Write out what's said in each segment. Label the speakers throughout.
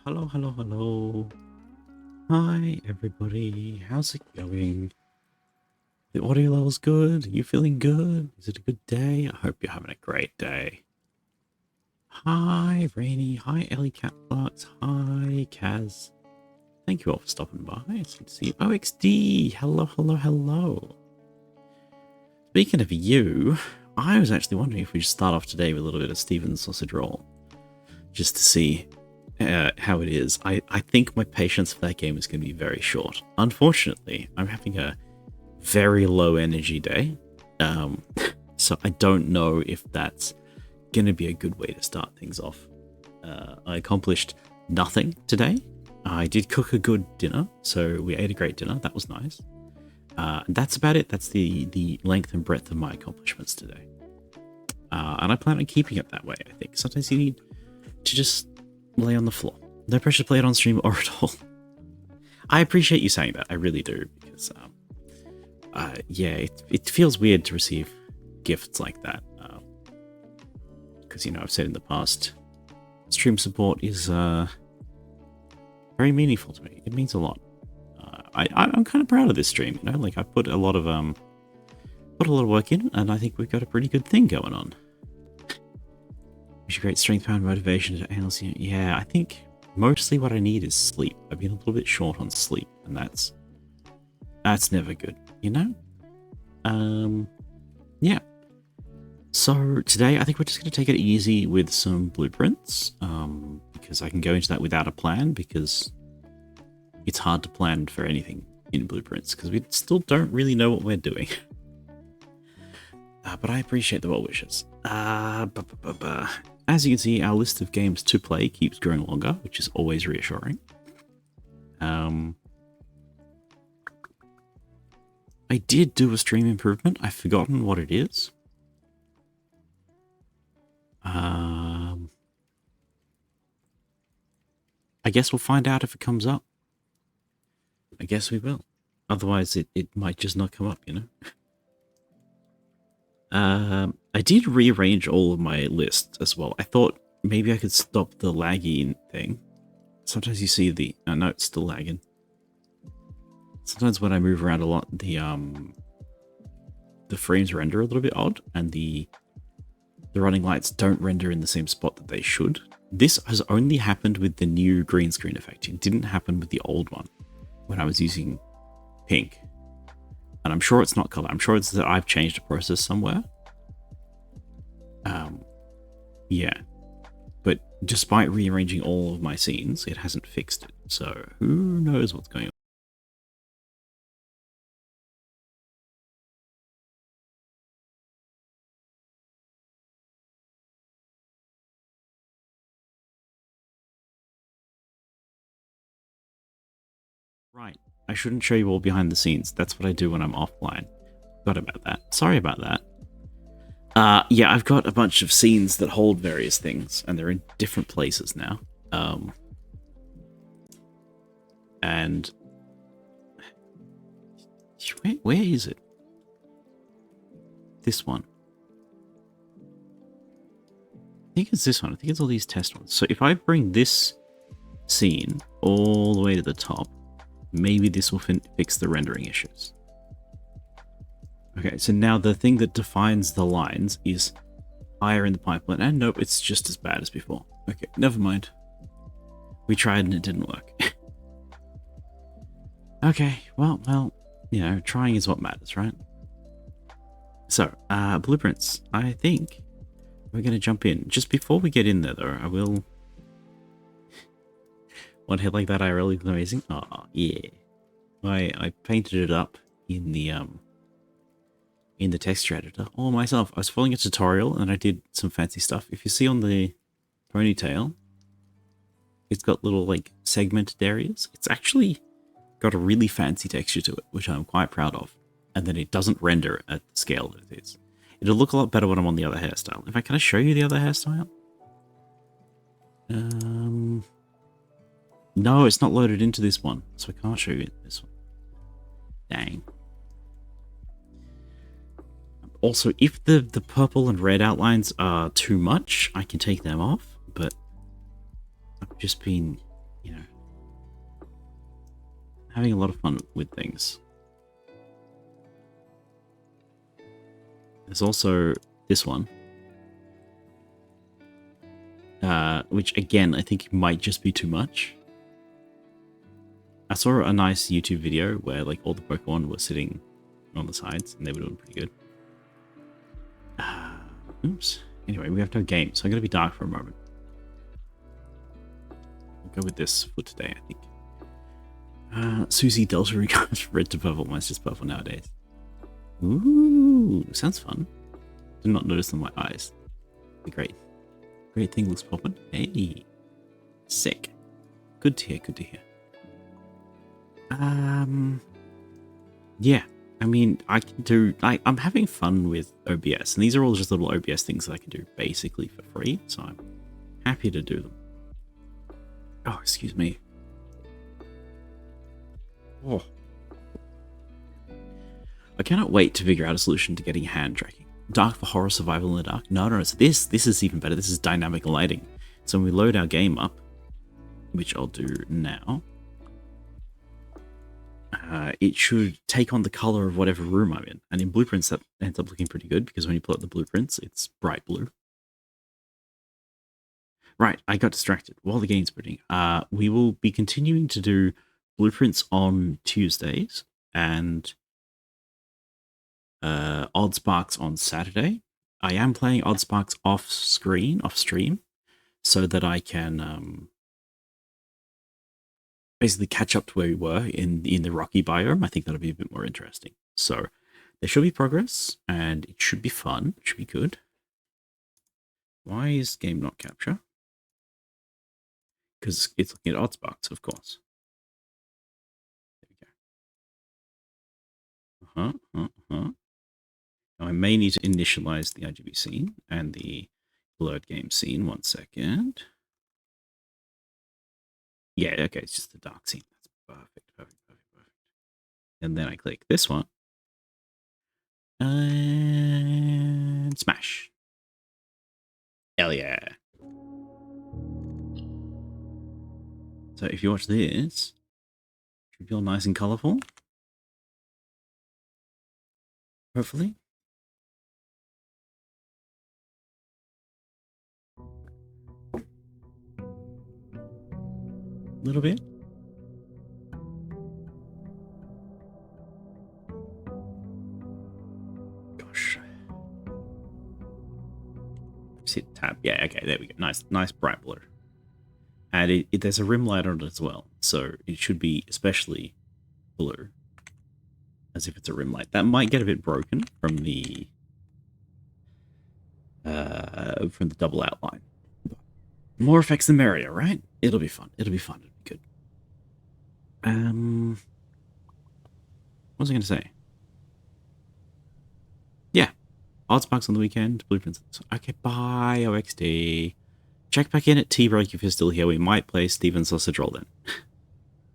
Speaker 1: Hello. Hi, everybody. How's it going? The audio level's good? You feeling good? Is it a good day? I hope you're having a great day. Hi, Rainy. Hi, Ellie Catbox. Hi, Kaz. Thank you all for stopping by. It's good to see you. OXD. Hello. Speaking of you, I was actually wondering if we should start off today with a little bit of Steven's sausage roll. Just to see how it is. I think my patience for that game is going to be very short. Unfortunately, I'm having a very low energy day. So I don't know if that's going to be a good way to start things off. I accomplished nothing today. I did cook a good dinner, so we ate a great dinner. That was nice. That's about it. That's the length and breadth of my accomplishments today. And I plan on keeping it that way, I think. Sometimes you need to just lay on the floor. No pressure to play it on stream or at all. I appreciate you saying that. I really do. Because, yeah, it feels weird to receive gifts like that. Because, I've said in the past, stream support is very meaningful to me. It means a lot. I'm kind of proud of this stream. Like I put a lot of work in, and I think we've got a pretty good thing going on. Great strength, power, and motivation to analyze. Yeah, I think mostly what I need is sleep. I've been a little bit short on sleep, and that's never good, Yeah. So today, I think we're just going to take it easy with some blueprints, because I can go into that without a plan, because it's hard to plan for anything in blueprints, because we still don't really know what we're doing. But I appreciate the well wishes. As you can see, our list of games to play keeps growing longer, which is always reassuring. I did do a stream improvement. I've forgotten what it is. I guess we'll find out if it comes up. I guess we will. Otherwise, it might just not come up, I did rearrange all of my lists as well. I thought maybe I could stop the laggy thing. Sometimes you see the... no, it's still lagging. Sometimes when I move around a lot, the frames render a little bit odd, and the running lights don't render in the same spot that they should. This has only happened with the new green screen effect. It didn't happen with the old one when I was using pink. And I'm sure it's not color. I'm sure it's that I've changed a process somewhere. Yeah. But despite rearranging all of my scenes, it hasn't fixed it. So who knows what's going on. Right. I shouldn't show you all behind the scenes. That's what I do when I'm offline. Forgot about that. Sorry about that. Yeah, I've got a bunch of scenes that hold various things, and they're in different places now. And where is it? This one. I think it's this one. I think it's all these test ones. So if I bring this scene all the way to the top, maybe this will fix the rendering issues. Okay, so now the thing that defines the lines is higher in the pipeline. And nope, it's just as bad as before. Okay, never mind. We tried and it didn't work. Okay, well, trying is what matters, right? So, blueprints. I think we're going to jump in. Just before we get in there, though, I will... One hit like that IRL is amazing. Oh, yeah. I painted it up in the texture editor all myself. I was following a tutorial and I did some fancy stuff. If you see on the ponytail, it's got little like segmented areas. It's actually got a really fancy texture to it, which I'm quite proud of. And then it doesn't render at the scale that it is. It'll look a lot better when I'm on the other hairstyle. In fact, can I show you the other hairstyle? No, it's not loaded into this one, so I can't show you this one. Dang. Also, if the purple and red outlines are too much, I can take them off, but I've just been you know, having a lot of fun with things. There's also this one, which again, I think might just be too much. I saw a nice YouTube video where like all the Pokemon were sitting on the sides and they were doing pretty good. Oops. Anyway, we have to have games, so I'm going to be dark for a moment. I'll go with this for today, I think. Susie Delta regards red to purple. Mine's just purple nowadays. Ooh, sounds fun. Did not notice on my eyes. Great. Great thing looks poppin'. Hey. Sick. Good to hear, good to hear. Yeah. I mean, I can do... I'm having fun with OBS, and these are all just little OBS things that I can do basically for free, so I'm happy to do them. Oh, excuse me. Oh. I cannot wait to figure out a solution to getting hand tracking. Dark for horror survival in the dark? No, so this is even better. This is dynamic lighting. So when we load our game up, which I'll do now, it should take on the color of whatever room I'm in. And in Blueprints, that ends up looking pretty good, because when you pull up the Blueprints, it's bright blue. Right, I got distracted while the game's printing. We will be continuing to do Blueprints on Tuesdays, and Oddsparks on Saturday. I am playing Oddsparks off stream, so that I can basically catch up to where we were in the rocky biome. I think that'll be a bit more interesting. So there should be progress, and it should be fun. It should be good. Why is game not capture? Because it's looking at Oddsparks, of course. There we go. Now I may need to initialize the RGB scene and the blurred game scene. 1 second. Yeah, okay, it's just the dark scene. That's perfect. And then I click this one. And smash. Hell yeah. So if you watch this, it should feel nice and colorful. Hopefully. A little bit. Gosh. Just hit tab. Yeah, okay, there we go. Nice bright blue. And there's a rim light on it as well, so it should be especially blue, as if it's a rim light. That might get a bit broken from the double outline. More effects the merrier, right? It'll be fun. It'll be good. What was I going to say? Yeah. Oddsparks on the weekend. Blueprints. Okay, bye, OXD. Check back in at T-Break if you're still here. We might play Steven Sausage Roll then.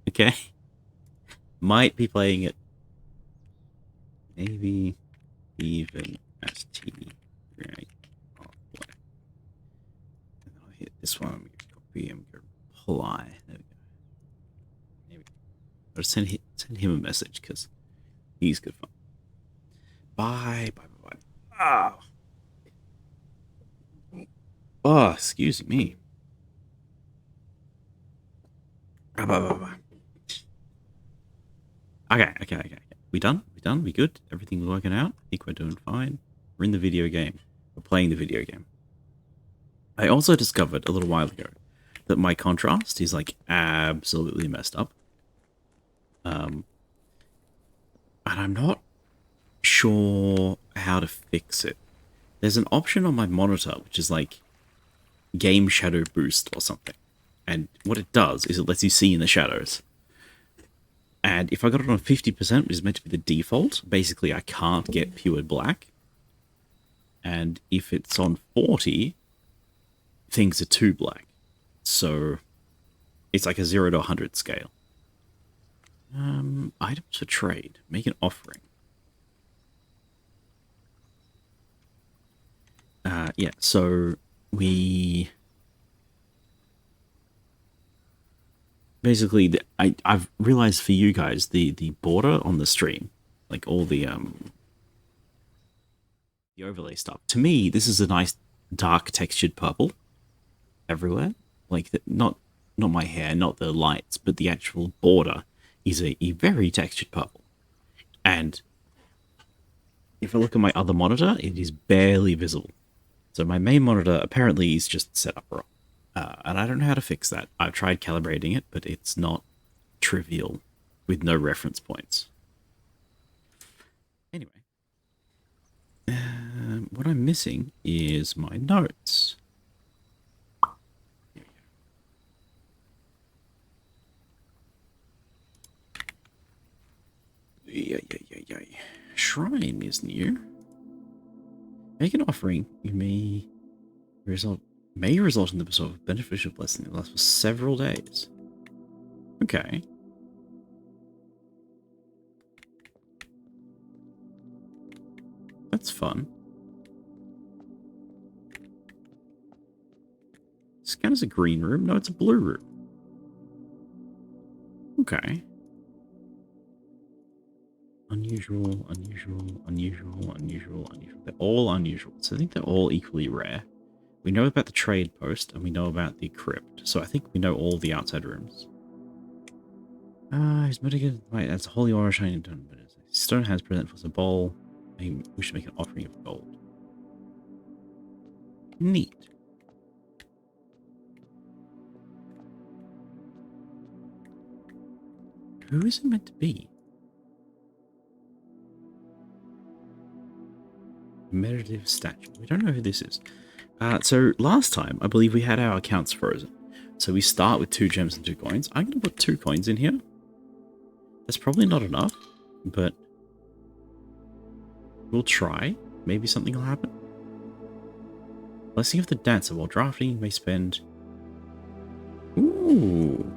Speaker 1: Okay? Might be playing it. Maybe even as T-Break. I'll hit this one. I'm going to copy. I'm going to apply. There we go. There we go. I'll send him a message because he's good fun. Bye. Oh, excuse me. Okay. We done? We good? Everything's working out? I think we're doing fine. We're in the video game. We're playing the video game. I also discovered a little while ago that my contrast is like absolutely messed up. And I'm not sure how to fix it. There's an option on my monitor which is like game shadow boost or something, and what it does is it lets you see in the shadows. And if I got it on 50%, which is meant to be the default, basically I can't get pure black. And if it's on 40, things are too black. So it's like a 0 to 100 scale. Items for trade. Make an offering. Yeah, so we basically, I've realized for you guys, the border on the stream, like all the overlay stuff. To me, this is a nice dark textured purple everywhere. Like not my hair, not the lights, but the actual border is a very textured purple. And if I look at my other monitor, it is barely visible. So my main monitor apparently is just set up wrong. And I don't know how to fix that. I've tried calibrating it, but it's not trivial with no reference points. Anyway. What I'm missing is my notes. Yeah. Shrine is new. Make an offering. You may result in the result of beneficial blessing that lasts for several days. Okay. That's fun. Scan is a green room. No, it's a blue room. Okay. Unusual. They're all unusual. So I think they're all equally rare. We know about the trade post, and we know about the crypt. So I think we know all the outside rooms. He's mitigated. Right, that's a holy aura shining done. Stone has present for us a bowl. We should make an offering of gold. Neat. Who is it meant to be? Meditative statue. We don't know who this is. So last time, I believe we had our accounts frozen. So we start with 2 gems and 2 coins. I'm going to put 2 coins in here. That's probably not enough, but we'll try. Maybe something will happen. Blessing of the Dancer. While drafting, you may spend... Ooh.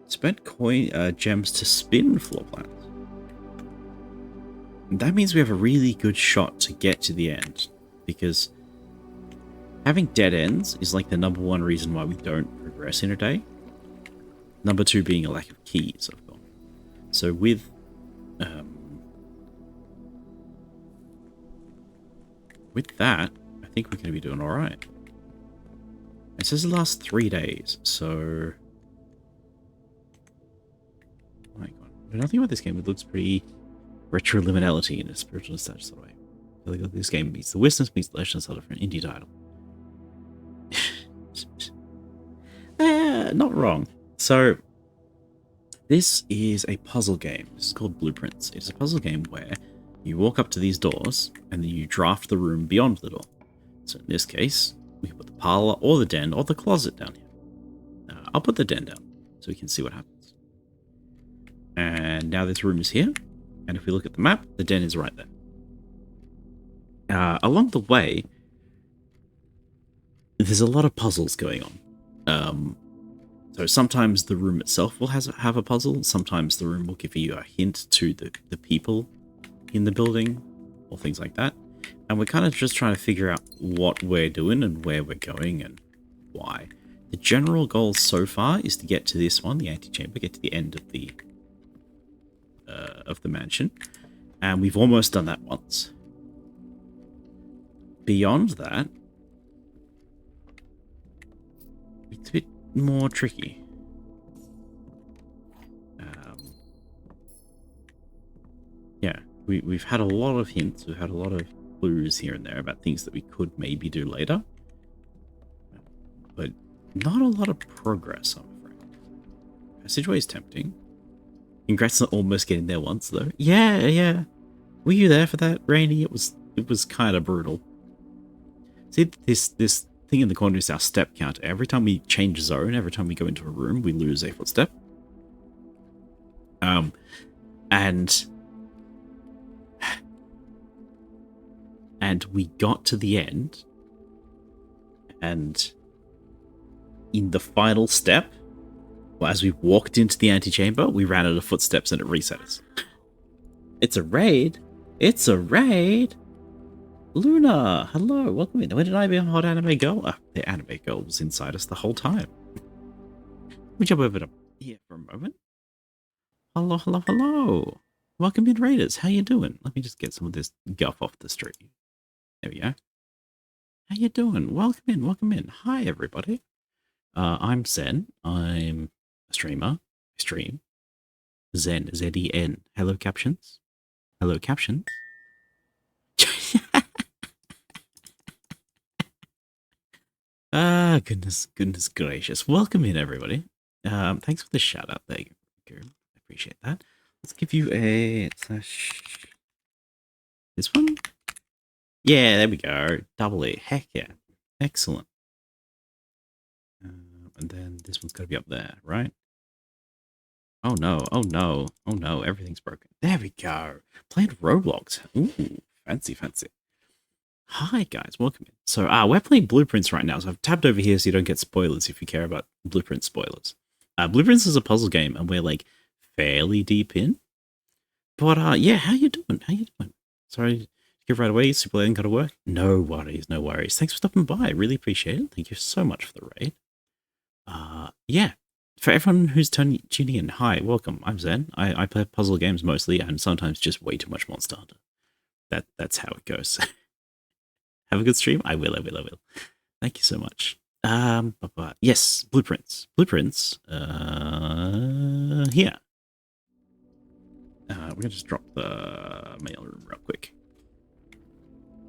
Speaker 1: Spend gems to spin floor plans. And that means we have a really good shot to get to the end. Because having dead ends is like the #1 reason why we don't progress in a day. #2 being a lack of keys, I've got. So with that, I think we're going to be doing alright. It says the last 3 days, so... Oh my god. But nothing about this game, it looks pretty retroliminality in a spiritual such sort of way. I feel like this game meets the wisdom, meets the legend sort of an indie title. Not wrong. So, this is a puzzle game. This is called Blueprints. It's a puzzle game where you walk up to these doors and then you draft the room beyond the door. So in this case, we can put the parlor or the den or the closet down here. I'll put the den down so we can see what happens. And now this room is here. And if we look at the map, the den is right there. Along the way, there's a lot of puzzles going on. So sometimes the room itself will have a puzzle. Sometimes the room will give you a hint to the people in the building or things like that. And we're kind of just trying to figure out what we're doing and where we're going and why. The general goal so far is to get to this one, the antechamber, get to the end of the mansion. And we've almost done that once. Beyond that, it's a bit more tricky. Yeah, we've had a lot of hints, we've had a lot of clues here and there about things that we could maybe do later. But not a lot of progress, I'm afraid. Passageway is tempting. Congrats on almost getting there once, though. Yeah. Were you there for that, Rainy? It was kind of brutal. See, this thing in the corner is our step counter. Every time we change zone, every time we go into a room, we lose a footstep. And we got to the end, and in the final step, well, as we walked into the antechamber, we ran out of footsteps and it reset us. It's a raid. It's a raid. Luna, hello, welcome in. Where did I be a hot anime girl? The anime girl was inside us the whole time. Let me jump over to here for a moment. Hello, hello, hello. Welcome in, Raiders. How you doing? Let me just get some of this guff off the street. There we go. How you doing? Welcome in, welcome in. Hi, everybody. I'm Zen. I'm a streamer. I stream. Zen, Z-E-N. Hello, captions. Hello, captions. Goodness gracious. Welcome in, everybody. Thanks for the shout out there. I appreciate that. Let's give you a slash. This one? Yeah, there we go. Double E. Heck yeah. Excellent. And then this one's got to be up there, right? Oh no, oh no, oh no, everything's broken. There we go. Playing Roblox. Ooh, fancy, fancy. Hi guys, welcome in. So we're playing Blueprints right now, so I've tabbed over here so you don't get spoilers if you care about Blueprint spoilers. Blueprints is a puzzle game and we're like fairly deep in. But yeah, how you doing? How you doing? Sorry to give right away, super late and gotta work. No worries, no worries. Thanks for stopping by, I really appreciate it. Thank you so much for the raid. Yeah. For everyone who's tuning in, hi, welcome. I'm Zen. I play puzzle games mostly and sometimes just way too much Monster Hunter. That's how it goes. Have a good stream? I will. Thank you so much. Yes, Blueprints. Blueprints, here. We're gonna just drop the mail room real quick.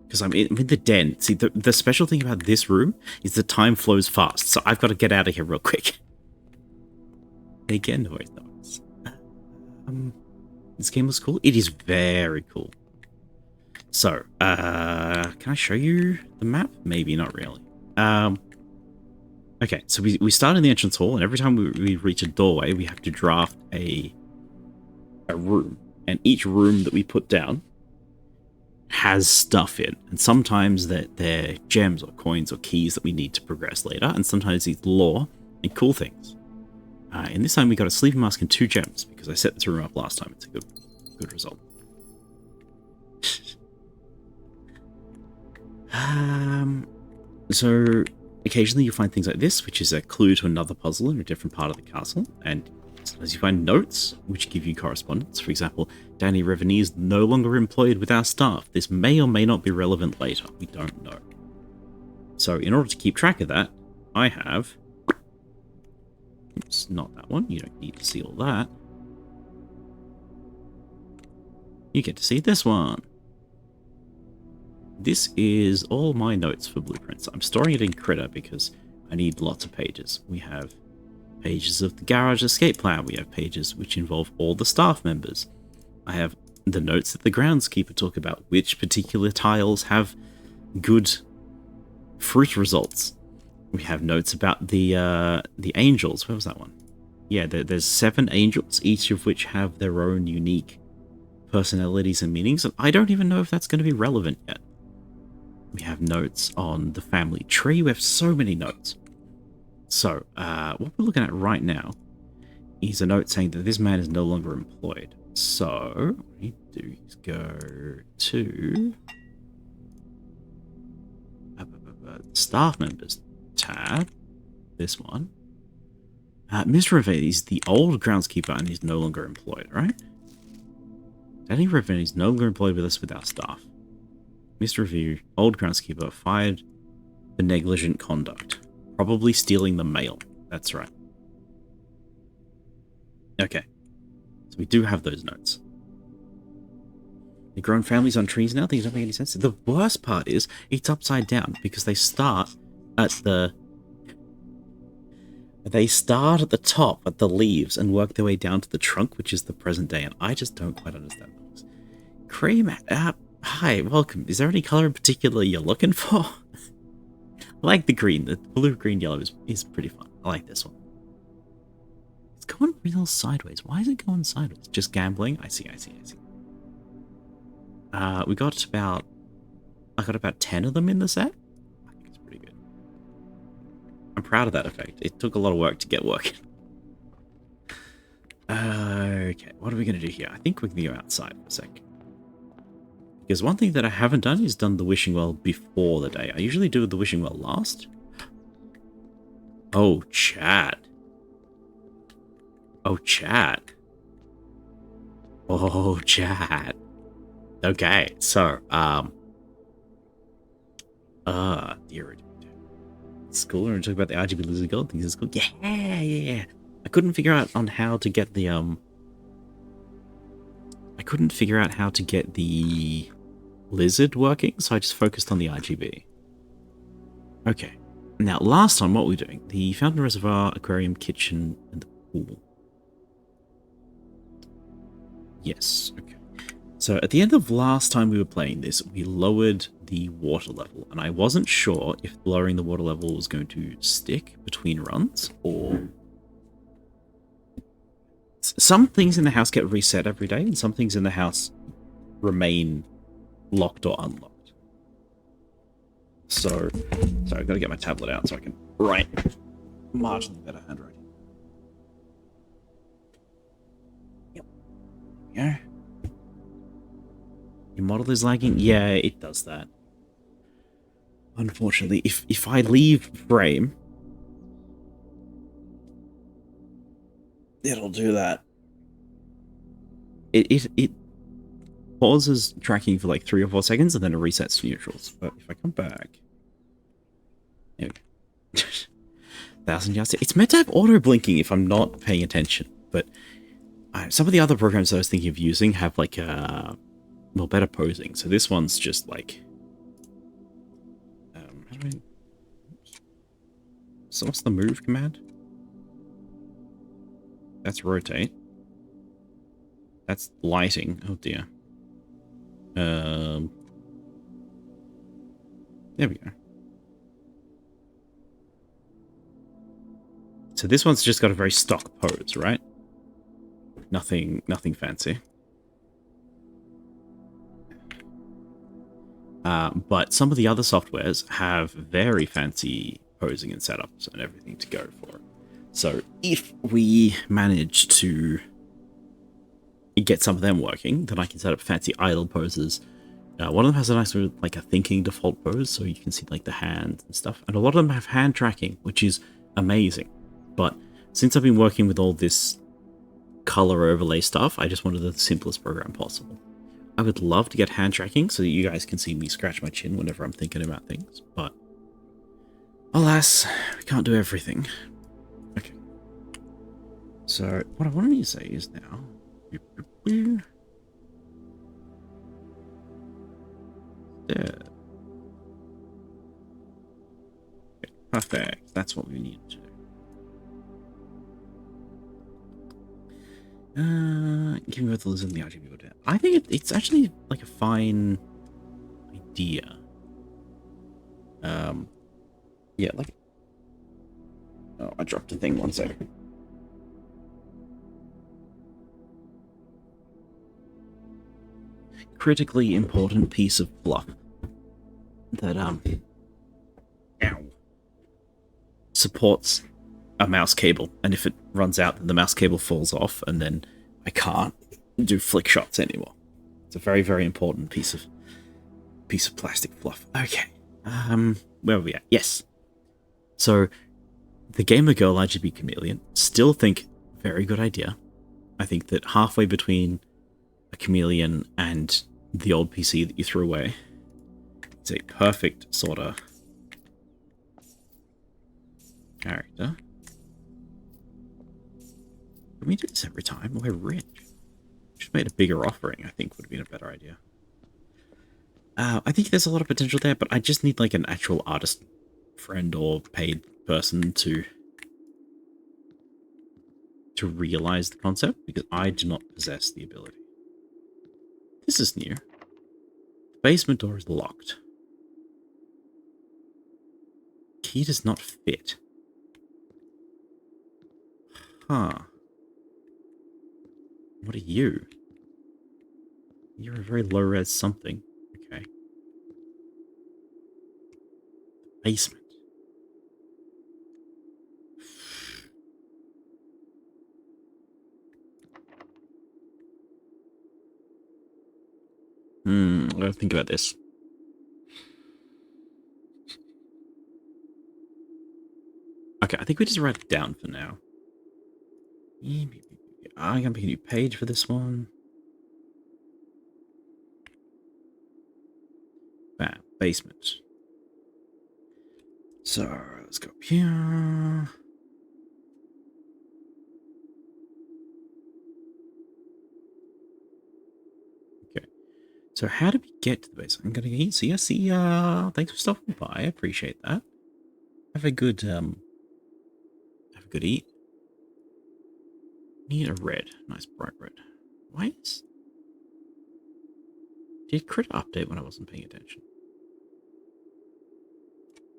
Speaker 1: Because I'm in the den. See, the special thing about this room is the time flows fast, so I've got to get out of here real quick. Again, noise. This game was cool. It is very cool. So, can I show you the map? Maybe, not really. Okay, so we start in the entrance hall, and every time we reach a doorway, we have to draft a room. And each room that we put down has stuff in. And sometimes they're gems or coins or keys that we need to progress later, and sometimes it's lore and cool things. And this time we got a sleeping mask and 2 gems, because I set this room up last time. It's a good result. So occasionally you find things like this, which is a clue to another puzzle in a different part of the castle, and sometimes you find notes which give you correspondence. For example, Danny Reveney is no longer employed with our staff. This may or may not be relevant later. We don't know. So in order to keep track of that, I have... Oops, not that one. You don't need to see all that. You get to see this one. This is all my notes for Blueprints. I'm storing it in Critter because I need lots of pages. We have pages of the garage escape plan. We have pages which involve all the staff members. I have the notes that the groundskeeper talk about which particular tiles have good fruit results. We have notes about the angels. Where was that one? Yeah, there's 7 angels, each of which have their own unique personalities and meanings. And I don't even know if that's going to be relevant yet. We have notes on the family tree. We have so many notes. So, what we're looking at right now is a note saying that this man is no longer employed. So, what we do is go to staff members tab. This one. Mr. Ravetti is the old groundskeeper and he's no longer employed, right? Danny Ravetti is no longer employed with us with our staff. Mr. Review, old groundskeeper, fired for negligent conduct. Probably stealing the mail. That's right. Okay. So we do have those notes. They've grown families on trees now? Things don't make any sense. The worst part is, it's upside down, because they start at the... They start at the top, at the leaves, and work their way down to the trunk, which is the present day, and I just don't quite understand those. Cream... Hi, welcome. Is there any color in particular you're looking for? I like the green. The blue, green, yellow is pretty fun. I like this one. It's going real sideways. Why is it going sideways? Just gambling? I see. We got about... I got about 10 of them in the set. I think it's pretty good. I'm proud of that effect. It took a lot of work to get working. Okay, what are we going to do here? I think we can go outside for a sec. Because one thing that I haven't done is done the wishing well before the day. I usually do the wishing well last. Oh, chat. Oh, chat. Oh, chat. Okay, so, dear. School and talk about the RGB lizard gold things. It's cool. Yeah. I couldn't figure out on how to get the, I couldn't figure out how to get the lizard working, so I just focused on the RGB. Okay. Now, last time, what were we doing? The fountain reservoir, aquarium, kitchen, and the pool. Yes, okay. So at the end of last time we were playing this, we lowered the water level, and I wasn't sure if lowering the water level was going to stick between runs, or... Some things in the house get reset every day, and some things in the house remain locked or unlocked. So, I've got to get my tablet out so I can write marginally better handwriting. Yep. Yeah. Your model is lagging? Yeah, it does that. Unfortunately, if I leave frame, it'll do that. It pauses tracking for like 3 or 4 seconds and then it resets to neutrals. But if I come back, there we go. 1,000 yards. It's meant to have auto blinking if I'm not paying attention, but some of the other programs that I was thinking of using have like well, better posing. So this one's just like, how do I... So what's the move command? That's rotate. That's lighting. Oh dear. There we go. So this one's just got a very stock pose, right? Nothing fancy. But some of the other softwares have very fancy posing and setups and everything to go for it. So if we manage to get some of them working, then I can set up fancy idle poses. One of them has a nice, like a thinking default pose, so you can see like the hands and stuff. And a lot of them have hand tracking, which is amazing. But since I've been working with all this color overlay stuff, I just wanted the simplest program possible. I would love to get hand tracking so that you guys can see me scratch my chin whenever I'm thinking about things, but alas, we can't do everything. Okay. So, what I wanted to say is now... There. Okay, perfect. That's what we need to do. Giving both the lizard and the RGB order. I think it's actually like a fine idea. Yeah, like... Oh, I dropped a thing, 1 second. Critically important piece of fluff that, supports a mouse cable, and if it runs out, then the mouse cable falls off, and then I can't do flick shots anymore. It's a very, very important piece of plastic fluff. Okay, where are we at? Yes. So, the Gamer Girl RGB Chameleon, still think very good idea. I think that halfway between a chameleon and the old PC that you threw away, it's a perfect sort of character. Can we do this every time? We're rich. Should have made a bigger offering, I think, would have been a better idea. I think there's a lot of potential there, but I just need like an actual artist friend or paid person to realize the concept, because I do not possess the ability. This is new. The basement door is locked. Key does not fit. Huh. What are you? You're a very low-res something. Okay. Basement. to think about this. Okay, I think we just write it down for now. I'm gonna pick a new page for this one. Bam, basement. So let's go up here. Okay. So how do we get to the base? I'm gonna eat. See ya. Thanks for stopping by. I appreciate that. Have a good eat. Need a red. Nice bright red. Why is... Did Crit update when I wasn't paying attention?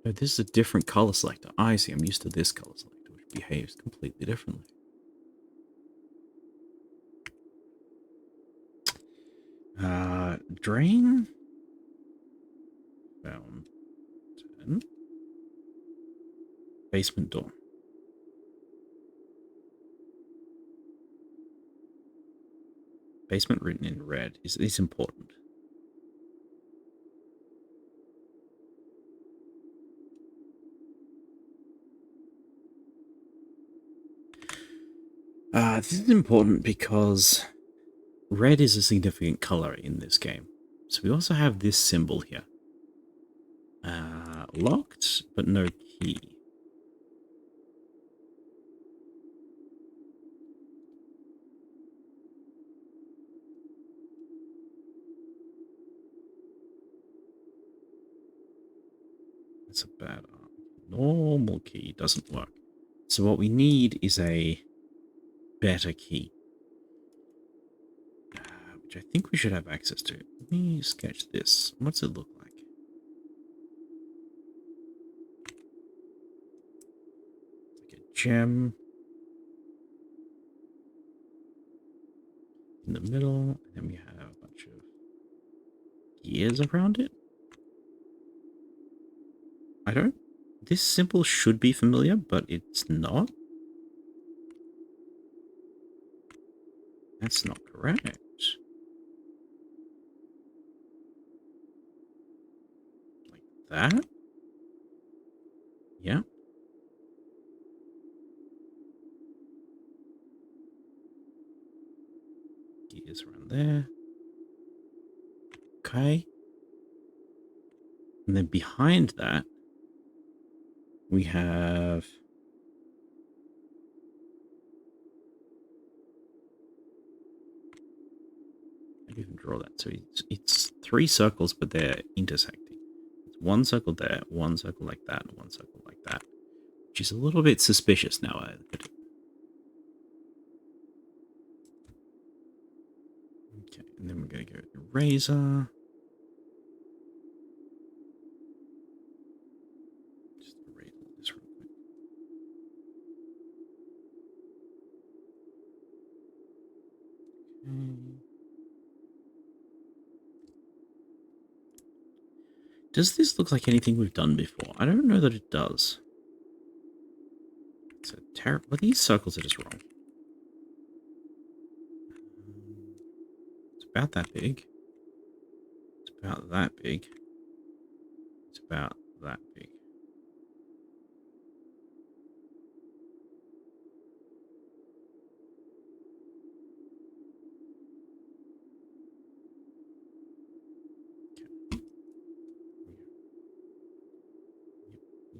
Speaker 1: No, this is a different color selector. I see. I'm used to this color selector, which behaves completely differently. Drain. Fountain. Basement door. Basement written in red is important. This is important because red is a significant color in this game. So we also have this symbol here. Locked, but no key. That's a bad arm. Normal key doesn't work. So what we need is a better key. Which I think we should have access to. Let me sketch this. What's it look like? Like a gem in the middle, and then we have a bunch of gears around it. I don't... This symbol should be familiar, but it's not. That's not correct. Like that? Yeah. Gears around there. Okay. And then behind that, we have... I didn't even draw that. So it's 3 circles, but they're intersecting. It's 1 circle there, 1 circle like that, 1 circle like that. Which is a little bit suspicious now I look at it. Okay, and then we're going to go eraser. Just erase all this real quick. Okay. Does this look like anything we've done before? I don't know that it does. It's a terrible... Well, these circles are just wrong. It's about that big. It's about that big. It's about that big.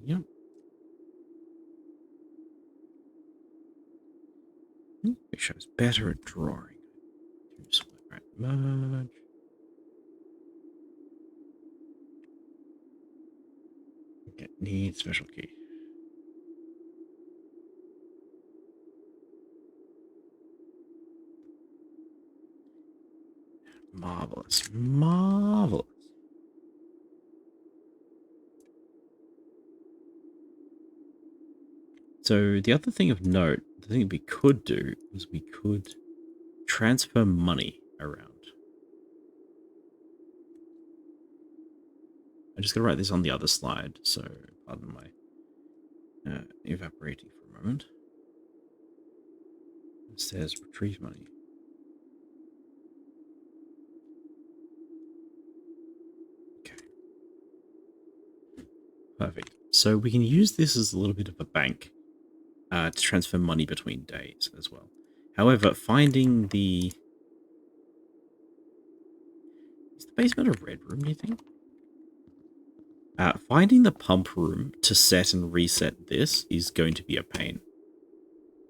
Speaker 1: Yep. Wish I was better at drawing. Right, merge. Okay, need special key. Marvelous. Marvelous. So the other thing of note, the thing we could do is we could transfer money around. I'm just going to write this on the other slide, so pardon my evaporating for a moment. It says retrieve money. Perfect. So we can use this as a little bit of a bank to transfer money between days as well. However, finding the... Is the basement a red room, do you think? Finding the pump room to set and reset this is going to be a pain.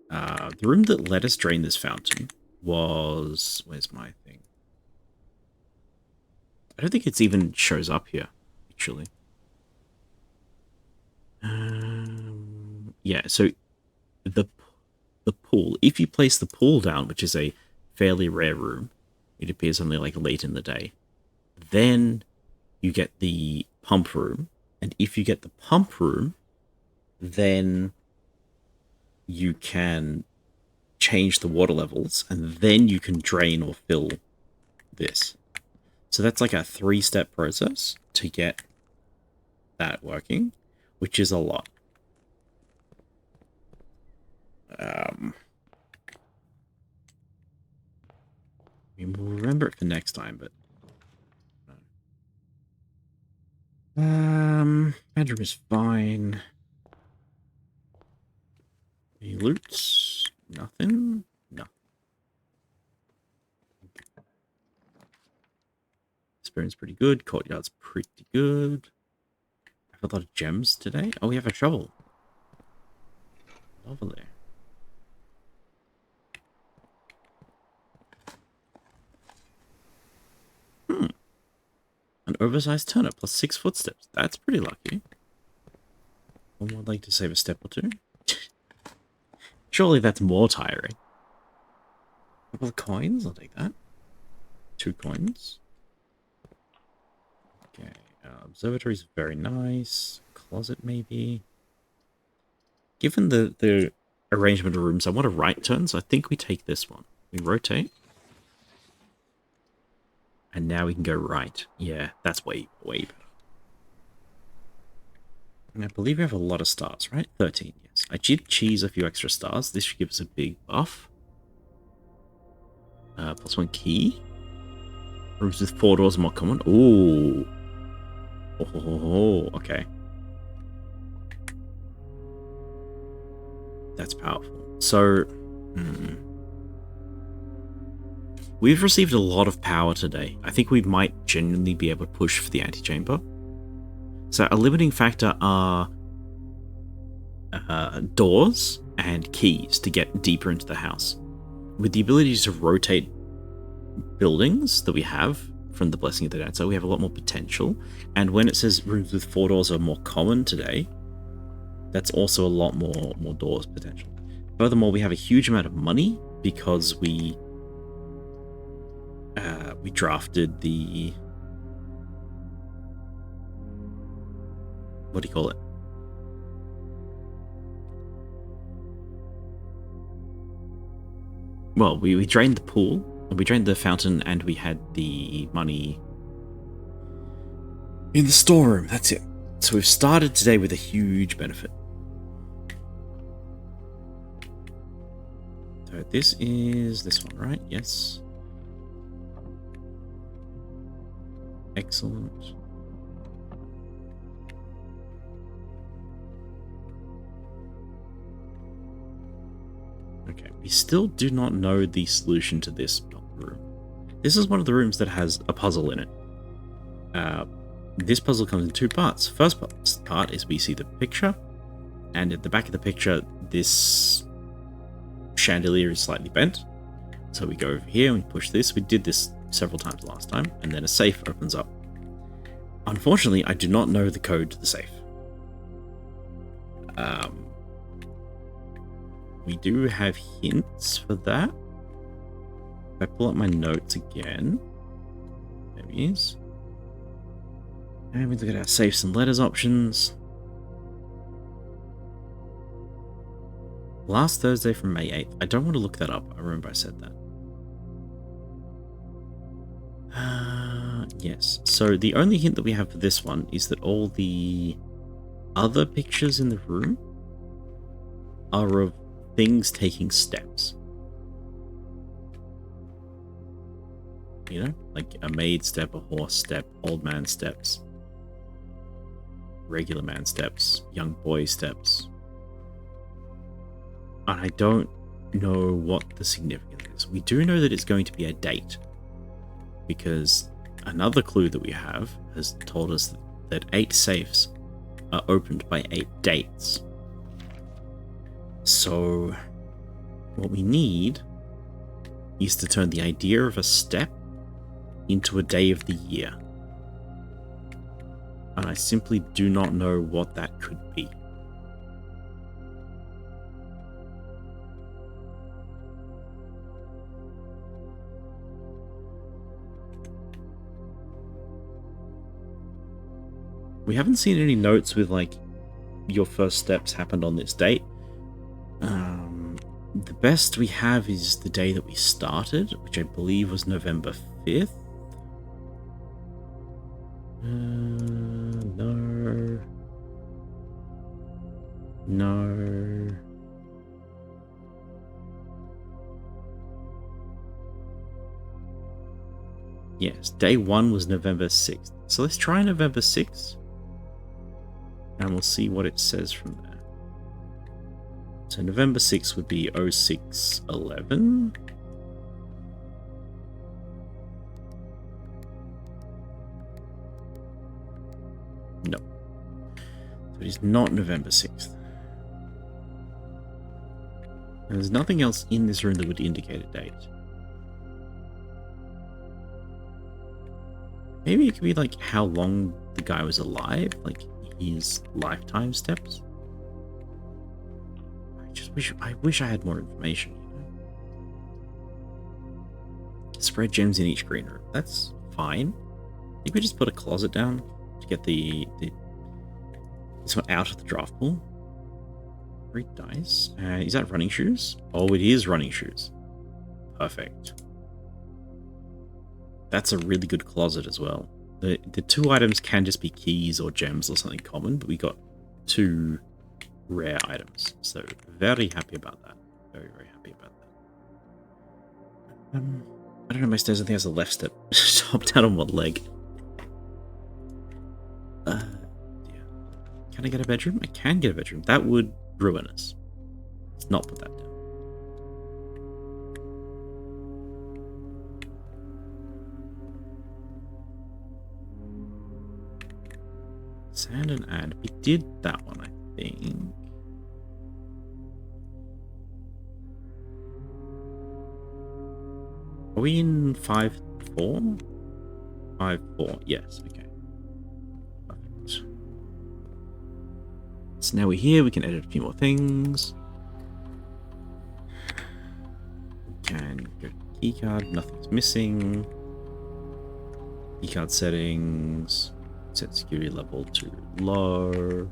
Speaker 1: The room that let us drain this fountain was... Where's my thing? I don't think it's even shows up here, actually. Yeah, so the pool, if you place the pool down, which is a fairly rare room, it appears only like late in the day, then you get the pump room, and if you get the pump room, then you can change the water levels, and then you can drain or fill this. So that's like a 3-step process to get that working, which is a lot. I mean, we'll remember it for next time, but... bedroom is fine. Any loots? Nothing? No. Experience pretty good. Courtyard's pretty good. I have a lot of gems today. Oh, we have a shovel. Lovely. An oversized turnip plus 6 footsteps. That's pretty lucky. One would like to save a step or two. Surely that's more tiring. A couple of coins, I'll take that. 2 coins. Okay, observatory is very nice. Closet, maybe. Given the arrangement of rooms, I want a right turn, so I think we take this one. We rotate. And now we can go right. Yeah, that's way better. And I believe we have a lot of stars, right? 13, yes. I did cheese a few extra stars. This should give us a big buff. +1 key. Rooms with 4 doors are more common. Ooh. Oh, okay. That's powerful. So, we've received a lot of power today. I think we might genuinely be able to push for the antechamber. So a limiting factor are doors and keys to get deeper into the house. With the ability to rotate buildings that we have from the Blessing of the Dancer, we have a lot more potential. And when it says rooms with 4 doors are more common today, that's also a lot more doors potential. Furthermore, we have a huge amount of money because we drafted the... What do you call it? Well, we drained the pool, we drained the fountain, and we had the money in the storeroom. That's it. So we've started today with a huge benefit. So this is this one, right? Yes. Excellent. Okay, we still do not know the solution to this room. This is one of the rooms that has a puzzle in it. This puzzle comes in 2 parts. First part is we see the picture, and at the back of the picture, this chandelier is slightly bent. So we go over here and we push this. We did this several times last time, and then a safe opens up. Unfortunately, I do not know the code to the safe. We do have hints for that. If I pull up my notes again, there he is. And we look at our safes and letters options. Last Thursday from May 8th. I don't want to look that up. I remember I said that. Yes. So the only hint that we have for this one is that all the other pictures in the room are of things taking steps. You know? Like a maid step, a horse step, old man steps. regular man steps, young boy steps. And I don't know what the significance is. We do know that it's going to be a date, because another clue that we have has told us that 8 safes are opened by 8 dates. So what we need is to turn the idea of a step into a day of the year. And I simply do not know what that could be. We haven't seen any notes with, like, your first steps happened on this date. The best we have is the day that we started, which I believe was November 5th. No. No. Yes, day 1 was November 6th. So let's try November 6th. And we'll see what it says from there. So November 6th would be 0611. No. So it is not November 6th. And there's nothing else in this room that would indicate a date. Maybe it could be like how long the guy was alive, like his lifetime steps. I wish I had more information. Spread gems in each green room. That's fine. I think we just put a closet down to get this one out of the draft pool. 3 dice. Is that running shoes? Oh, it is running shoes. Perfect. That's a really good closet as well. The 2 items can just be keys or gems or something common, but we got 2 rare items. So very happy about that. Very, very happy about that. I don't know, my stairs, I think there's a left step. Hopped out on one leg. Yeah. Can I get a bedroom? I can get a bedroom. That would ruin us. Let's not put that down. Sand and add. We did that one, I think. Are we in 5-4? 5-4, yes, okay. Perfect. So now we're here, we can edit a few more things. We can go to keycard, nothing's missing. Keycard settings. Set security level to low.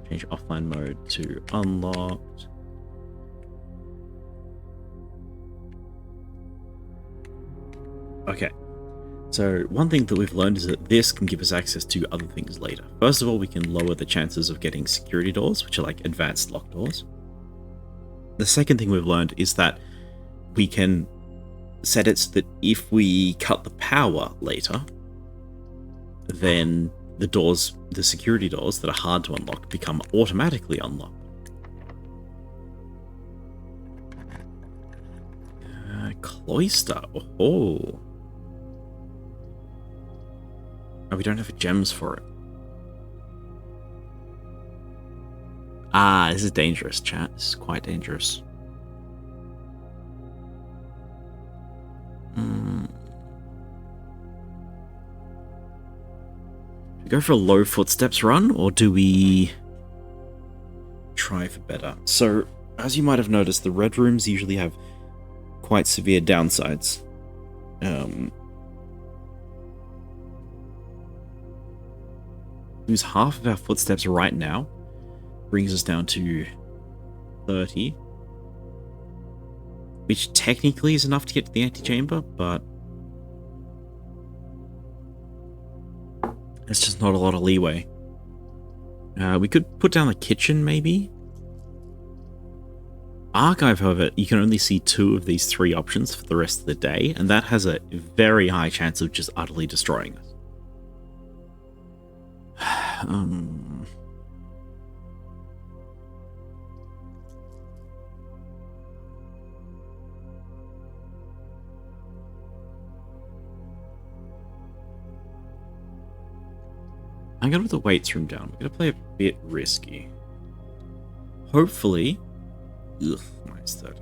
Speaker 1: Change offline mode to unlocked. Okay. So one thing that we've learned is that this can give us access to other things later. First of all, we can lower the chances of getting security doors, which are like advanced lock doors. The second thing we've learned is that we can set it so that if we cut the power later, then the security doors that are hard to unlock become automatically unlocked. Cloister. Oh. Oh, we don't have gems for it. Ah, this is dangerous, chat. This is quite dangerous. Do we go for a low footsteps run, or do we try for better? So, as you might have noticed, the red rooms usually have quite severe downsides. Lose half of our footsteps right now. Brings us down to 30. Which technically is enough to get to the antechamber, but it's just not a lot of leeway. We could put down the kitchen, maybe. Archive, however, you can only see 2 of these 3 options for the rest of the day, and that has a very high chance of just utterly destroying us. Um, I'm going to put the weights room down. We're going to play a bit risky. Hopefully... Ugh, -30.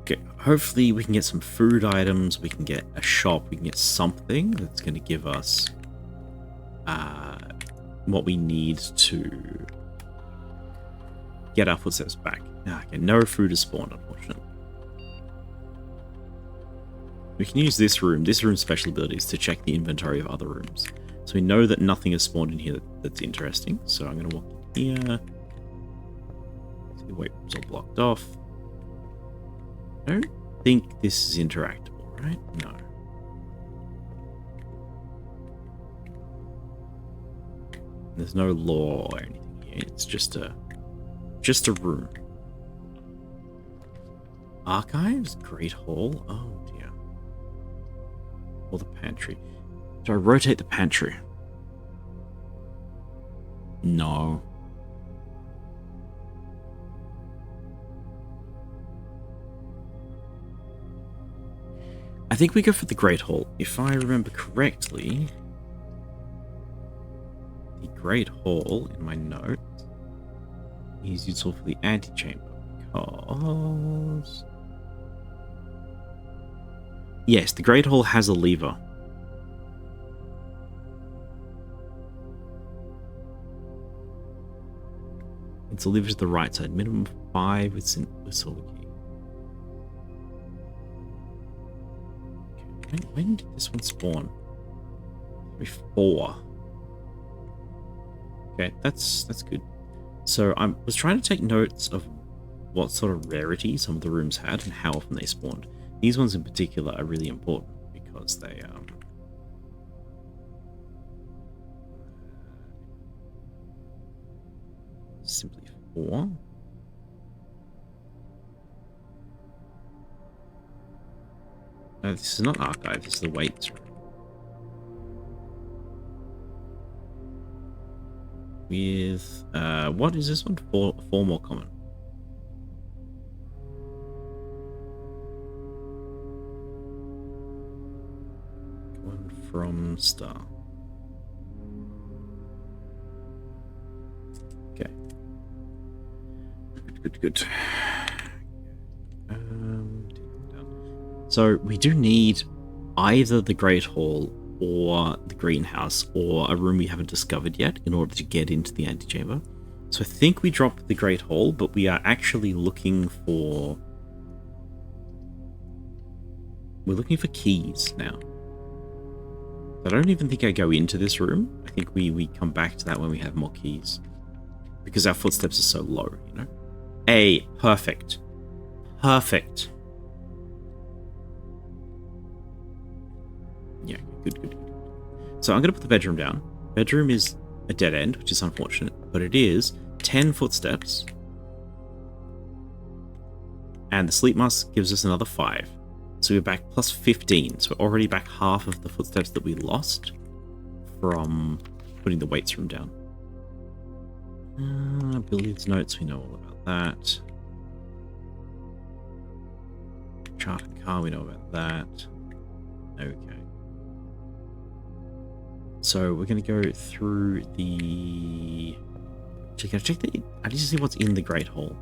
Speaker 1: Okay, hopefully we can get some food items, we can get a shop, we can get something that's going to give us what we need to get our footsteps back. Okay, no food has spawned, unfortunately. We can use this room's special abilities to check the inventory of other rooms. So we know that nothing has spawned in here that's interesting. So I'm going to walk in here. See the weight room's all blocked off. I don't think this is interactable, right? No. There's no law or anything here. It's just a room. Archives? Great Hall? Oh dear. Or the pantry. Do I rotate the pantry? No. I think we go for the Great Hall. If I remember correctly, the Great Hall in my notes is useful for the antechamber because... Yes, the Great Hall has a lever. It's a lever to the right side. Minimum 5 with silver key. Okay, when did this one spawn? 4. Okay, that's good. So I was trying to take notes of what sort of rarity some of the rooms had and how often they spawned. These ones in particular are really important because they simply 4. No, this is not archive, this is the weights room. With what is this one? 4 more common. One from Star. Okay. Good. So we do need either the Great Hall or the greenhouse or a room we haven't discovered yet in order to get into the antechamber. So I think we dropped the Great Hall, but we are actually looking for... We're looking for keys now. I don't even think I go into this room. I think we come back to that when we have more keys. Because our footsteps are so low, you know? Perfect. Perfect. Yeah, good. So I'm going to put the bedroom down. Bedroom is a dead end, which is unfortunate, but it is 10 footsteps. And the sleep mask gives us another 5. So we're back plus 15. So we're already back half of the footsteps that we lost from putting the weights room down. Billiards notes, we know all about that. Chart and car, we know about that. Okay. So we're going to go through the... I need to see what's in the Great Hall.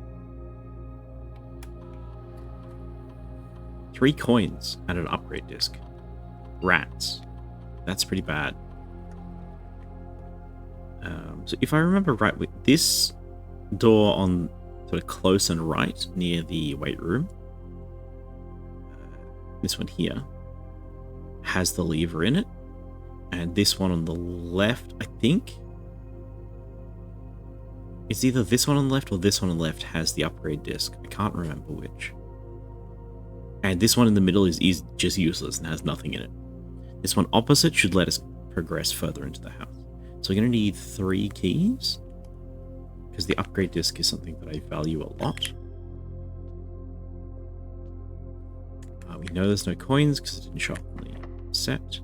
Speaker 1: 3 coins and an upgrade disc. Rats. That's pretty bad. So if I remember right, with this door on sort of close and right near the weight room, this one here has the lever in it, and this one on the left, I think it's either this one on the left or this one on the left has the upgrade disc. I can't remember which. And this one in the middle is just useless and has nothing in it. This one opposite should let us progress further into the house. So we're going to need 3 keys, because the upgrade disc is something that I value a lot. We know there's no coins because it didn't show up on the set.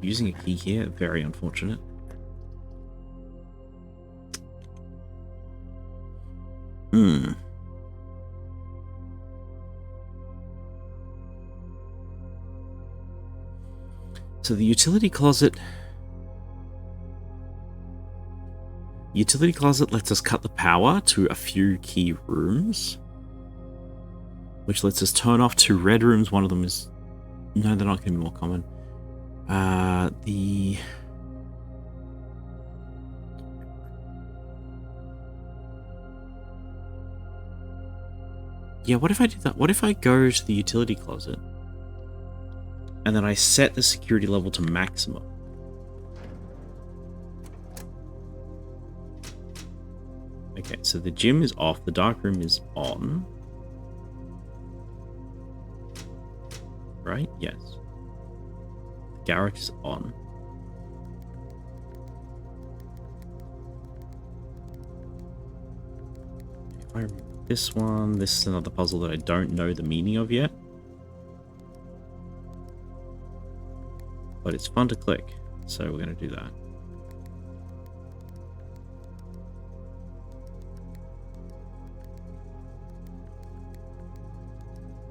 Speaker 1: Using a key here, very unfortunate. Hmm. So the utility closet lets us cut the power to a few key rooms, which lets us turn off 2 red rooms. One of them is... No, they're not going to be more common. Yeah, what if I do that? What if I go to the utility closet and then I set the security level to maximum? Okay, so the gym is off, the dark room is on. Right? Yes. The garage is on. If I remember this one, this is another puzzle that I don't know the meaning of yet. But it's fun to click, so we're going to do that.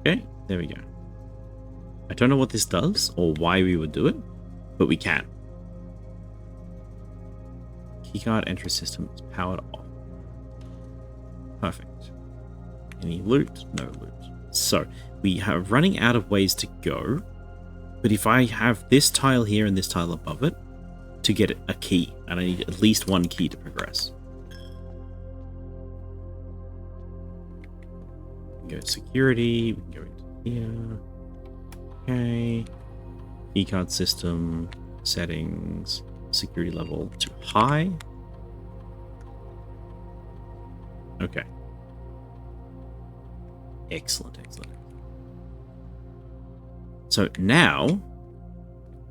Speaker 1: Okay, there we go. I don't know what this does or why we would do it, but we can. Keycard entry system is powered off. Perfect. Any loot? No loot. So, we are running out of ways to go, but if I have this tile here and this tile above it to get a key, and I need at least 1 key to progress. We can go to security, we can go into here. Okay. Keycard system, settings, security level to high. Okay. Excellent, excellent. So now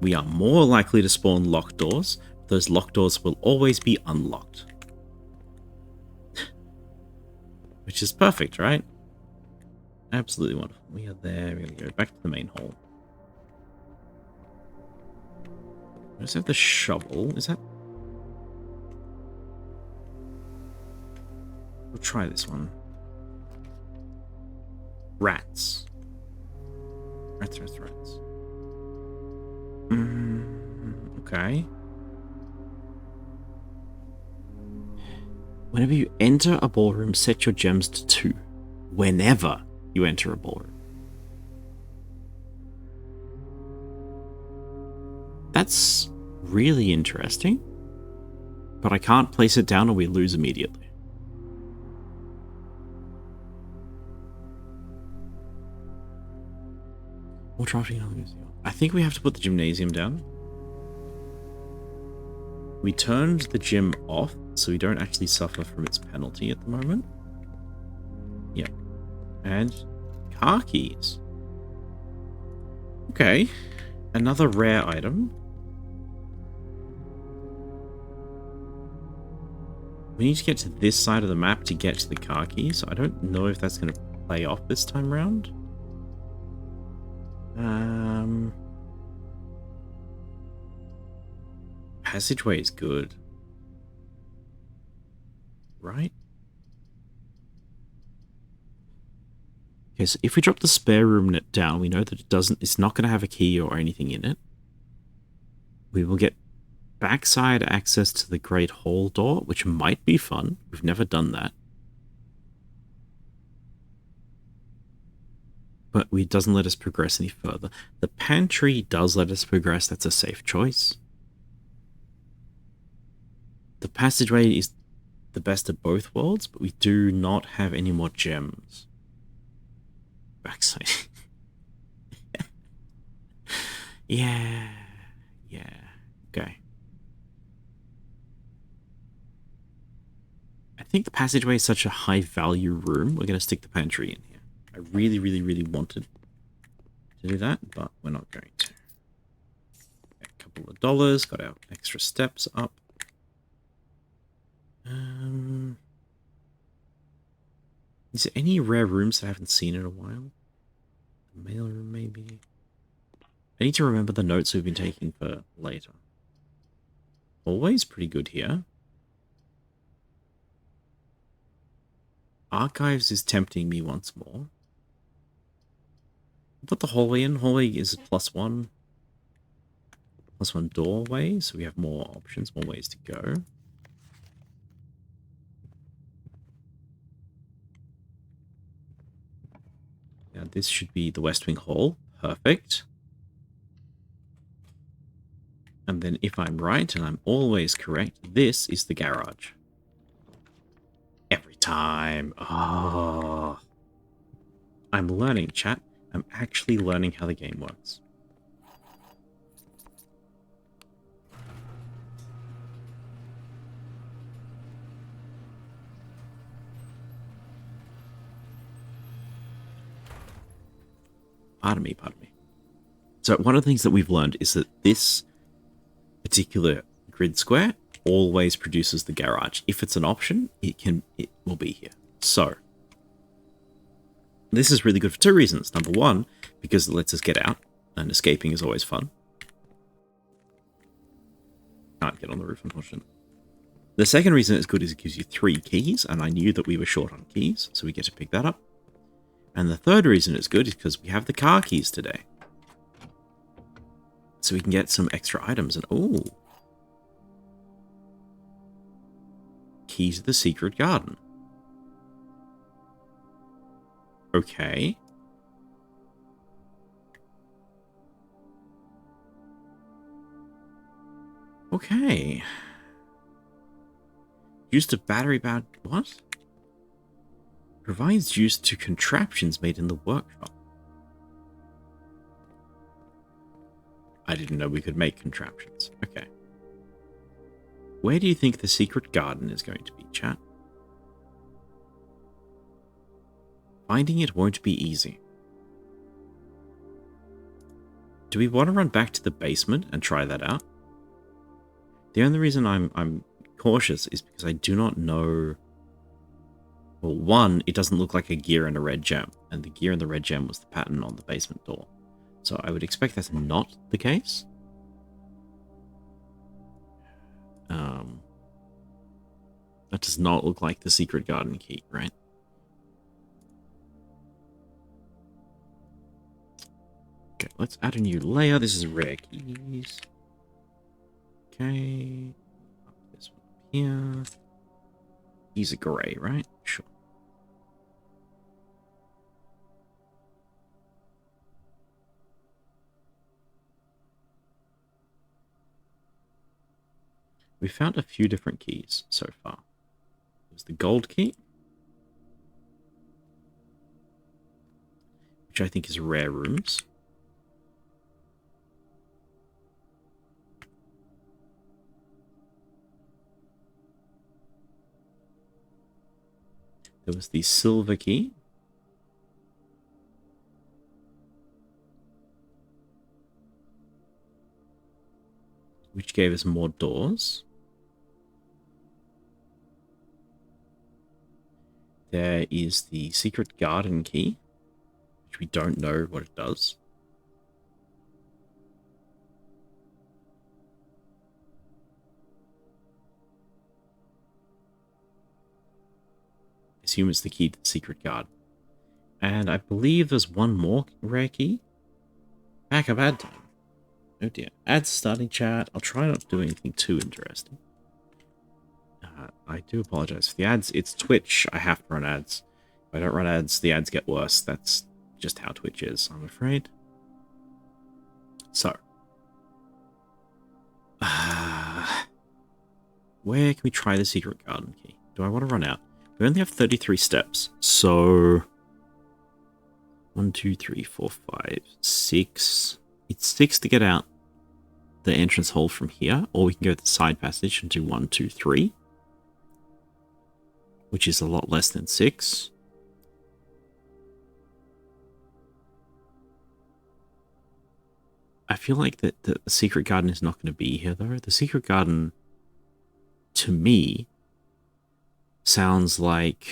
Speaker 1: we are more likely to spawn locked doors. Those locked doors will always be unlocked. Which is perfect, right? Absolutely wonderful. We are there. We're going to go back to the main hall. Let's have the shovel. Is that... We'll try this one. Rats. Rats. Okay. Whenever you enter a ballroom, set your gems to 2. Whenever you enter a ballroom. That's really interesting. But I can't place it down or we lose immediately. More drafting in the museum. I think we have to put the gymnasium down. We turned the gym off, so we don't actually suffer from its penalty at the moment. Yep. And car keys. Okay. Another rare item. We need to get to this side of the map to get to the car key, so I don't know if that's going to play off this time around. Passageway is good. Right? Okay, so if we drop the spare room net down, we know that it's not going to have a key or anything in it. We will get backside access to the Great Hall door, which might be fun. We've never done that. But it doesn't let us progress any further. The pantry does let us progress. That's a safe choice. The passageway is the best of both worlds, but we do not have any more gems. Backside. Yeah. Okay. I think the passageway is such a high value room, we're going to stick the pantry in here. I really, really, really wanted to do that, but we're not going to. A couple of dollars, got our extra steps up. Is there any rare rooms that I haven't seen in a while? The mailroom, maybe? I need to remember the notes we've been taking for later. Always pretty good here. Archives is tempting me once more. Put the hallway in. Hallway is +1. +1 doorway, so we have more options, more ways to go. Now this should be the West Wing Hall. Perfect. And then if I'm right, and I'm always correct, this is the garage. Every time. Oh. I'm learning, chat. I'm actually learning how the game works. Pardon me, pardon me. So one of the things that we've learned is that this particular grid square always produces the garage. If it's an option, it will be here. So this is really good for two reasons. Number one, because it lets us get out, and escaping is always fun. Can't get on the roof, unfortunately. The second reason it's good is it gives you 3 keys, and I knew that we were short on keys, so we get to pick that up. And the third reason it's good is because we have the car keys today. So we can get some extra items, and oh, key to the secret garden. Okay. Okay. Used a battery bad. What? Provides use to contraptions made in the workshop. I didn't know we could make contraptions. Okay. Where do you think the secret garden is going to be, chat? Finding it won't be easy. Do we want to run back to the basement and try that out? The only reason I'm cautious is because I do not know. Well, one, it doesn't look like a gear and a red gem, and the gear and the red gem was the pattern on the basement door. So I would expect that's not the case. That does not look like the secret garden key, right? Okay, let's add a new layer. This is rare keys. Okay. This one here. These are grey, right? Sure. We found a few different keys so far. There's the gold key, which I think is rare rooms. There was the silver key. Which gave us more doors. There is the secret garden key, which we don't know what it does. I assume it's the key to the secret garden. And I believe there's one more rare key. Back up ad time. Oh dear. Ads starting chat. I'll try not to do anything too interesting. I do apologize for the ads. It's Twitch. I have to run ads. If I don't run ads, the ads get worse. That's just how Twitch is, I'm afraid. So. Where can we try the secret garden key? Do I want to run out? We only have 33 steps. So 1, 2, 3, 4, 5, 6. It's 6 to get out the entrance hall from here, or we can go to the side passage and do 1, 2, 3. Which is a lot less than 6. I feel like that the secret garden is not going to be here, though. The secret garden, to me, sounds like...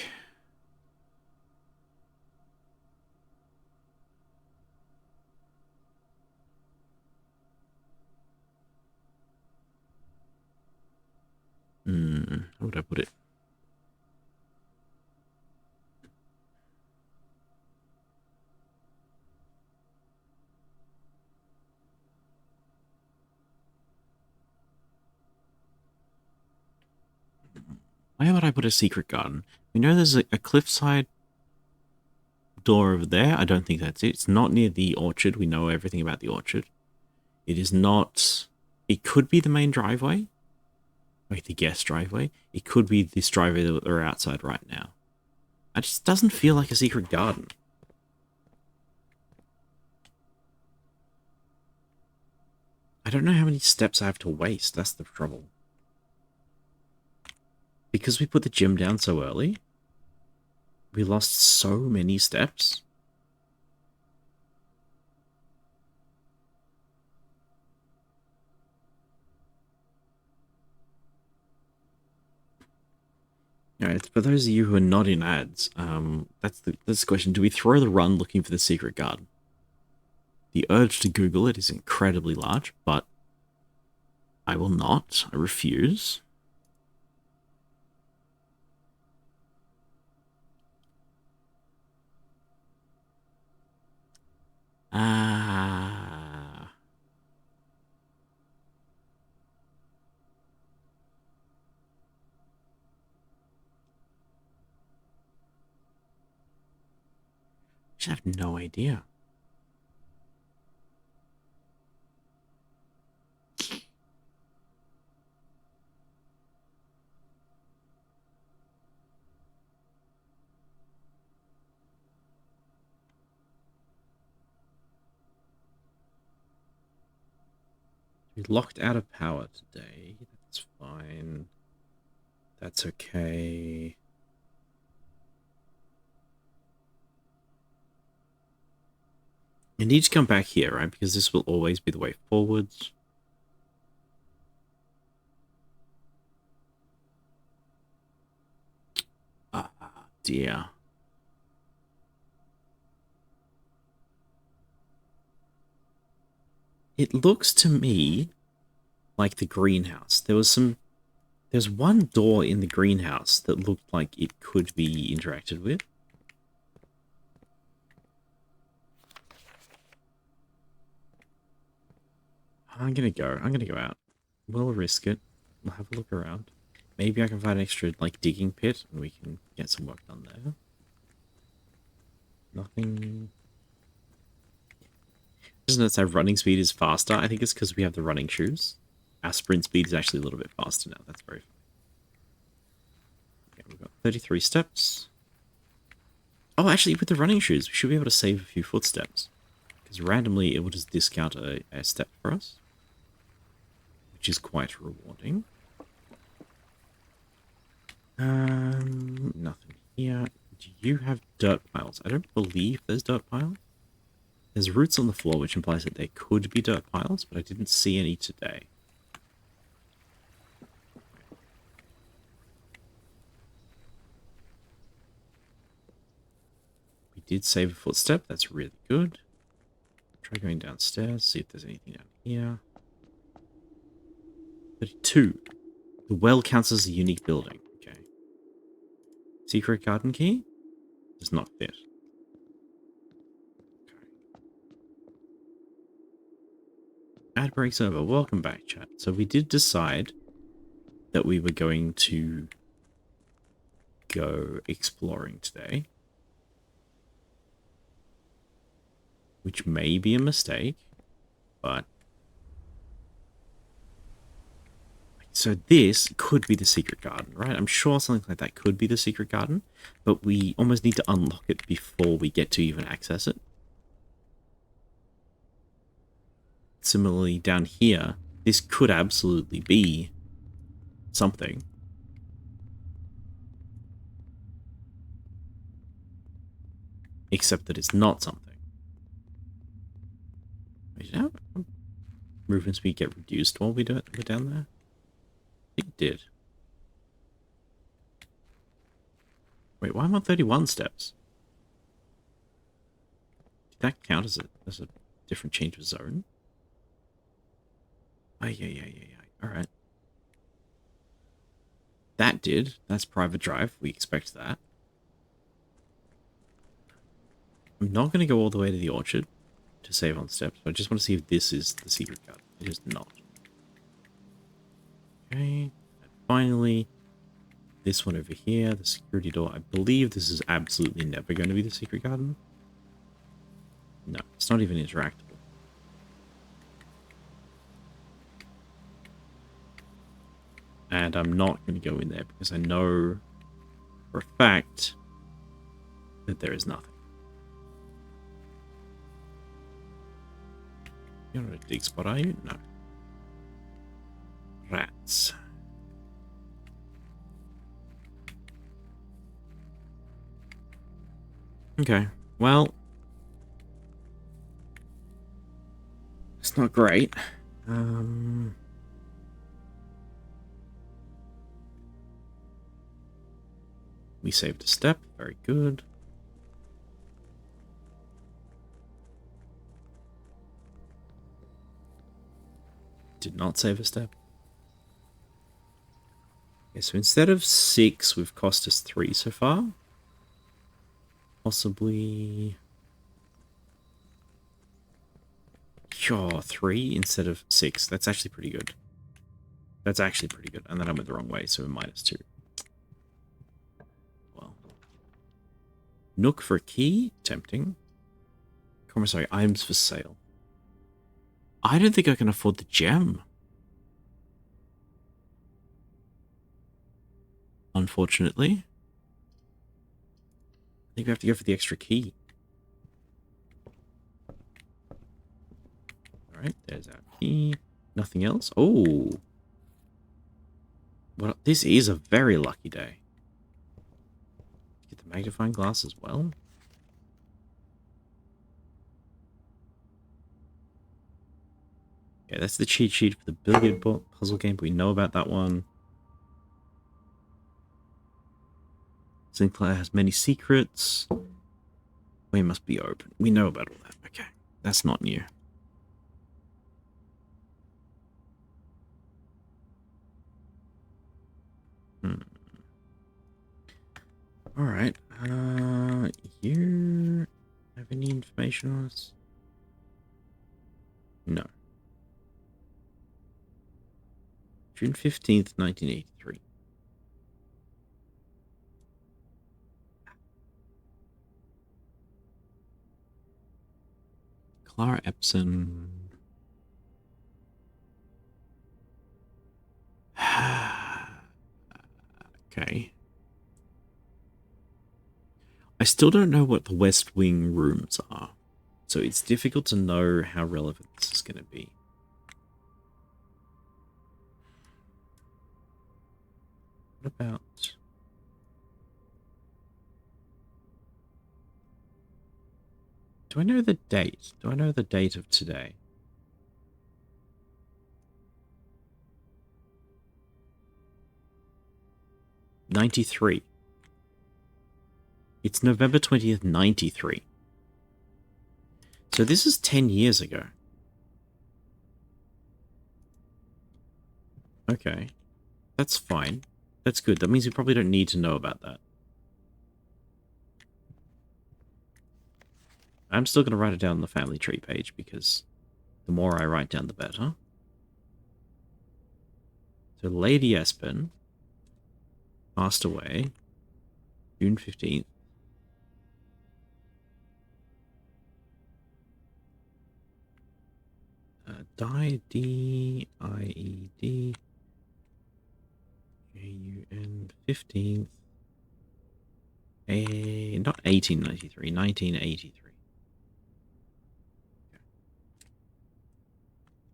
Speaker 1: how would I put it? Where would I put a secret garden? We know there's a cliffside door over there. I don't think that's it. It's not near the orchard. We know everything about the orchard. It is not... It could be the main driveway. Like the guest driveway. It could be this driveway that we're outside right now. It just doesn't feel like a secret garden. I don't know how many steps I have to waste. That's the trouble. Because we put the gym down so early, we lost so many steps. Alright, for those of you who are not in ads, that's the question. Do we throw the run looking for the secret garden? The urge to Google it is incredibly large, but I will not. I refuse. I have no idea. We locked out of power today. That's fine. That's okay. You need to come back here, right? Because this will always be the way forwards. Ah, dear. It looks to me like the greenhouse. There's one door in the greenhouse that looked like it could be interacted with. I'm gonna go out. We'll risk it. We'll have a look around. Maybe I can find an extra, like, digging pit and we can get some work done there. Nothing. Doesn't it say running speed is faster? I think it's because we have the running shoes. Our sprint speed is actually a little bit faster now. That's very fun. Okay, we've got 33 steps. Oh, actually, with the running shoes, we should be able to save a few footsteps. Because randomly, it will just discount a step for us. Which is quite rewarding. Nothing here. Do you have dirt piles? I don't believe there's dirt piles. There's roots on the floor, which implies that there could be dirt piles, but I didn't see any today. We did save a footstep. That's really good. Try going downstairs, see if there's anything down here. 32. The well counts as a unique building. Okay. Secret garden key? Does not fit. Okay. Ad breaks over. Welcome back, chat. So we did decide that we were going to go exploring today. Which may be a mistake, but... So this could be the secret garden, right? I'm sure something like that could be the secret garden, but we almost need to unlock it before we get to even access it. Similarly, down here, this could absolutely be something. Except that it's not something. Wait, did our movement speed get reduced while we we're down there? I think it did. Wait, why am I on 31 steps? Did that count as a different change of zone? Oh, yeah. Alright. That did. That's private drive. We expect that. I'm not going to go all the way to the orchard to save on steps, but I just want to see if this is the secret garden. It is not. Okay. And finally, this one over here, the security door. I believe this is absolutely never going to be the secret garden. No, it's not even interactable. And I'm not going to go in there because I know for a fact that there is nothing. You're not a dig spot, are you? No. Rats. Okay, well, it's not great. We saved a step, very good. Did not save a step. Okay, so instead of 6, we've cost us 3 so far. Possibly... Sure, 3 instead of 6. That's actually pretty good. That's actually pretty good. And then I went the wrong way, so -2. Well. Nook for a key? Tempting. Commissary, items for sale. I don't think I can afford the gem. Unfortunately. I think we have to go for the extra key. Alright, there's our key. Nothing else? Oh. Well, this is a very lucky day. Get the magnifying glass as well. Okay, that's the cheat sheet for the billiard puzzle game. We know about that one. Sinclair has many secrets. We must be open. We know about all that. Okay, that's not new. Alright. You have any information on us? No. June 15th, 1983. Clara Epson. Okay. I still don't know what the West Wing rooms are, so it's difficult to know how relevant this is going to be. What about... Do I know the date? Do I know the date of today? '93. It's November 20th, 93. So this is 10 years ago. Okay. That's fine. That's good. That means we probably don't need to know about that. I'm still going to write it down on the family tree page because the more I write down, the better. So Lady Espen passed away June 15th. Died D-I-E-D J-U-N 15th. Not 1893, 1983.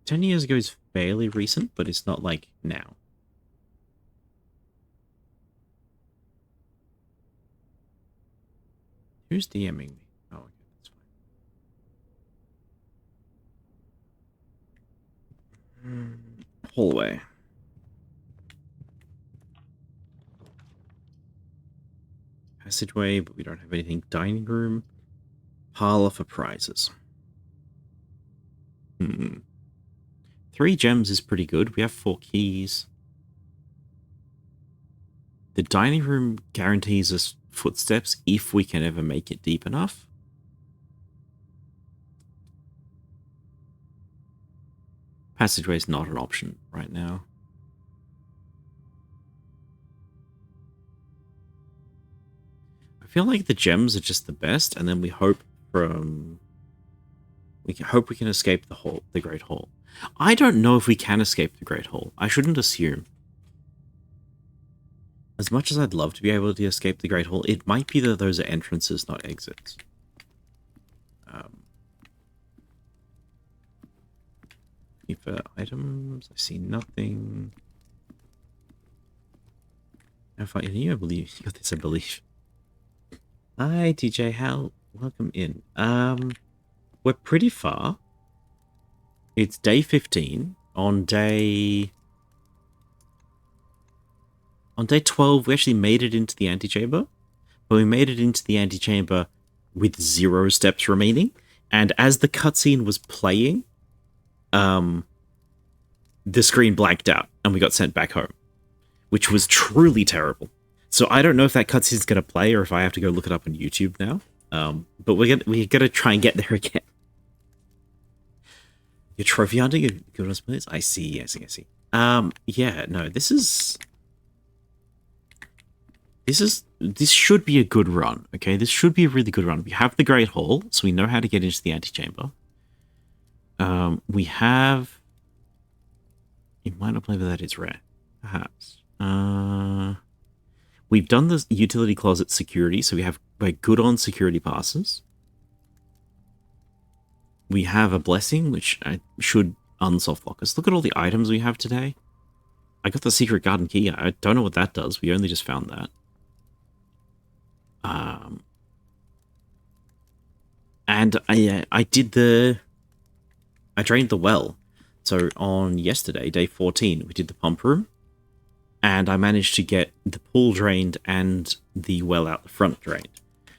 Speaker 1: 10 years ago is fairly recent, but it's not like now. Who's DMing me? Oh, okay, that's fine. Hallway. Passageway, but we don't have anything. Dining room. Parlor for prizes. 3 gems is pretty good. We have 4 keys. The dining room guarantees us footsteps if we can ever make it deep enough. Passageway is not an option right now. I feel like the gems are just the best, and then we hope from... We can hope we can escape the Great Hall. I don't know if we can escape the Great Hall. I shouldn't assume. As much as I'd love to be able to escape the Great Hall, it might be that those are entrances, not exits. For items, I see nothing. If I believe you got this, I believe. Hi, DJ Hal. Welcome in. We're pretty far. It's day 15. On day 12, we actually made it into the antechamber. But we made it into the antechamber with 0 steps remaining. And as the cutscene was playing, the screen blanked out and we got sent back home, which was truly terrible. So I don't know if that cutscene's going to play or if I have to go look it up on YouTube now. But we're gonna try and get there again. Your trophy hunting, your good players. I see. Yeah, no, this should be a good run. Okay, this should be a really good run. We have the Great Hall, so we know how to get into the antechamber. We have. You might not believe that it's rare, perhaps. We've done the utility closet security, so we're good on security passes. We have a blessing, which should unsoft lock us. Look at all the items we have today. I got the secret garden key. I don't know what that does. We only just found that. And I drained the well. So on yesterday, day 14, we did the pump room. And I managed to get the pool drained and the well out the front drained.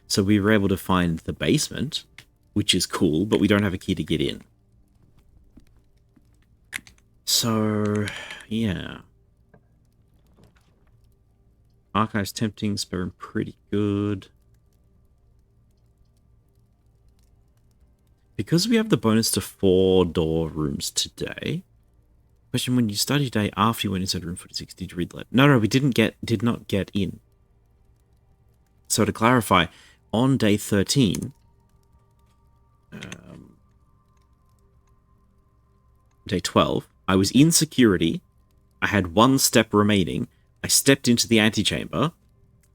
Speaker 1: So we were able to find the basement, which is cool, but we don't have a key to get in. So, yeah. Archive's tempting, Sperm pretty good. Because we have the bonus to 4 door rooms today. Question: when you started your day after you went inside room 46, did you read that? No, we did not get in. So to clarify, on day 13, day 12, I was in security. I had 1 step remaining. I stepped into the antechamber,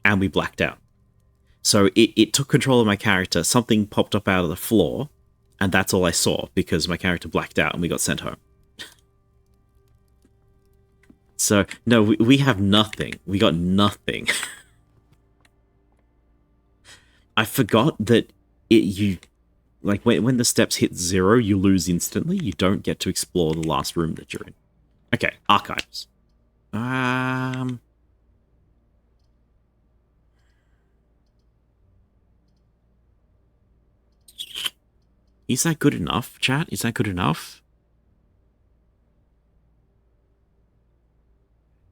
Speaker 1: and we blacked out. So it took control of my character. Something popped up out of the floor, and that's all I saw because my character blacked out and we got sent home. So, no, we have nothing. We got nothing. I forgot that when the steps hit 0, you lose instantly. You don't get to explore the last room that you're in. Okay, archives. Is that good enough, chat? Is that good enough?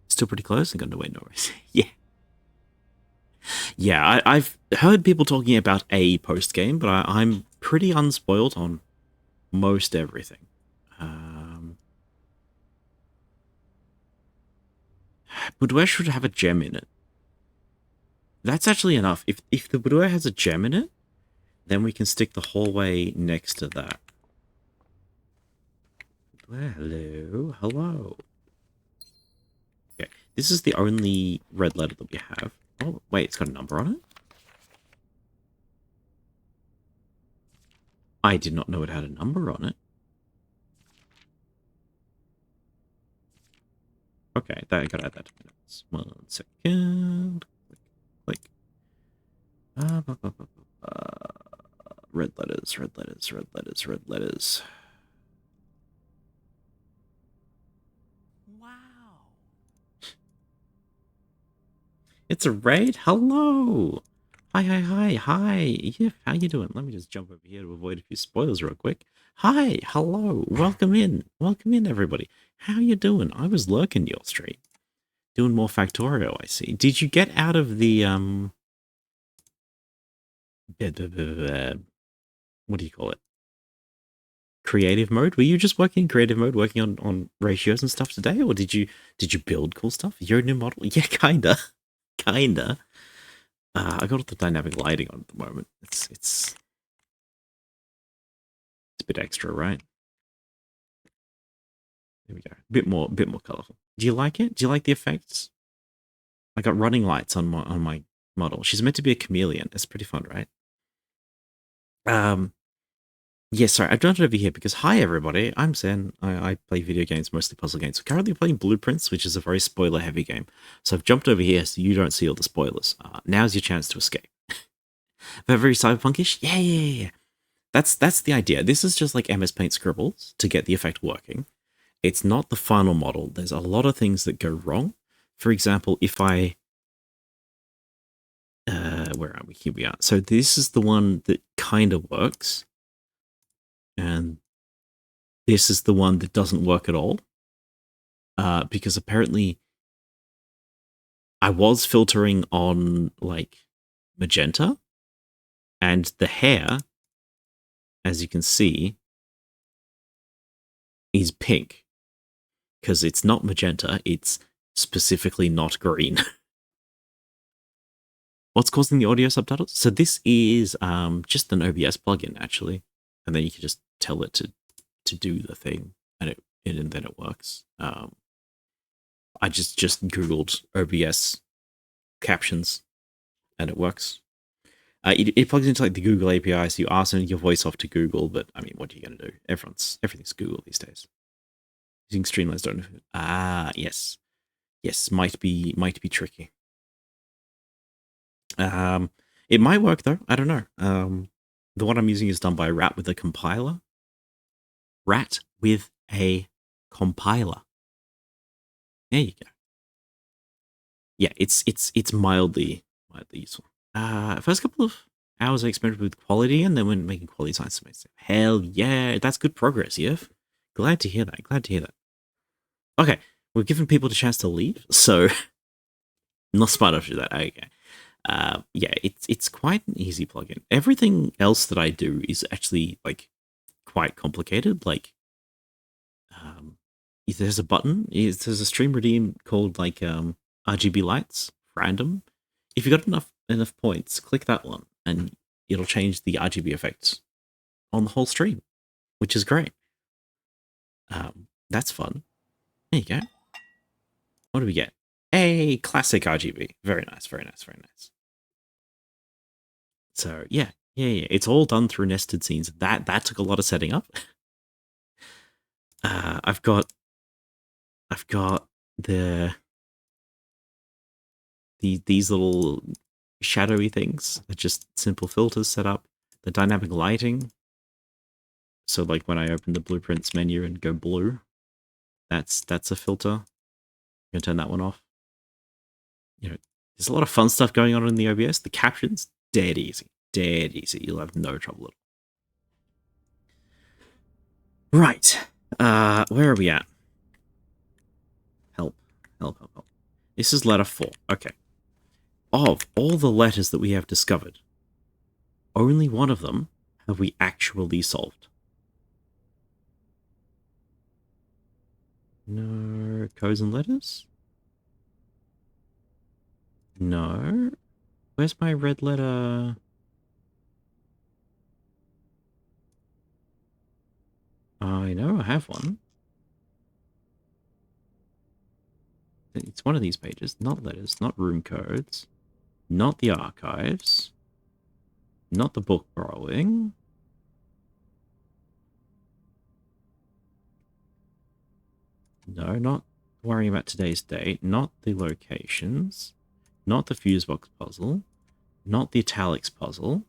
Speaker 1: Still pretty close. I'm going to wait. No worries. Yeah. Yeah, I've heard people talking about a post-game, but I'm pretty unspoiled on most everything. Boudoir should have a gem in it. That's actually enough. If the boudoir has a gem in it, then we can stick the hallway next to that. Hello, hello. Okay, this is the only red letter that we have. Oh, wait, it's got a number on it? I did not know it had a number on it. Okay, I gotta add that to my notes. 1 second. Click. Red letters, red letters, red letters, red letters. Wow. It's a raid? Hello! Hi. Yeah, how you doing? Let me just jump over here to avoid a few spoilers real quick. Hi, hello, welcome in, everybody. How you doing? I was lurking your stream, doing more Factorio. I see. Did you get out of the what do you call it? Creative mode? Were you just working in creative mode, working on ratios and stuff today, or did you build cool stuff? Your new model? Yeah, kinda. I got the dynamic lighting on at the moment. It's a bit extra, right? There we go. Bit more colorful. Do you like it? Do you like the effects? I got running lights on my model. She's meant to be a chameleon. It's pretty fun, right? Um, yeah, sorry, I jumped over here because hi everybody, I'm Zen. I play video games, mostly puzzle games. We're currently playing Blueprints, which is a very spoiler-heavy game. So I've jumped over here so you don't see all the spoilers. Now's your chance to escape. But very cyberpunkish? Yeah. That's the idea. This is just like MS Paint scribbles to get the effect working. It's not the final model. There's a lot of things that go wrong. For example, if I where are we? Here we are. So this is the one that kind of works. And this is the one that doesn't work at all. Because apparently I was filtering on like magenta, and the hair, as you can see, is pink. Because it's not magenta, it's specifically not green. What's causing the audio subtitles? So this is just an OBS plugin, actually. And then you can just tell it to do the thing, and then it works. I just Googled OBS captions, and it works. It plugs into like the Google API, so you are sending your voice off to Google, but I mean, what are you going to do? Everything's Google these days. Using Streamlabs, don't know. Yes, might be tricky. It might work though. I don't know. The one I'm using is done by Rat with a compiler. Rat with a compiler. There you go. Yeah, it's mildly useful. First couple of hours I experimented with quality, and then when making quality science semester. Hell yeah, that's good progress, Yev. Glad to hear that. Okay, we've given people the chance to leave, so not smart enough to do that. Okay. Yeah, it's quite an easy plugin. Everything else that I do is actually like quite complicated. Like, there's a button. There's a stream redeem called like RGB lights random. If you got enough points, click that one, and it'll change the RGB effects on the whole stream, which is great. That's fun. There you go. What do we get? A classic RGB. Very nice. So yeah. It's all done through nested scenes. That took a lot of setting up. I've got these little shadowy things. They're just simple filters set up. The dynamic lighting. So like when I open the Blueprints menu and go blue, that's a filter. I'm gonna turn that one off. You know, there's a lot of fun stuff going on in the OBS. The captions, dead easy. You'll have no trouble at all. Right. Where are we at? Help. This is letter 4. Okay. Of all the letters that we have discovered, only one of them have we actually solved. No codes and letters? No. Where's my red letter? I know I have one. It's one of these pages. Not letters, not room codes, not the archives, not the book borrowing. No, not worrying about today's date, not the locations, not the fuse box puzzle, not the italics puzzle.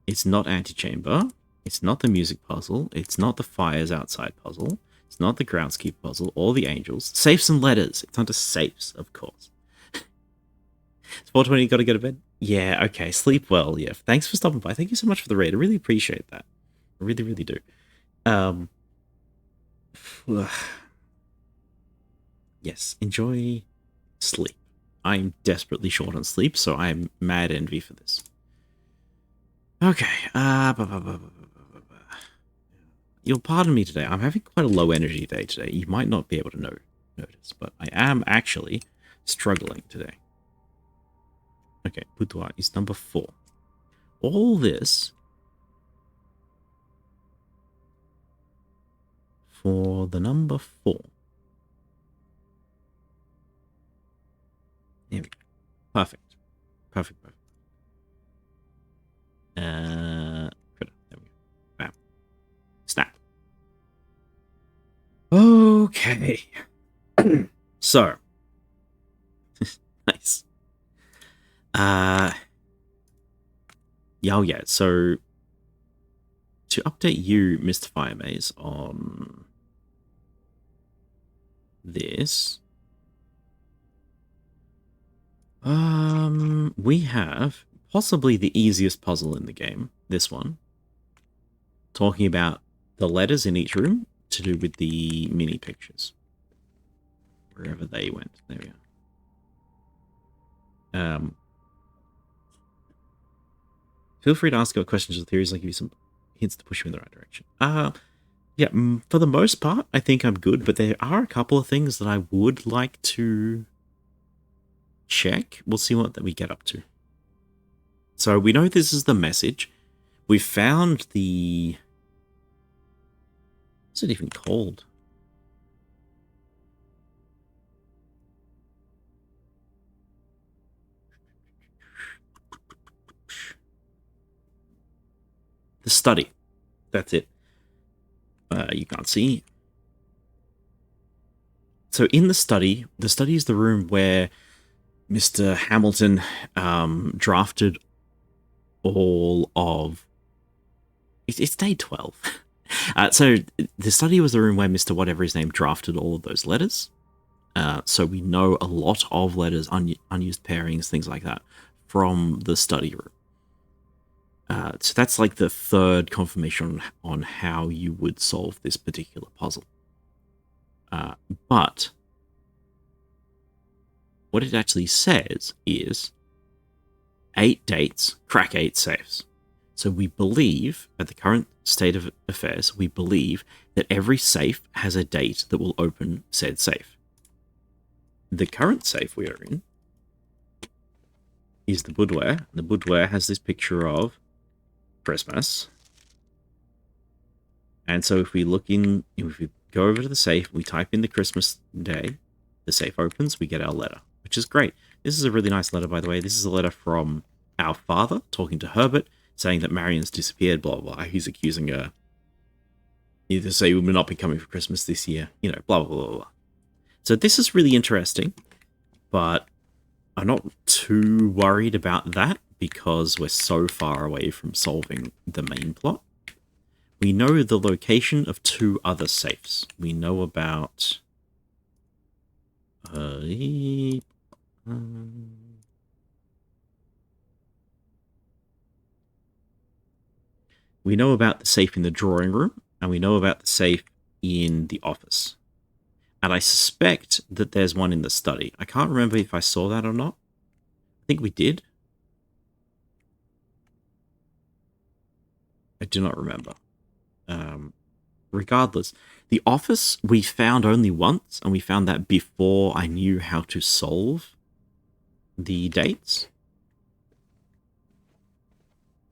Speaker 1: It's not antechamber. It's not the music puzzle. It's not the fires outside puzzle. It's not the groundskeeper puzzle or the angels. Safes and letters. It's under safes, of course. It's 4:20, gotta go to bed. Yeah, okay. Sleep well, yeah. Thanks for stopping by. Thank you so much for the raid. I really appreciate that. I really do. Yes, enjoy sleep. I'm desperately short on sleep, so I'm mad envy for this. Okay, you'll pardon me today. I'm having quite a low energy day today. You might not be able to notice, but I am actually struggling today. Okay, boudoir is number 4. All this for the number 4. There we go. Perfect. Perfect. There we go. Bam. Snap. Okay. So. Nice. Yeah. So, to update you, Mr. Firemaze, on this, we have possibly the easiest puzzle in the game. This one, talking about the letters in each room to do with the mini pictures, wherever they went. There we are. Feel free to ask your questions or theories. I'll give you some hints to push you in the right direction. Yeah, for the most part, I think I'm good, but there are a couple of things that I would like to check. We'll see what we get up to. So we know this is the message. We found the... What's it even called? The study. That's it. You can't see. So in the study is the room where Mr. Hamilton drafted all of... It's day 12. So the study was the room where Mr. Whatever his name drafted all of those letters. So we know a lot of letters, unused pairings, things like that, from the study room. So that's like the third confirmation on how you would solve this particular puzzle. But what it actually says is 8 dates, crack 8 safes. So we believe, at the current state of affairs, we believe that every safe has a date that will open said safe. The current safe we are in is the boudoir. The boudoir has this picture of Christmas. And so if we go over to the safe, we type in the Christmas day, the safe opens, we get our letter, which is great. This is a really nice letter, by the way. This is a letter from our father talking to Herbert, saying that Marion's disappeared, blah, blah, blah. He's accusing her. Either say we will not be coming for Christmas this year, you know, blah, blah, blah, blah. So this is really interesting, but I'm not too worried about that because we're so far away from solving the main plot. We know the location of 2 other safes. We know about... we know about the safe in the drawing room, and we know about the safe in the office. And I suspect that there's one in the study. I can't remember if I saw that or not. I think we did. I do not remember. Regardless, the office we found only once, and we found that before I knew how to solve the dates.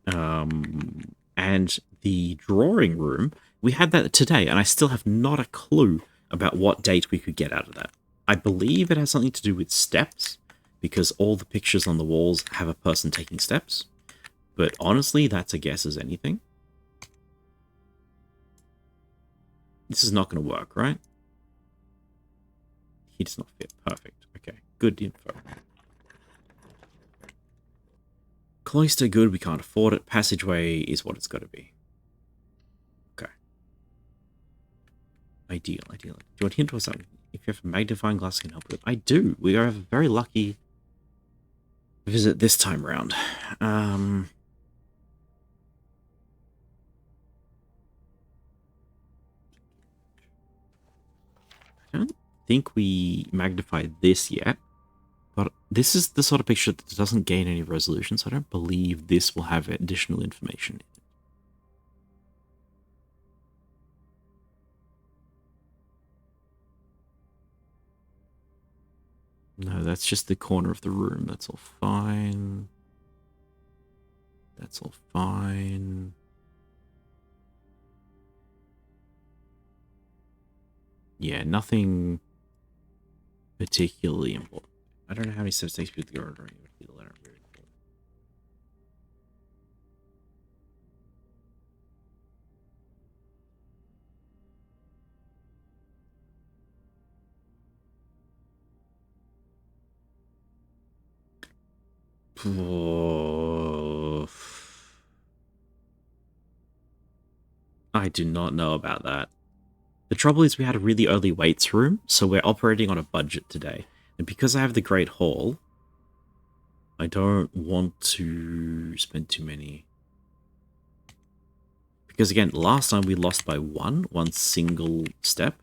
Speaker 1: And the drawing room, we had that today, and I still have not a clue about what date we could get out of that. I believe it has something to do with steps, because all the pictures on the walls have a person taking steps. But honestly, that's a guess as anything. This is not going to work, right? He does not fit. Perfect. Okay, good info. Cloister, good. We can't afford it. Passageway is what it's got to be. Okay. Ideal. Do you want to hint or something? If you have a magnifying glass, I can help with it. I do. We are very lucky visit this time around. I don't think we magnified this yet, but this is the sort of picture that doesn't gain any resolution, so I don't believe this will have additional information. No, that's just the corner of the room. That's all fine. That's all fine. Yeah, nothing particularly important. I don't know how many steps it takes people to go around the ladder. I do not know about that. The trouble is we had a really early weights room, so we're operating on a budget today. And because I have the Great Hall, I don't want to spend too many. Because again, last time we lost by one single step.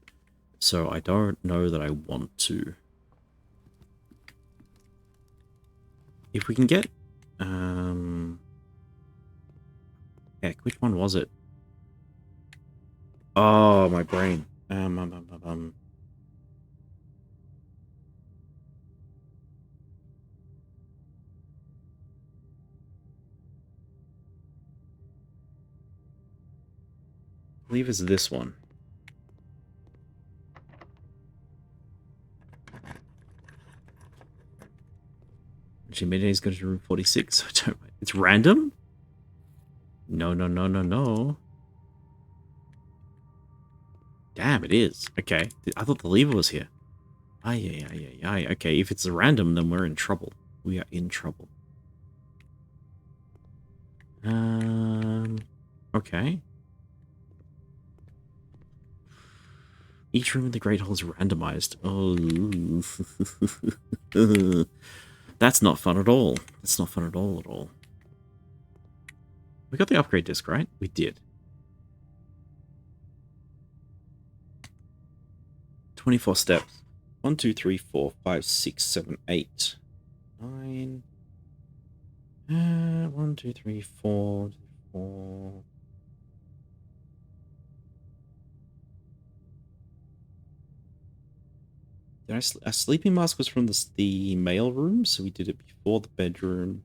Speaker 1: So I don't know that I want to. If we can get... Heck, which one was it? Oh, my brain. I believe it's this one. Actually, Midday's going to room 46. So it's random? No, no, no, no, no. Damn, it is. Okay. I thought the lever was here. Aye, aye, aye, aye. Okay, if it's a random, then we're in trouble. We are in trouble. Okay. Each room in the Great Hall is randomized. Oh. That's not fun at all. That's not fun at all. We got the upgrade disc, right? We did. 24 steps. 1, 2, 3, 4, 5, 6, 7, 8, 9. 1, 2, 3, 4, 4. A sleeping mask was from the mail room, so we did it before the bedroom.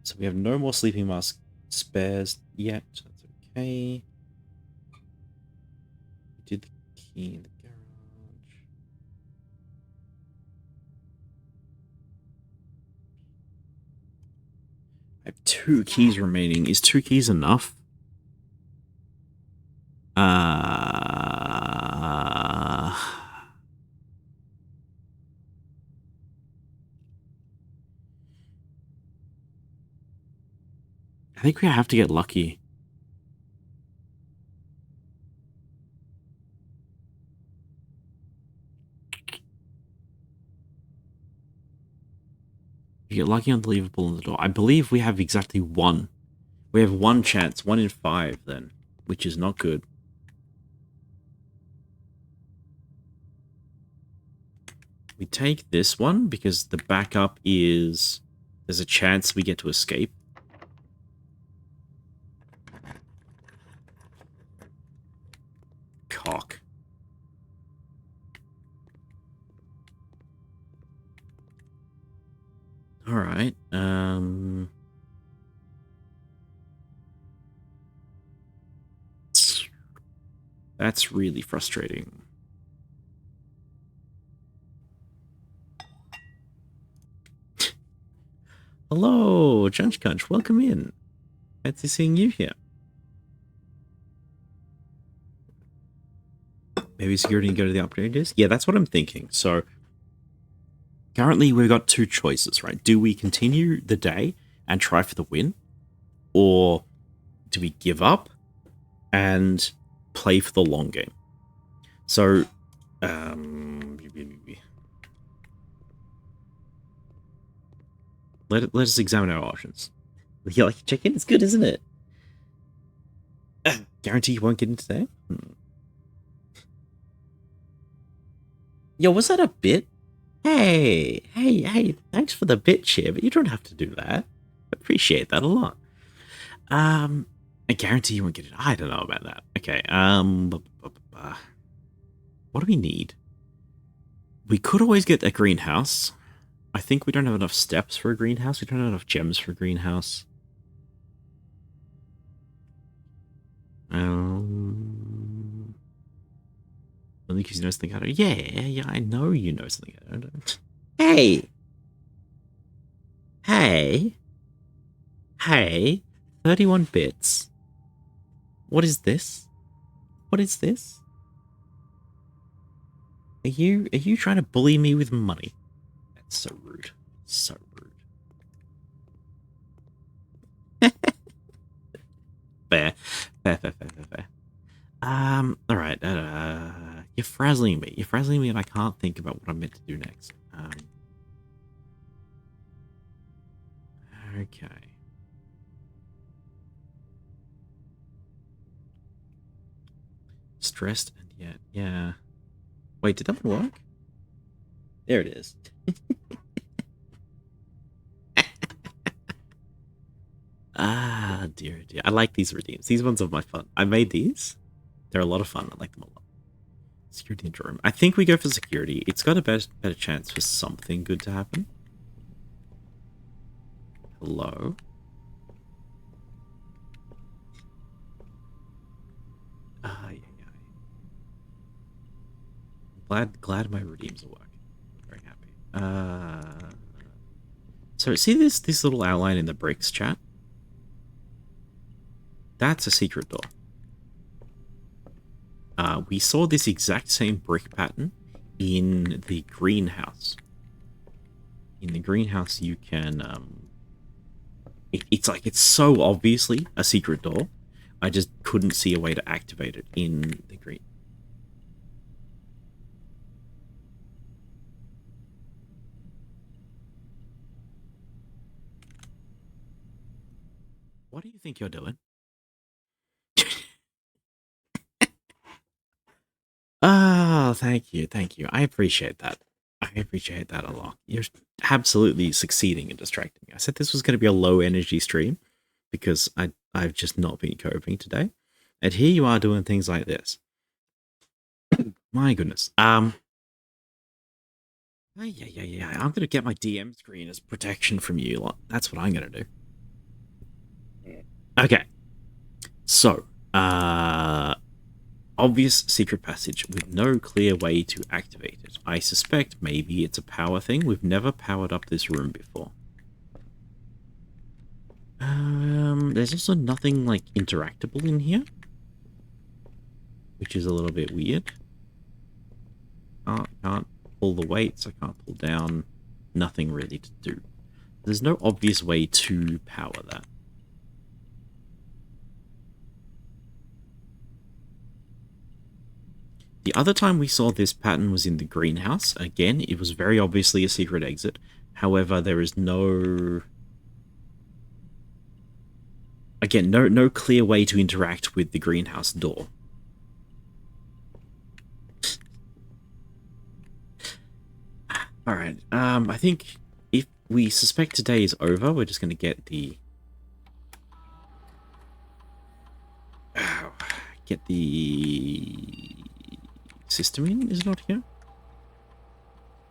Speaker 1: So we have no more sleeping mask spares yet. That's okay. We did the key in the garage. I have 2 keys remaining. Is 2 keys enough? I think we have to get lucky. You get lucky on the lever pull in the door. I believe we have exactly 1. We have 1 chance. 1 in 5 then, which is not good. We take this one because the backup is... There's a chance we get to escape. Cock. Alright, that's really frustrating. Hello, Junch Cunch, welcome in. Fancy seeing you here. Maybe security can go to the upgrade disc? Yeah, that's what I'm thinking. So, currently we've got 2 choices, right? Do we continue the day and try for the win? Or do we give up and play for the long game? So, let us examine our options. You like to check in? It's good, isn't it? Guarantee you won't get in today? Yo, was that a bit? Hey, thanks for the bit share, but you don't have to do that. Appreciate that a lot. I guarantee you won't get it. I don't know about that. Okay, what do we need? We could always get a greenhouse. I think we don't have enough steps for a greenhouse. We don't have enough gems for a greenhouse. Only because you know something I don't. Yeah, I know you know something I don't. Hey! Hey! 31 bits. What is this? What is this? Are you trying to bully me with money? That's so rude. So rude. Fair. Fair. Alright, you're frazzling me. You're frazzling me and I can't think about what I'm meant to do next. Okay. Stressed and yet, yeah. Wait, did that one work? There it is. Ah, dear. I like these redeems. These ones are my fun. I made these. They're a lot of fun. I like them a lot. Security and room. I think we go for security. It's got a better chance for something good to happen. Hello? Yeah. Glad my redeems are working. Very happy. So see this little outline in the bricks, chat? That's a secret door. We saw this exact same brick pattern in the greenhouse. In the greenhouse, you can, it's so obviously a secret door. I just couldn't see a way to activate it in the green. What do you think you're doing? Oh, thank you. I appreciate that. I appreciate that a lot. You're absolutely succeeding in distracting me. I said this was going to be a low energy stream because I've just not been coping today. And here you are doing things like this. My goodness. Yeah. I'm going to get my DM screen as protection from you. That's what I'm going to do. Okay. So, obvious secret passage with no clear way to activate it. I suspect maybe it's a power thing. We've never powered up this room before. There's also nothing like interactable in here, which is a little bit weird. Can't pull the weights. I can't pull down. Nothing really to do. There's no obvious way to power that. The other time we saw this pattern was in the greenhouse. Again, it was very obviously a secret exit. However, there is no... Again, no clear way to interact with the greenhouse door. Alright, I think if we suspect today is over, we're just going to get the... Get the... system in, is it not here?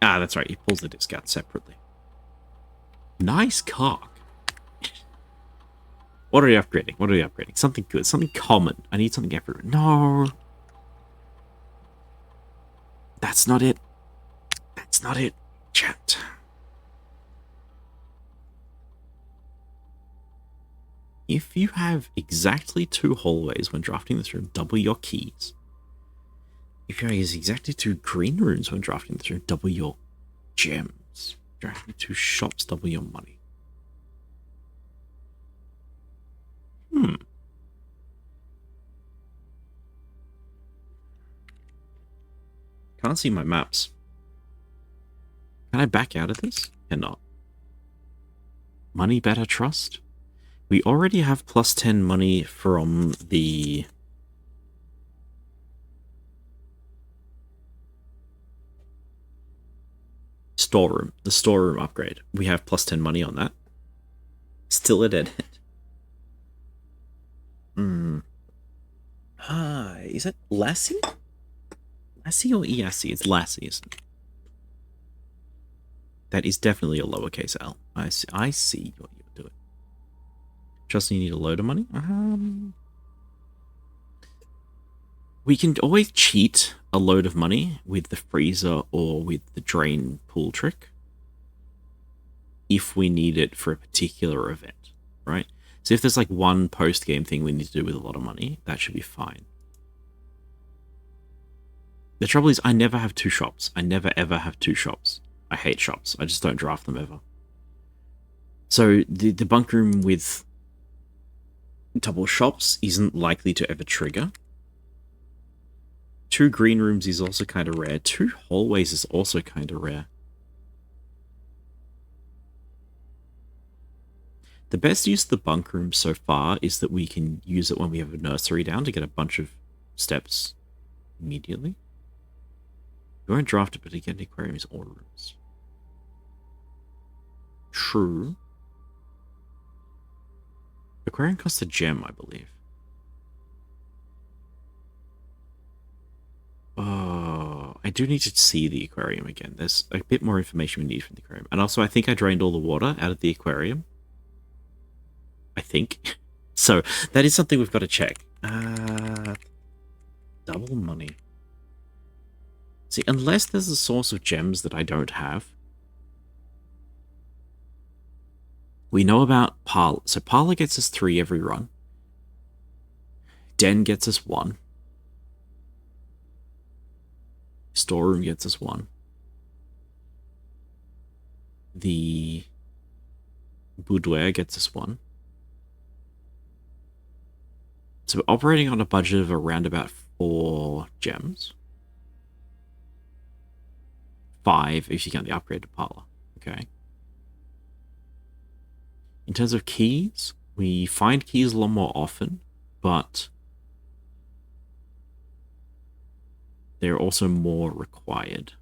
Speaker 1: Ah, that's right, he pulls the disc out separately. Nice cock. What are we upgrading? Something good, something common. I need something everywhere. No. That's not it. Chat. If you have exactly 2 hallways when drafting this room, double your keys. If you have exactly 2 green rooms when drafting this room, double your gems. Drafting 2 shops, double your money. Can't see my maps. Can I back out of this? Cannot. Money better trust? We already have plus 10 money from the... storeroom. The storeroom upgrade. We have plus 10 money on that. Still a dead end. Is that Lassie? Lassie or Eassie? It's Lassie, isn't it? That is definitely a lowercase L. I see what you're doing. Just you need a load of money? We can always cheat a load of money with the freezer or with the drain pool trick if we need it for a particular event, right? So if there's like one post-game thing we need to do with a lot of money, that should be fine. The trouble is I never have two shops. I never ever have two shops. I hate shops. I just don't draft them ever. So the bunk room with double shops isn't likely to ever trigger. Two green rooms is also kind of rare. Two hallways is also kind of rare. The best use of the bunk room so far is that we can use it when we have a nursery down to get a bunch of steps immediately. You won't draft it, but again, the aquarium is all rooms. True. Aquarium costs a gem, I believe. Oh, I do need to see the aquarium again. There's a bit more information we need from the aquarium. And also, I think I drained all the water out of the aquarium. I think. So, that is something we've got to check. Double money. See, unless there's a source of gems that I don't have. We know about Parlor. So Parlor gets us 3 every run. Den gets us 1. Storeroom gets us 1. The boudoir gets us 1. So we're operating on a budget of around about 4 gems. 5 if you count the upgrade to Parlor. Okay. In terms of keys, we find keys a lot more often, but they're also more required.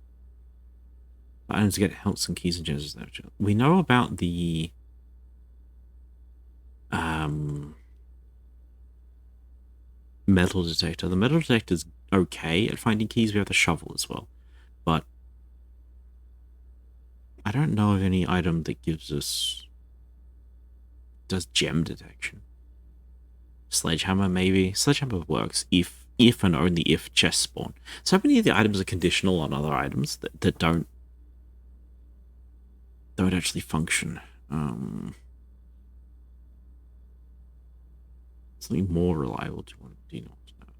Speaker 1: Items to get helps and keys and gems. We know about the metal detector. The metal detector is okay at finding keys. We have the shovel as well, but I don't know of any item that does gem detection. Sledgehammer, maybe. Sledgehammer works if and only if chests spawn. So many of the items are conditional on other items that don't actually function. Something more reliable. Do you not know?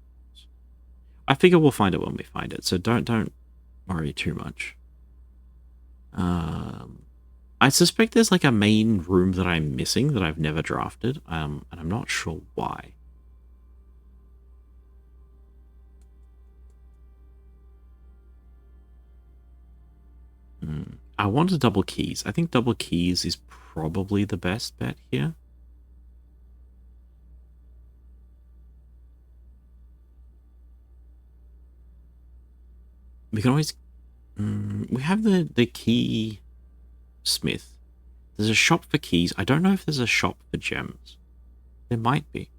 Speaker 1: I figure we'll find it when we find it, so don't worry too much. I suspect there's like a main room that I'm missing that I've never drafted, and I'm not sure why. I want a double keys. I think double keys is probably the best bet here. We can always... we have the key smith. There's a shop for keys. I don't know if there's a shop for gems. There might be.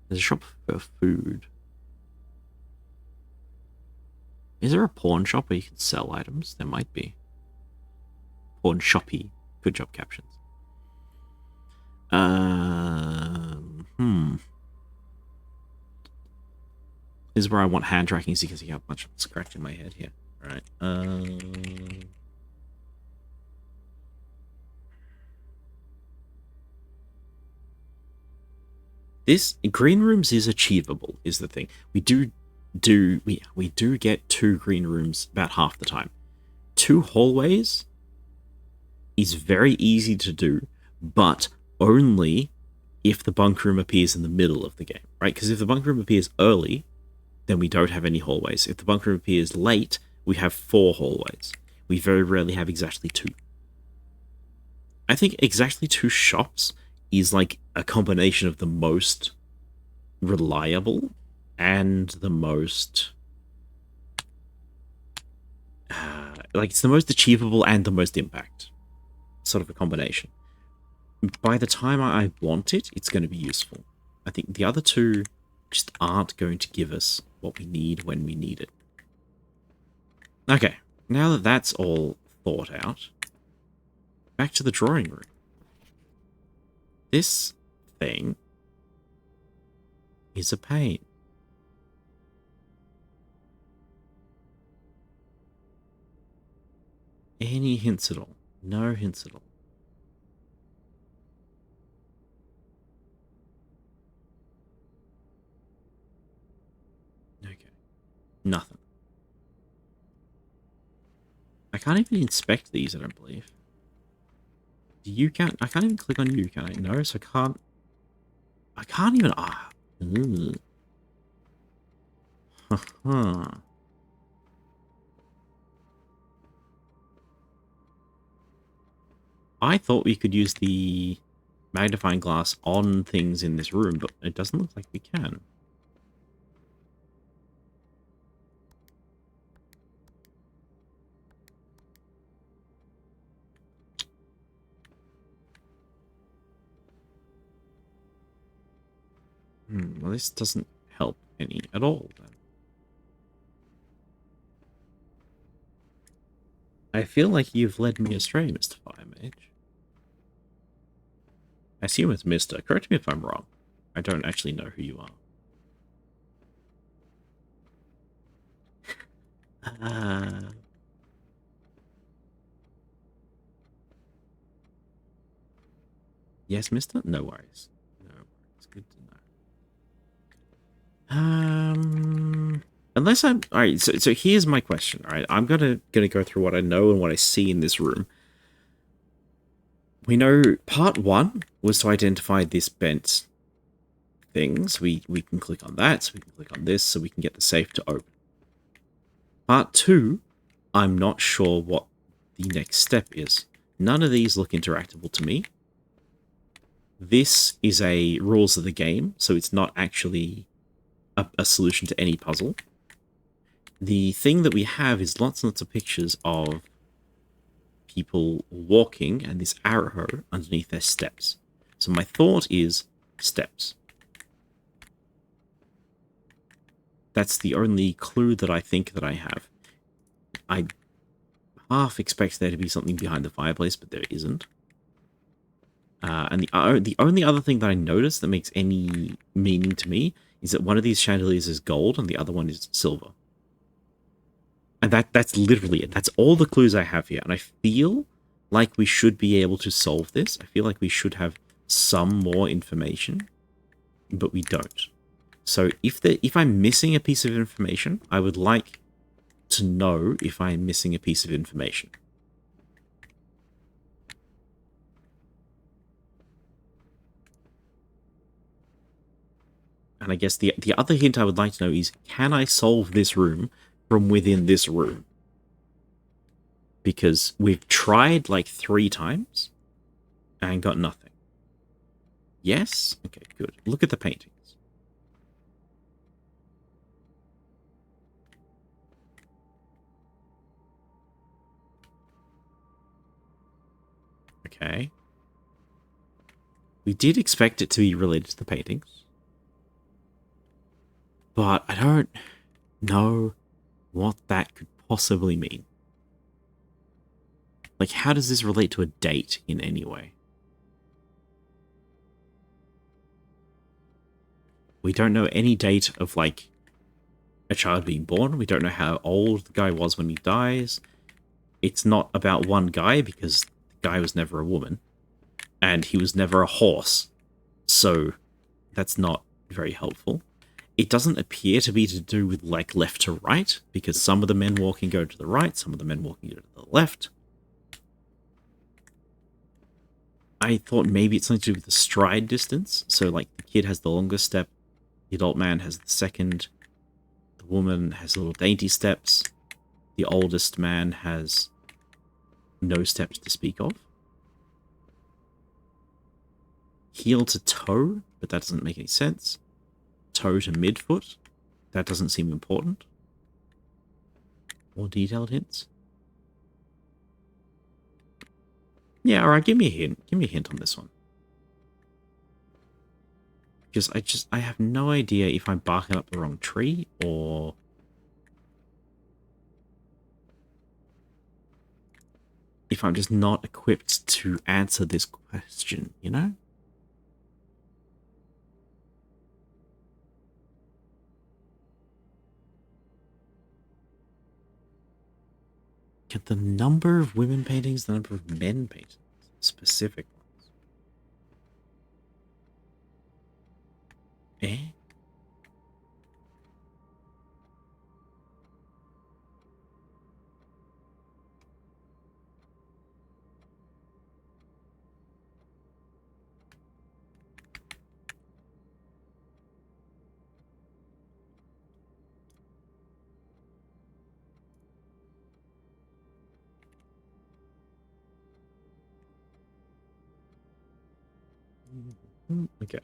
Speaker 1: There's a shop for food. Is there a pawn shop where you can sell items? There might be. Pawn shoppy. Good job, captions. This is where I want hand tracking so you can see how much I'm scratching my head here. Alright. This green rooms is achievable, is the thing. We do get 2 green rooms about half the time. 2 hallways is very easy to do, but only if the bunk room appears in the middle of the game, right? Because if the bunk room appears early, then we don't have any hallways. If the bunk room appears late, we have 4 hallways. We very rarely have exactly 2. I think exactly 2 shops is like a combination of the most reliable and the most like it's the most achievable and the most impact, sort of a combination. By the time I want it, it's going to be useful. I think the other 2 just aren't going to give us what we need when we need it. Okay, now that that's all thought out, Back to the drawing room. This thing is a pain. Any hints at all? No hints at all. Okay. Nothing. I can't even inspect these, I don't believe. Do you count? I can't even click on you, can I? No, so I can't even... Ah. Huh. I thought we could use the magnifying glass on things in this room, but it doesn't look like we can. Well, this doesn't help any at all, then. I feel like you've led me astray, Mr. Fire Mage. I assume it's Mr. Correct me if I'm wrong. I don't actually know who you are. Yes, Mister? No worries. No worries. Good to know. Unless I'm... Alright, so here's my question, alright? I'm gonna go through what I know and what I see in this room. We know part 1 was to identify this bent thing, so we can click on that, so we can click on this, so we can get the safe to open. Part 2, I'm not sure what the next step is. None of these look interactable to me. This is a rules of the game, so it's not actually a solution to any puzzle. The thing that we have is lots and lots of pictures of people walking and this arrow underneath their steps. So my thought is steps. That's the only clue that I think that I have. I half expect there to be something behind the fireplace, but there isn't. And the only other thing that I noticed that makes any meaning to me is that one of these chandeliers is gold and the other one is silver. And that's literally it. That's all the clues I have here. And I feel like we should be able to solve this. I feel like we should have some more information, but we don't. So if I'm missing a piece of information, I would like to know if I'm missing a piece of information. And I guess the other hint I would like to know is, can I solve this room from within this room? Because we've tried like 3 times and got nothing. Yes? Okay, good. Look at the paintings. Okay. We did expect it to be related to the paintings. But I don't know what that could possibly mean. Like, how does this relate to a date in any way? We don't know any date of, like, a child being born. We don't know how old the guy was when he dies. It's not about one guy, because the guy was never a woman. And he was never a horse. So, that's not very helpful. It doesn't appear to be to do with, like, left to right, because some of the men walking go to the right, some of the men walking go to the left. I thought maybe it's something to do with the stride distance. So, like, the kid has the longest step, the adult man has the second, the woman has little dainty steps, the oldest man has no steps to speak of. Heel to toe, but that doesn't make any sense. Toe to midfoot, that doesn't seem important. More detailed hints? Yeah, alright, give me a hint. Give me a hint on this one. Because I have no idea if I'm barking up the wrong tree, or... if I'm just not equipped to answer this question, you know? Get the number of women paintings, the number of men paintings, specific ones. Eh? Okay.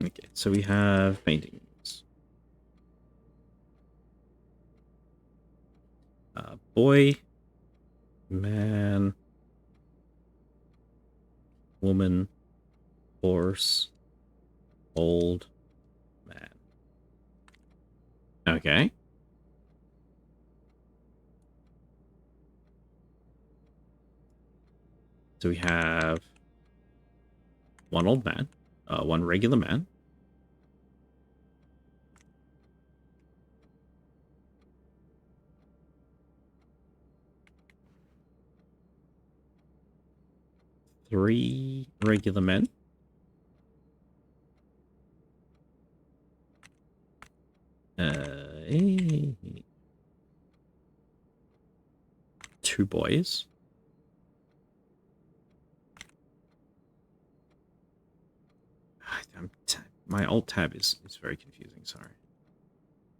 Speaker 1: Okay, so we have paintings. Boy, man, woman, horse, old, man. Okay. So we have one old man, one regular man, three regular men, two boys. My alt tab is very confusing. Sorry.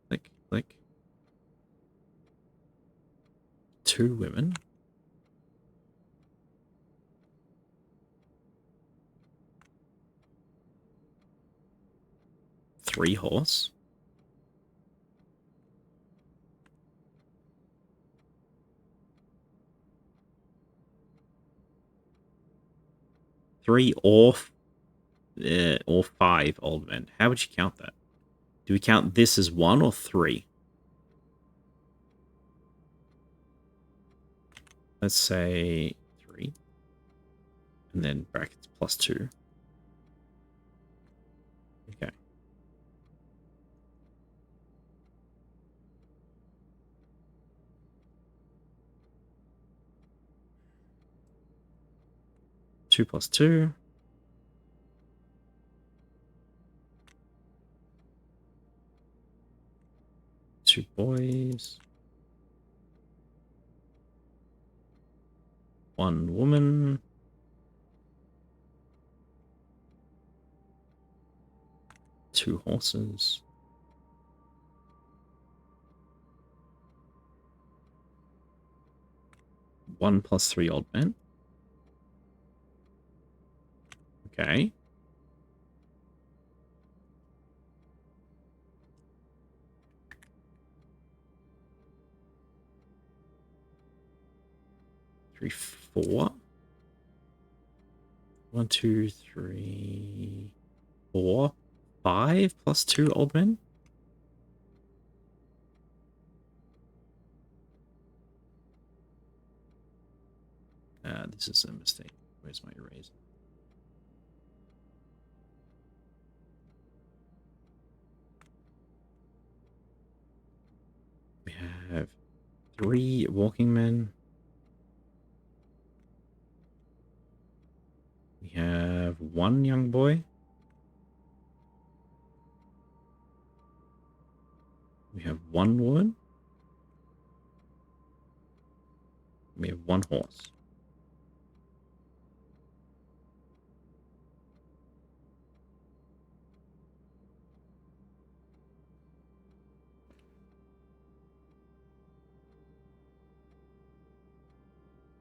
Speaker 1: Click, click. Two women. Three horse. Three or five old men. How would you count that? Do we count this as one or three? Let's say three. And then brackets plus two. Okay. Two plus two. Two boys. One woman. Two horses. One plus three old men. Okay. Three, four. One, two, three, four, five plus two old men. This is a mistake. Where's my eraser? We have three walking men. We have one young boy. We have one woman. We have one horse.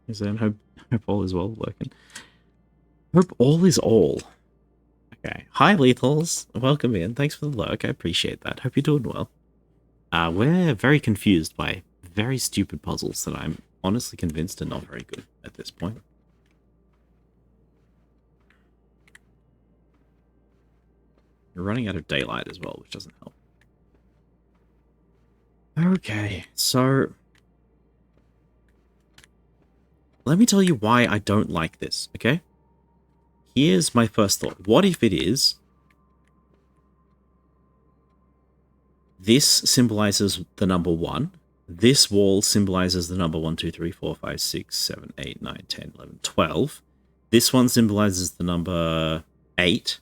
Speaker 1: Is that hope all is well working? Hope all is all. Okay. Hi, Lethals. Welcome in. Thanks for the lurk. I appreciate that. Hope you're doing well. We're very confused by very stupid puzzles that I'm honestly convinced are not very good at this point. We're running out of daylight as well, which doesn't help. Okay, so Let me tell you why I don't like this, okay? Here's my first thought. What if it is... This symbolizes the number 1. This wall symbolizes the number 1, 2, 3, 4, 5, 6, 7, 8, 9, 10, 11, 12. This one symbolizes the number 8.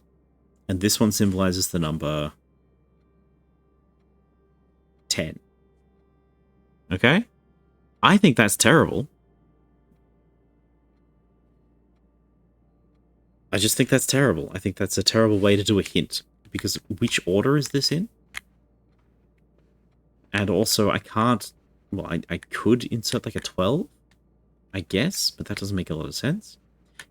Speaker 1: And this one symbolizes the number 10. Okay? I think that's terrible. I just think that's terrible. I think that's a terrible way to do a hint. Because which order is this in? And also, I can't... Well, I could insert like a 12, I guess, but that doesn't make a lot of sense.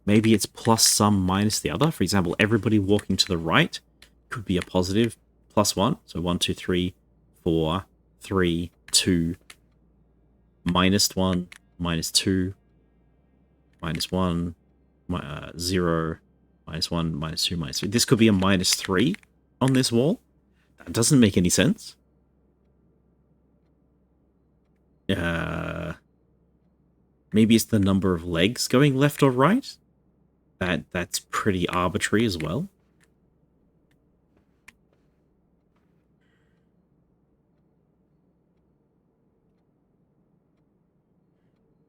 Speaker 1: Maybe it's plus some minus the other. For example, everybody walking to the right could be a positive +1. So 1, 2, 3, 4, 3, 2, -1, -2, -1, 0, -1, -2, -3. This could be a -3 on this wall. That doesn't make any sense. Maybe it's the number of legs going left or right. That's pretty arbitrary as well.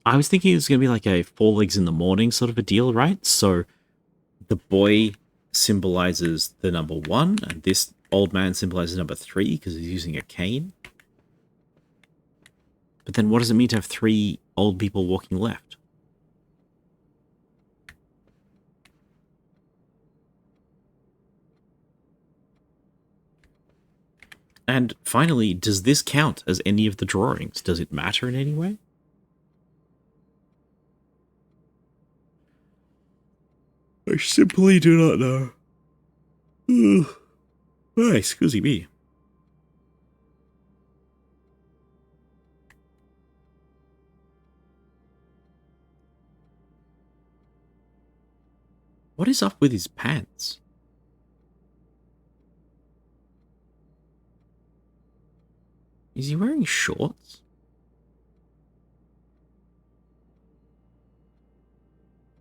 Speaker 1: I was thinking it was going to be like a 4 legs in the morning sort of a deal, right? So the boy symbolizes the number 1, and this old man symbolizes number 3 because he's using a cane. But then what does it mean to have 3 old people walking left? And finally, does this count as any of the drawings? Does it matter in any way? I simply do not know. Oh, excuse me. What is up with his pants? Is he wearing shorts?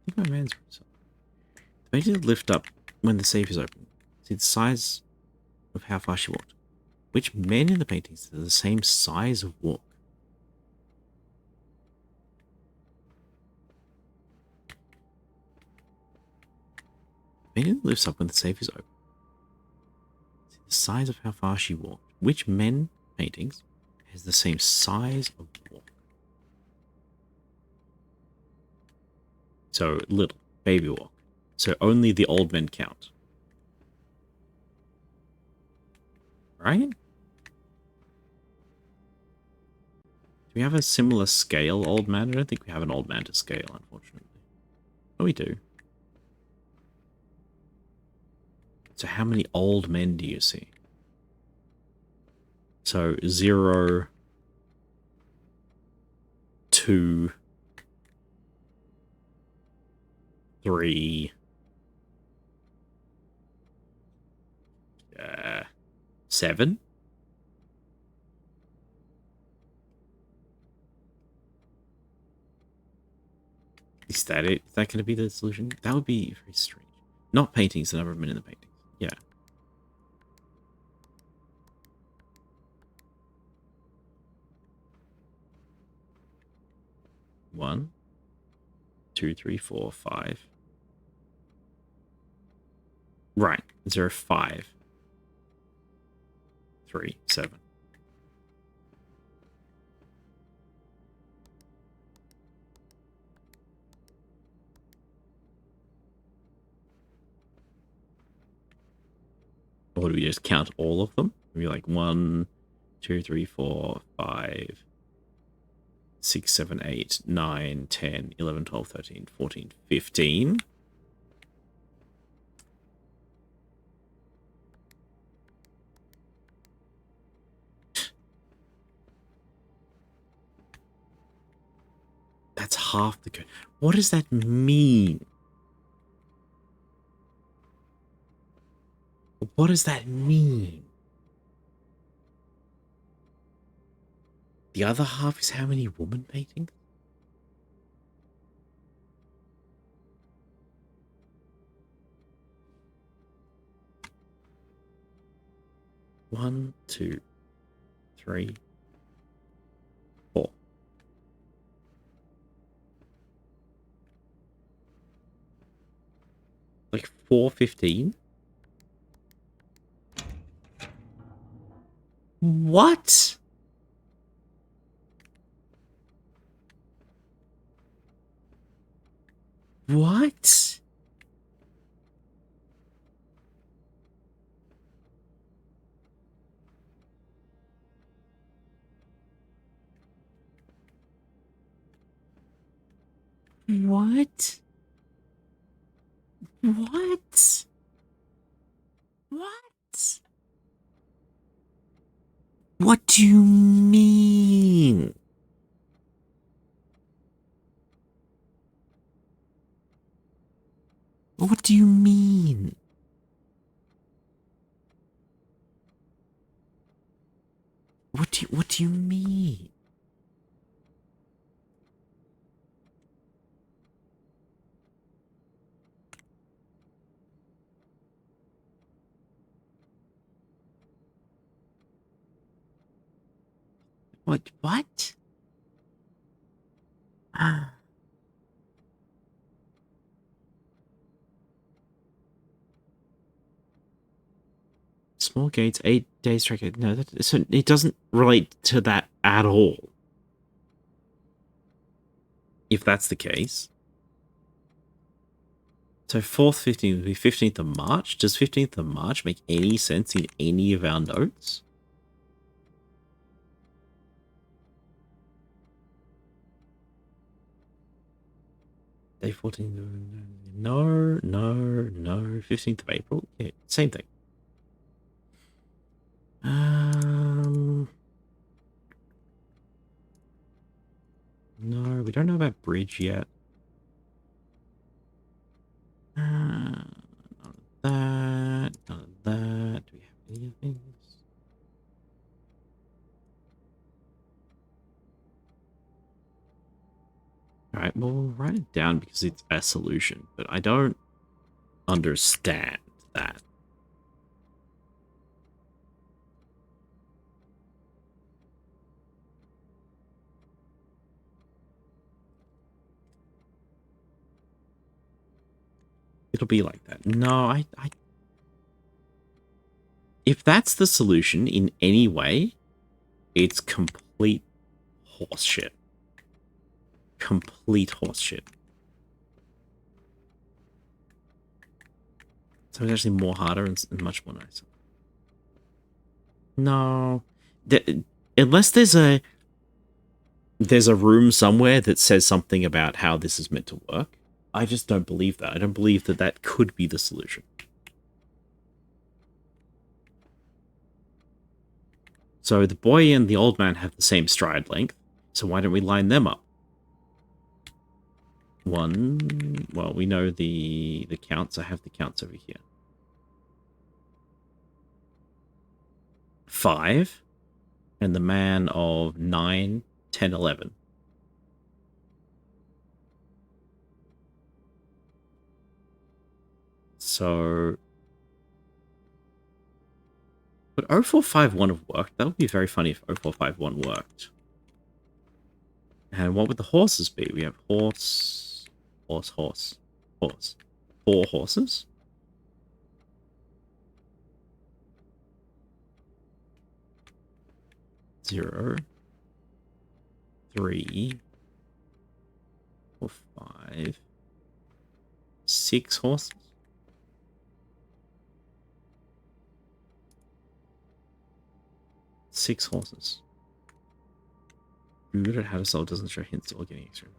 Speaker 1: I think my man's... The painting did lift up when the safe is open. See the size of how far she walked. Which men in the paintings are the same size of walk? The painting lifts up when the safe is open. See the size of how far she walked. Which men paintings has the same size of walk? So little, baby walk. So only the old men count. Right? Do we have a similar scale old man? I don't think we have an old man to scale, unfortunately. Oh, we do. So how many old men do you see? So 0, 2, 3, 7? Is that it? Is that going to be the solution? That would be very strange. Not paintings, the number of men in the paintings. Yeah. One, 2, 3, 4, 5. Right. 0, 5, 3, 7. Or do we just count all of them? Maybe like 1, 2, 3, 4, 5, 6, 7, 8, 9, 10, 11, 12, 13, 14, 15. That's half the code. What does that mean? What does that mean? The other half is how many woman paintings? 1, 2, 3, 4. Like 4:15? What? What? What? What? What? What do you mean? What do you mean? What do you mean? What? Small gates, 8 days track. No, so it doesn't relate to that at all. If that's the case. So 4th, 15th would be 15th of March. Does 15th of March make any sense in any of our notes? Day 14th. No. 15th of April? Yeah, same thing. No, we don't know about bridge yet. None of that. None of that. Do we have any of things? Alright, well, we'll write it down because it's a solution, but I don't understand that. It'll be like that. No, if that's the solution in any way, it's complete horseshit. Complete horseshit. So it's actually more harder and much more nicer. No. Unless there's a room somewhere that says something about how this is meant to work, I just don't believe that. I don't believe that that could be the solution. So the boy and the old man have the same stride length, so why don't we line them up? 1, well, we know the counts. I have the counts over here. 5, and the man of 9, 10, 11. So, would 0451 have worked? That would be very funny if 0451 worked. And what would the horses be? We have horse. 4 horses? Zero, 3, 4, 5, 6 horses. 6 horses. Good at how to solve doesn't show hints or getting extra information.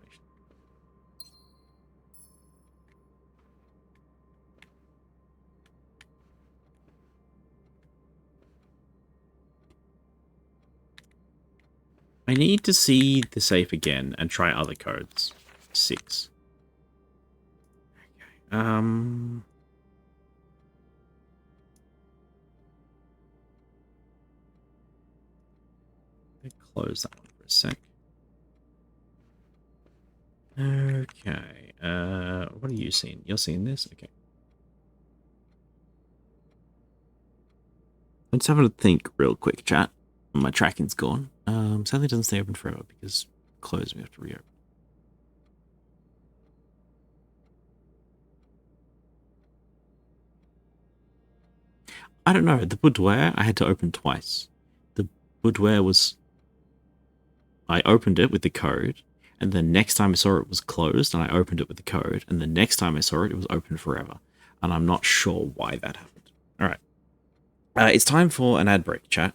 Speaker 1: I need to see the safe again and try other codes. 6. Okay. Close that one for a sec. Okay. What are you seeing? You're seeing this? Okay. I'm just having to think real quick, chat. My tracking's gone. Sadly, it doesn't stay open forever because close. We have to reopen. I don't know. The boudoir I had to open twice. The boudoir was. I opened it with the code, and the next time I saw it was closed, and I opened it with the code, and the next time I saw it, it was open forever. And I'm not sure why that happened. All right. It's time for an ad break, chat.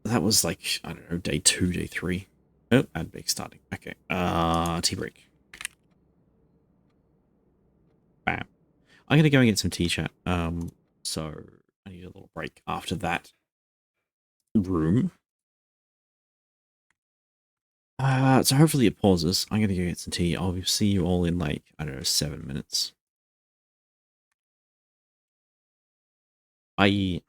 Speaker 1: That was like, I don't know, day 2, day 3. Oh, ad break starting. Okay. Tea break. Bam. I'm gonna go and get some tea, chat. So I need a little break after that room. So hopefully it pauses. I'm gonna go get some tea. I'll see you all in like, I don't know, 7 minutes. Bye.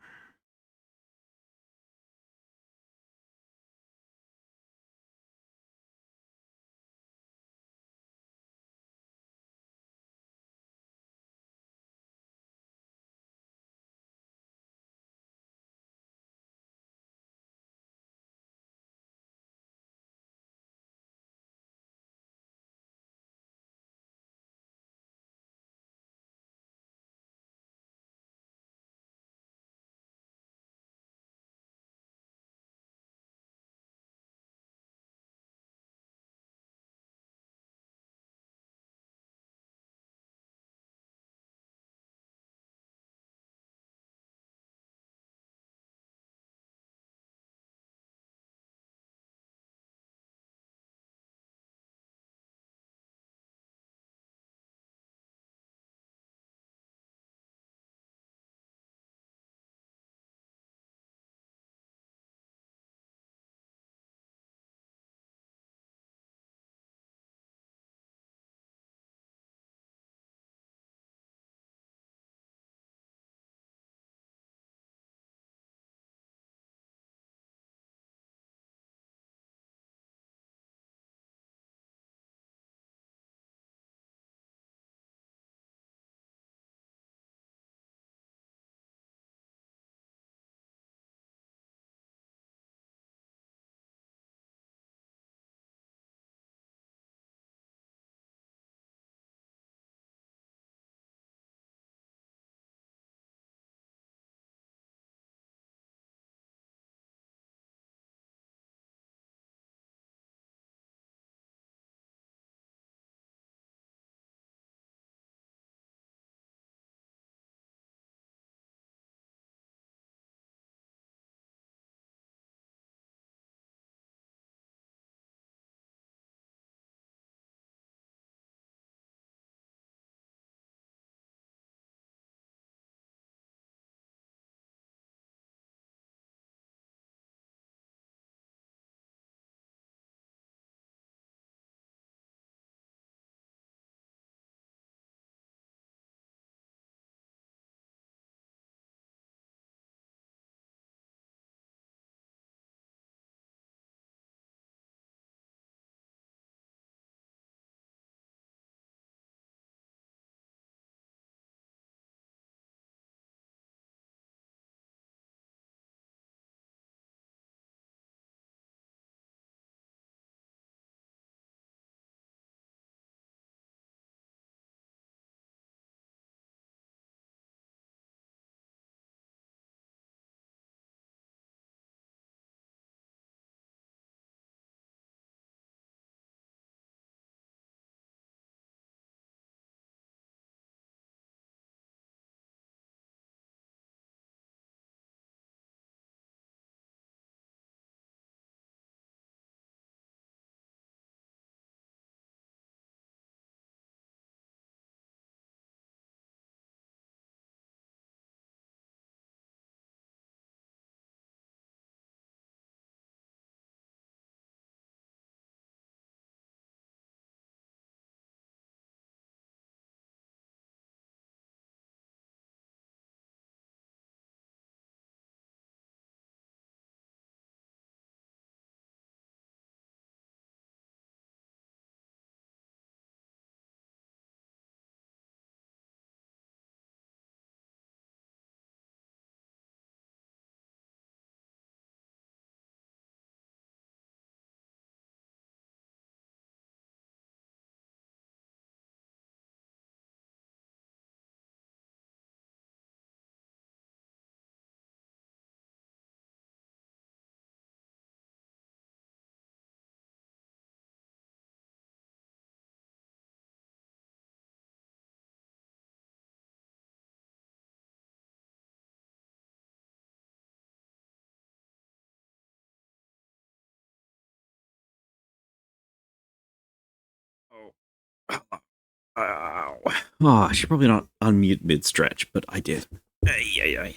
Speaker 1: Oh, I should probably not unmute mid-stretch, but I did. Ay, ay, ay.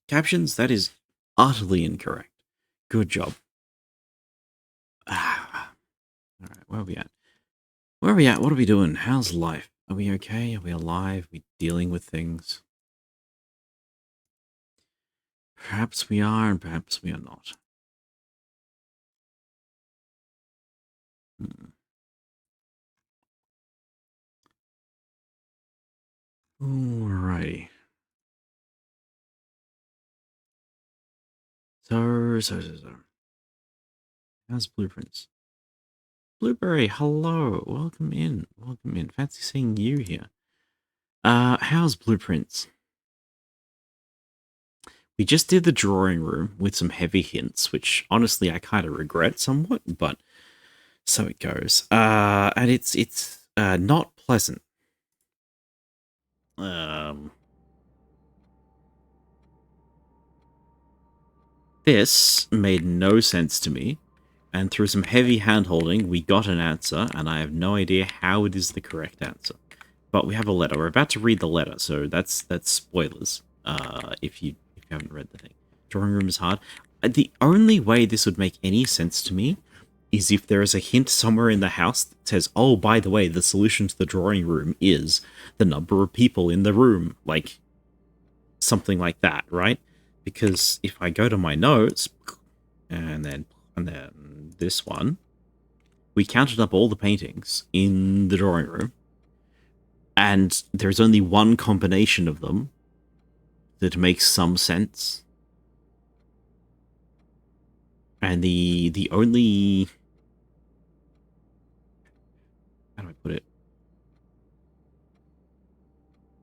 Speaker 1: Captions, that is utterly incorrect. Good job. All right, where are we at? Where are we at? What are we doing? How's life? Are we okay? Are we alive? Are we dealing with things? Perhaps we are, and perhaps we are not. Alrighty. So. How's Blueprints? Blueberry, hello. Welcome in. Welcome in. Fancy seeing you here. How's Blueprints? We just did the drawing room with some heavy hints, which honestly I kind of regret somewhat, but so it goes. And it's not pleasant. This made no sense to me, and through some heavy hand-holding, we got an answer, and I have no idea how it is the correct answer. But we have a letter. We're about to read the letter, so that's spoilers. If you haven't read the thing, drawing room is hard. The only way this would make any sense to me is if there is a hint somewhere in the house that says, "Oh, by the way, the solution to the drawing room is the number of people in the room," like something like that, right? Because if I go to my notes and then this one, we counted up all the paintings in the drawing room, and there's only one combination of them that makes some sense. And the only, how do I put it?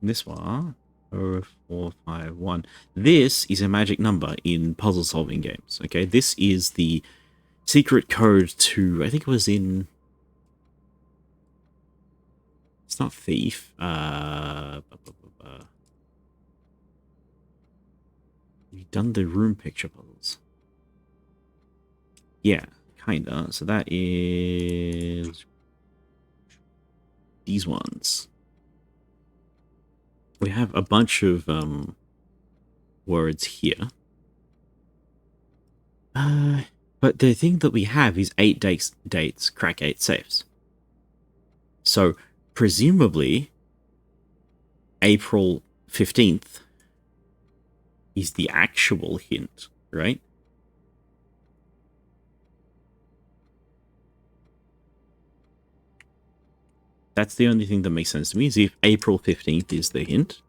Speaker 1: This one, 0451. This is a magic number in puzzle solving games. Okay, this is the secret code to, I think it was in, it's not Thief. We've done the room picture puzzles. Yeah, kinda. So that is these ones. We have a bunch of words here. But the thing that we have is 8 dates, crack 8 safes. So presumably April 15th is the actual hint, right? That's the only thing that makes sense to me, is if April 15th is the hint.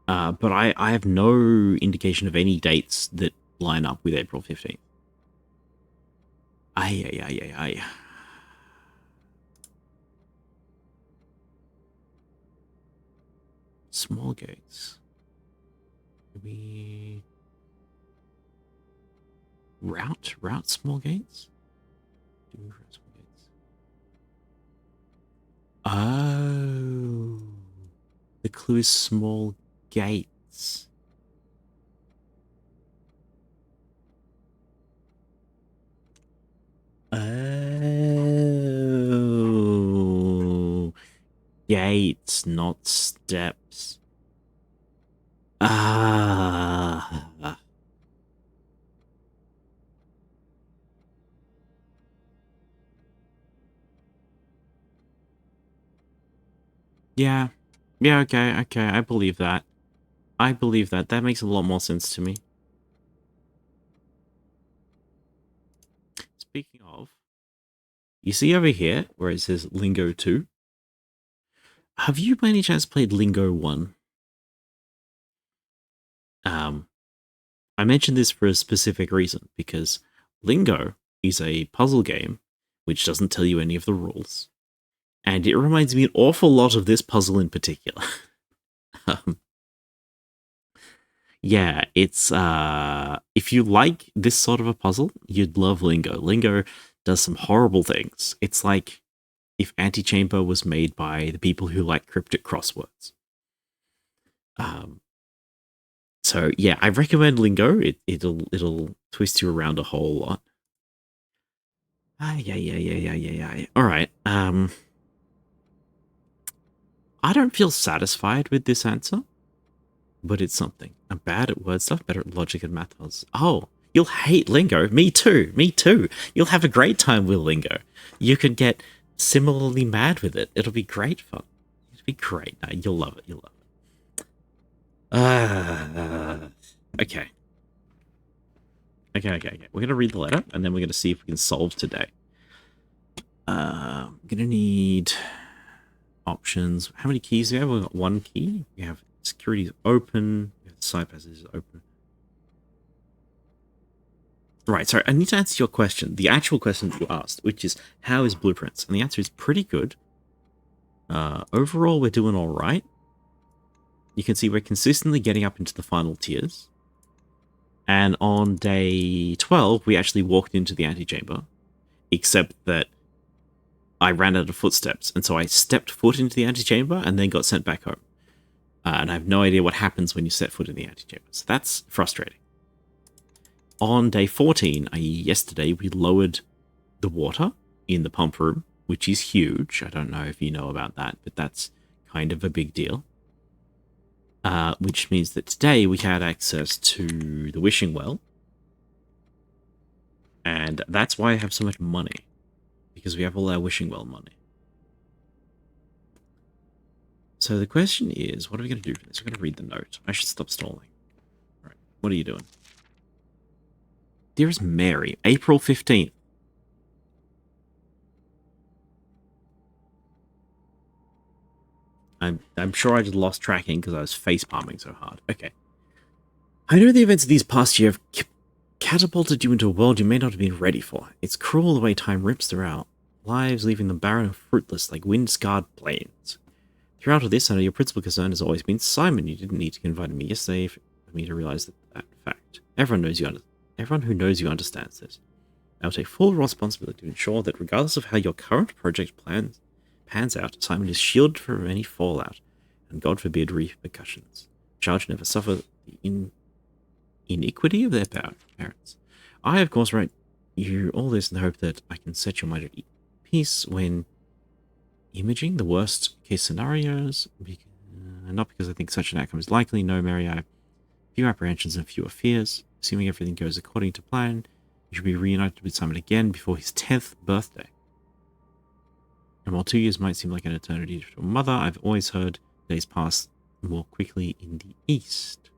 Speaker 1: But I have no indication of any dates that line up with April 15th. Aye. Small gates. We route small gates? Do we route small gates? Oh, the clue is small gates. Oh, gates, not steps. Ah. Yeah. Yeah, okay, I believe that. I believe that. That makes a lot more sense to me. Speaking of, you see over here where it says Lingo 2? Have you by any chance played Lingo 1? I mentioned this for a specific reason, because Lingo is a puzzle game which doesn't tell you any of the rules. And it reminds me an awful lot of this puzzle in particular. Yeah, it's if you like this sort of a puzzle, you'd love Lingo. Lingo does some horrible things. It's like if Antichamber was made by the people who like cryptic crosswords. So yeah, I recommend Lingo. It'll twist you around a whole lot. Yeah. All right. I don't feel satisfied with this answer, but it's something. I'm bad at word stuff, better at logic and math. Oh, you'll hate lingo. Me too. Me too. You'll have a great time with lingo. You could get similarly mad with it. It'll be great fun. It'll be great. No, you'll love it. You'll love it. Okay. Okay. We're gonna read the letter, and then we're gonna see if we can solve today. I'm gonna need options. How many keys do we have? We've got one key. We have security is open. We have side passage is open. Right, sorry, I need to answer your question. The actual question that you asked, which is, how is Blueprints? And the answer is pretty good. Overall, we're doing all right. You can see we're consistently getting up into the final tiers. And on day 12, we actually walked into the antechamber, except that I ran out of footsteps, and so I stepped foot into the antechamber and then got sent back home. And I have no idea what happens when you set foot in the antechamber, so that's frustrating. On day 14, i.e. yesterday, we lowered the water in the pump room, which is huge. I don't know if you know about that, but that's kind of a big deal. Which means that today we had access to the wishing well. And that's why I have so much money. Because we have all our wishing well money. So the question is, what are we going to do for this? We're going to read the note. I should stop stalling. All right, what are you doing? Dearest Mary, April 15th. I'm sure I just lost tracking because I was face palming so hard. Okay. I know the events of these past year have catapulted you into a world you may not have been ready for. It's cruel the way time rips through our lives, leaving them barren and fruitless like wind-scarred plains. Throughout all this, I know your principal concern has always been Simon. You didn't need to confide in me yesterday for me to realize that fact. Everyone who knows you understands this. I will take full responsibility to ensure that regardless of how your current project pans out, Simon is shielded from any fallout, and God forbid repercussions. Child should never suffer the iniquity of their parents. I, of course, write you all this in the hope that I can set your mind at peace when imaging the worst case scenarios, not because I think such an outcome is likely. No, Mary, I have few apprehensions and fewer fears. Assuming everything goes according to plan, you should be reunited with Simon again before his 10th birthday. And while 2 years might seem like an eternity to a mother, I've always heard days pass more quickly in the East.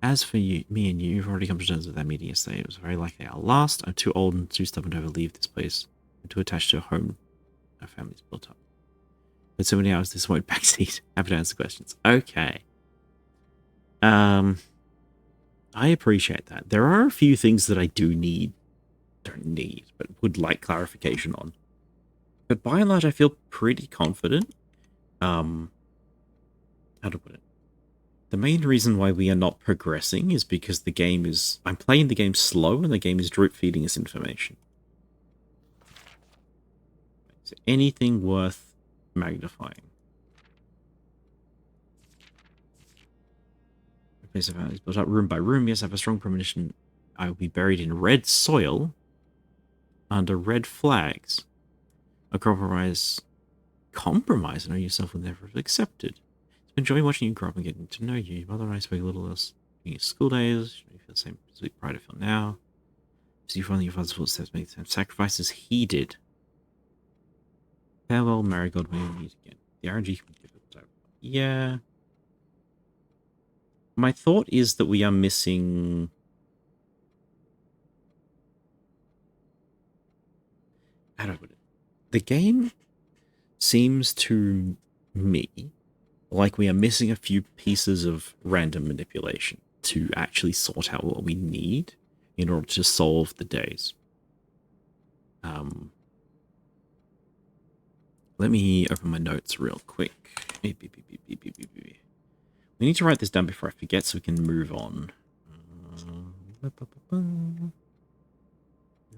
Speaker 1: As for you, me and you've already come to terms with that meeting yesterday. It was very likely our last. I'm too old and too stubborn to ever leave this place and too attached to a home our family's built up. But so many hours this won't backseat. Happy to answer questions. Okay. I appreciate that. There are a few things that I don't need, but would like clarification on. But by and large, I feel pretty confident. How to put it? The main reason why we are not progressing is because I'm playing the game slow and the game is drip feeding us information. Is there anything worth magnifying? The place of is built up room by room. Yes, I have a strong premonition I will be buried in red soil under red flags. A compromise I know yourself will never have accepted. Enjoy watching you grow up and getting to know you. Your mother and I spoke a little less during your school days. You feel the same sweet pride I feel now. So you find that your father's footsteps make the same sacrifices he did. Farewell, Marigold, we will meet again. The RNG can give it over. Yeah. My thought is that we are missing... How do I put it? The game seems to me like we are missing a few pieces of random manipulation to actually sort out what we need in order to solve the days. Let me open my notes real quick. We need to write this down before I forget so we can move on.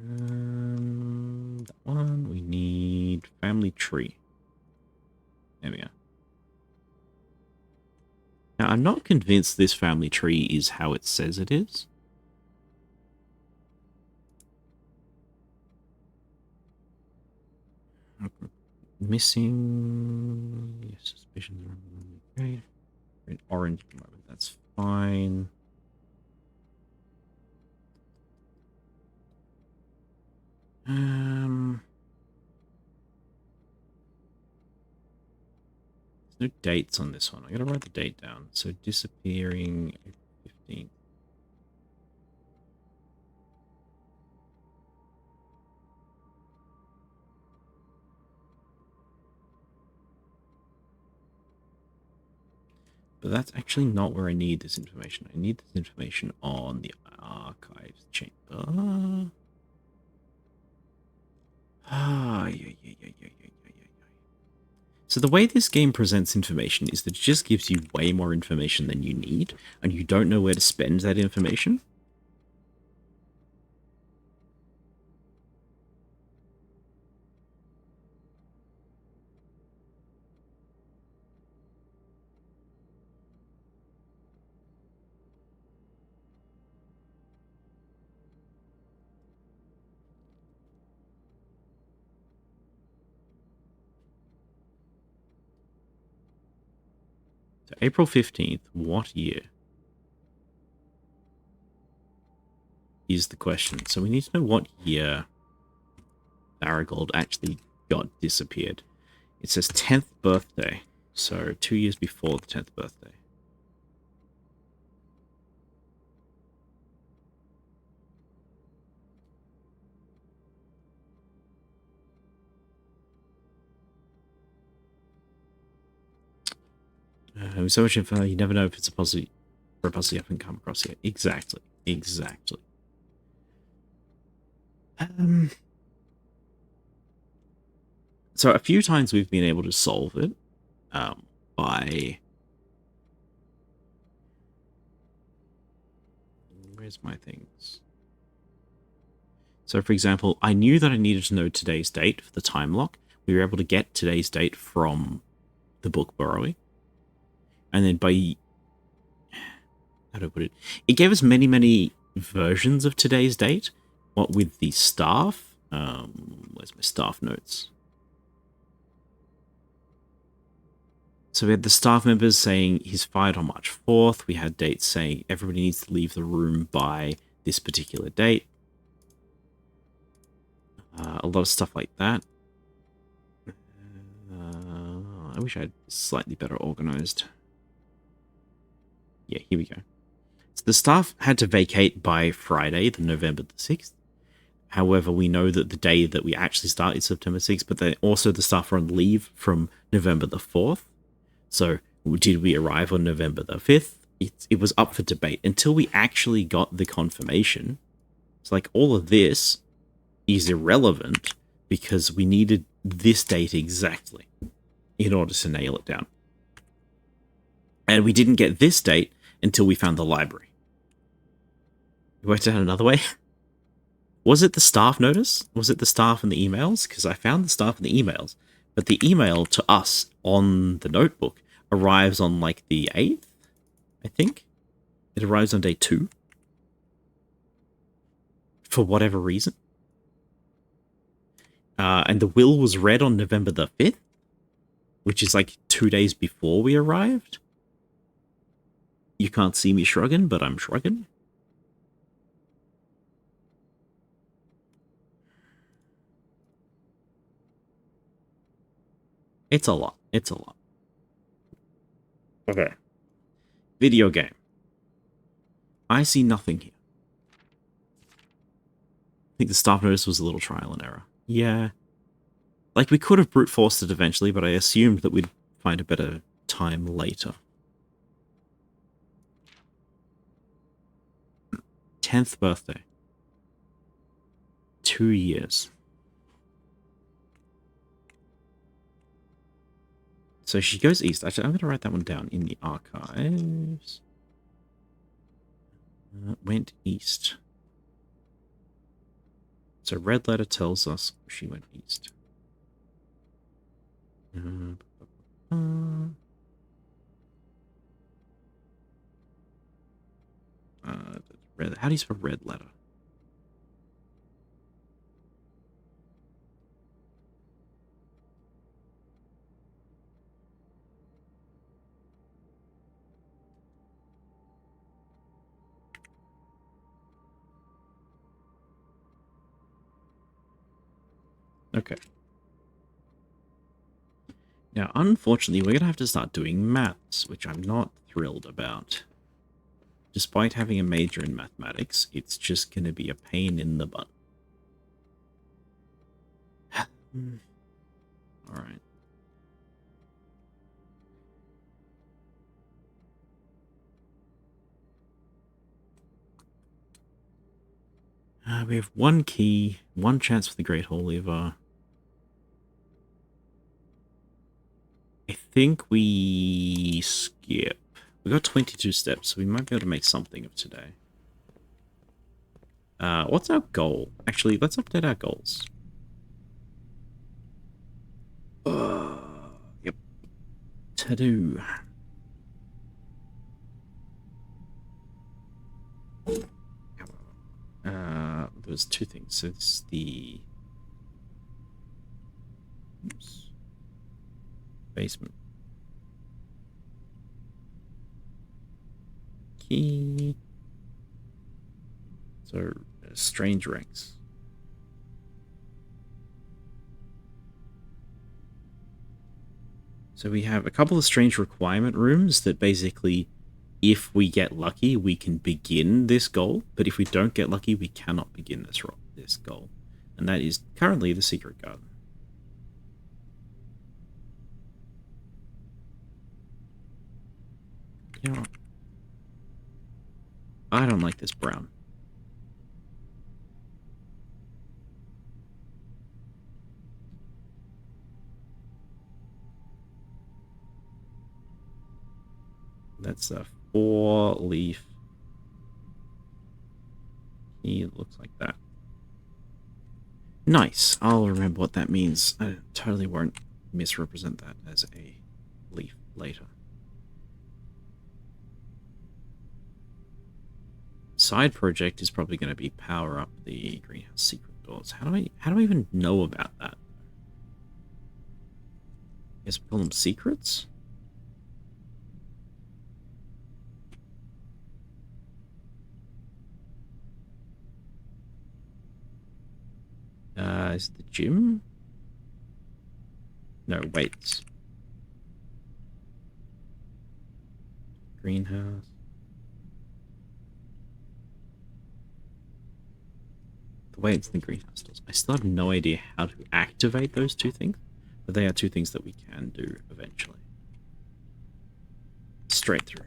Speaker 1: That one, we need family tree. There we go. Now, I'm not convinced this family tree is how it says it is. Missing. Yes, suspicions are okay. Red, orange at the moment. That's fine. There's no dates on this one. I gotta write the date down. So disappearing 15th. But that's actually not where I need this information. I need this information on the archives chamber. So the way this game presents information is that it just gives you way more information than you need, and you don't know where to spend that information. So April 15th, what year? Is the question. So we need to know what year Marigold actually got disappeared. It says 10th birthday, so 2 years before the 10th birthday. With so much info, you never know if it's a puzzle or a puzzle you haven't come across yet. Exactly. Exactly. So a few times we've been able to solve it by... Where's my things? So, for example, I knew that I needed to know today's date for the time lock. We were able to get today's date from the book Burrowing. And then by... How do I put it? It gave us many, many versions of today's date. What with the staff? Where's my staff notes? So we had the staff members saying he's fired on March 4th. We had dates saying everybody needs to leave the room by this particular date. A lot of stuff like that. I wish I had slightly better organized. Yeah, here we go. So the staff had to vacate by Friday, the November the 6th. However, we know that the day that we actually start is September 6th, but then also the staff are on leave from November the 4th. So did we arrive on November the 5th? It was up for debate until we actually got the confirmation. It's like all of this is irrelevant because we needed this date exactly in order to nail it down. And we didn't get this date until we found the library. You worked it out another way? Was it the staff notice? Was it the staff in the emails? Because I found the staff in the emails, but the email to us on the notebook arrives on like the 8th, I think. It arrives on day 2. For whatever reason. And the will was read on November the 5th, which is like 2 days before we arrived. You can't see me shrugging, but I'm shrugging. It's a lot. It's a lot. Okay. Video game. I see nothing here. I think the staff notice was a little trial and error. Yeah. Like, we could have brute forced it eventually, but I assumed that we'd find a better time later. 10th birthday. 2 years. So she goes east. Actually, I'm going to write that one down in the archives. Went east. So red letter tells us she went east. How do you spell red letter? Okay. Now, unfortunately, we're going to have to start doing maths, which I'm not thrilled about. Despite having a major in mathematics, it's just going to be a pain in the butt. Alright. We have one key, one chance for the Great Hall Lever. I think we skip. We got 22 steps, so we might be able to make something of today. What's our goal? Actually, let's update our goals. Yep. To do. There's two things. So it's the basement key. So strange ranks. So we have a couple of strange requirement rooms that basically, if we get lucky, we can begin this goal. But if we don't get lucky, we cannot begin this goal. And that is currently the secret garden. You know what? I don't like this brown. That's a 4-leaf. It looks like that. Nice. I'll remember what that means. I totally won't misrepresent that as a leaf later. Side project is probably going to be power up the greenhouse secret doors. How do I even know about that? I guess we call them secrets? Is it the gym? No, weights. Greenhouse. The weights and the greenhouse doors. I still have no idea how to activate those two things, but they are two things that we can do eventually. Straight through.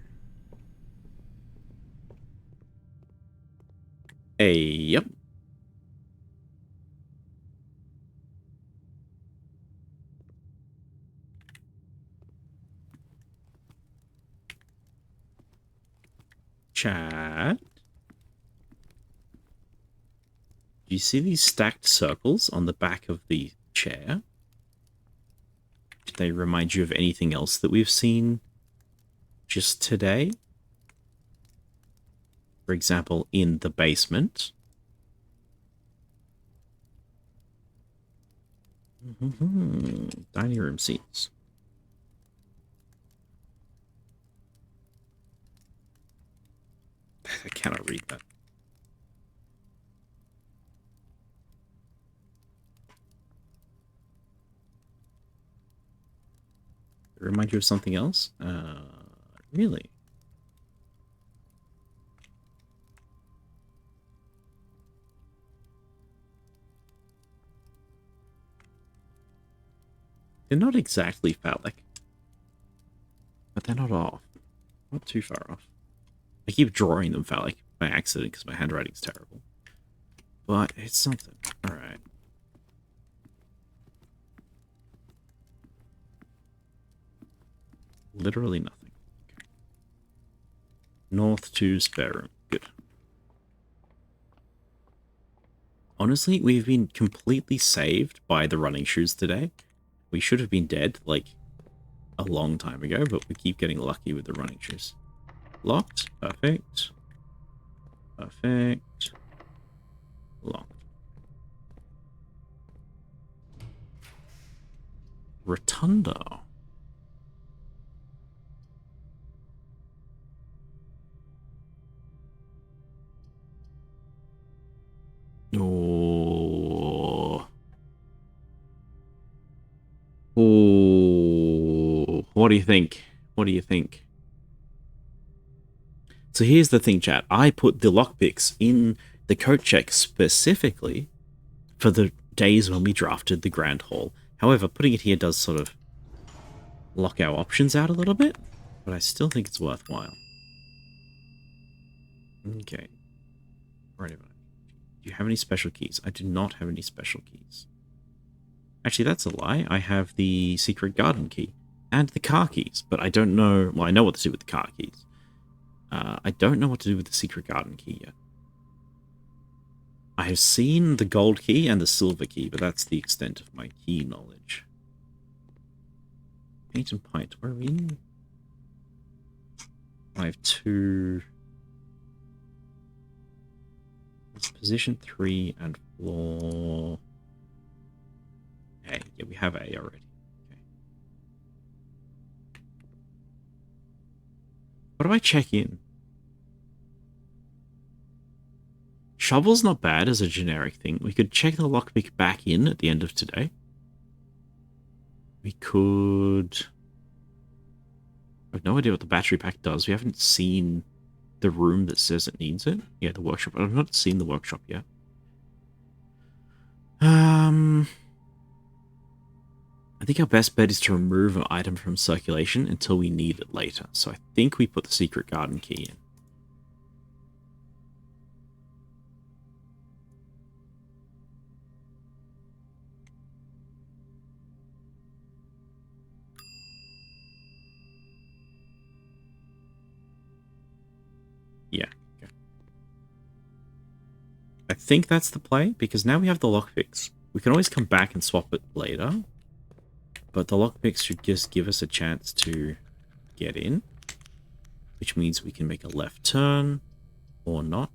Speaker 1: Yep. Chat. Do you see these stacked circles on the back of the chair? Do they remind you of anything else that we've seen just today? For example, in the basement. Dining room seats. I cannot read that. Remind you of something else? Really? They're not exactly phallic. But they're not off. Not too far off. I keep drawing them phallic by accident because my handwriting's terrible. But it's something. Alright. Literally nothing. Okay. North to spare room. Good. Honestly, we've been completely saved by the running shoes today. We should have been dead, like, a long time ago, but we keep getting lucky with the running shoes. Locked. Perfect. Perfect. Locked. Rotunda. Oh. Oh, what do you think? What do you think? So here's the thing, chat. I put the lockpicks in the coat check specifically for the days when we drafted the Grand Hall. However, putting it here does sort of lock our options out a little bit, but I still think it's worthwhile. Okay. Right. Do you have any special keys? I do not have any special keys. Actually, that's a lie. I have the secret garden key and the car keys, but I don't know. Well, I know what to do with the car keys. I don't know what to do with the secret garden key yet. I have seen the gold key and the silver key, but that's the extent of my key knowledge. Paint and Pint, where are we in? I have two. It's position 3 and floor A. Yeah, we have A already. Okay. What do I check in? Shovel's not bad as a generic thing. We could check the lockpick back in at the end of today. We could... I have no idea what the battery pack does. We haven't seen the room that says it needs it. Yeah, the workshop. I've not seen the workshop yet. I think our best bet is to remove an item from circulation until we need it later. So I think we put the secret garden key in. Yeah. Okay. I think that's the play, because now we have the lockpicks. We can always come back and swap it later. But the lockpicks should just give us a chance to get in. Which means we can make a left turn. Or not.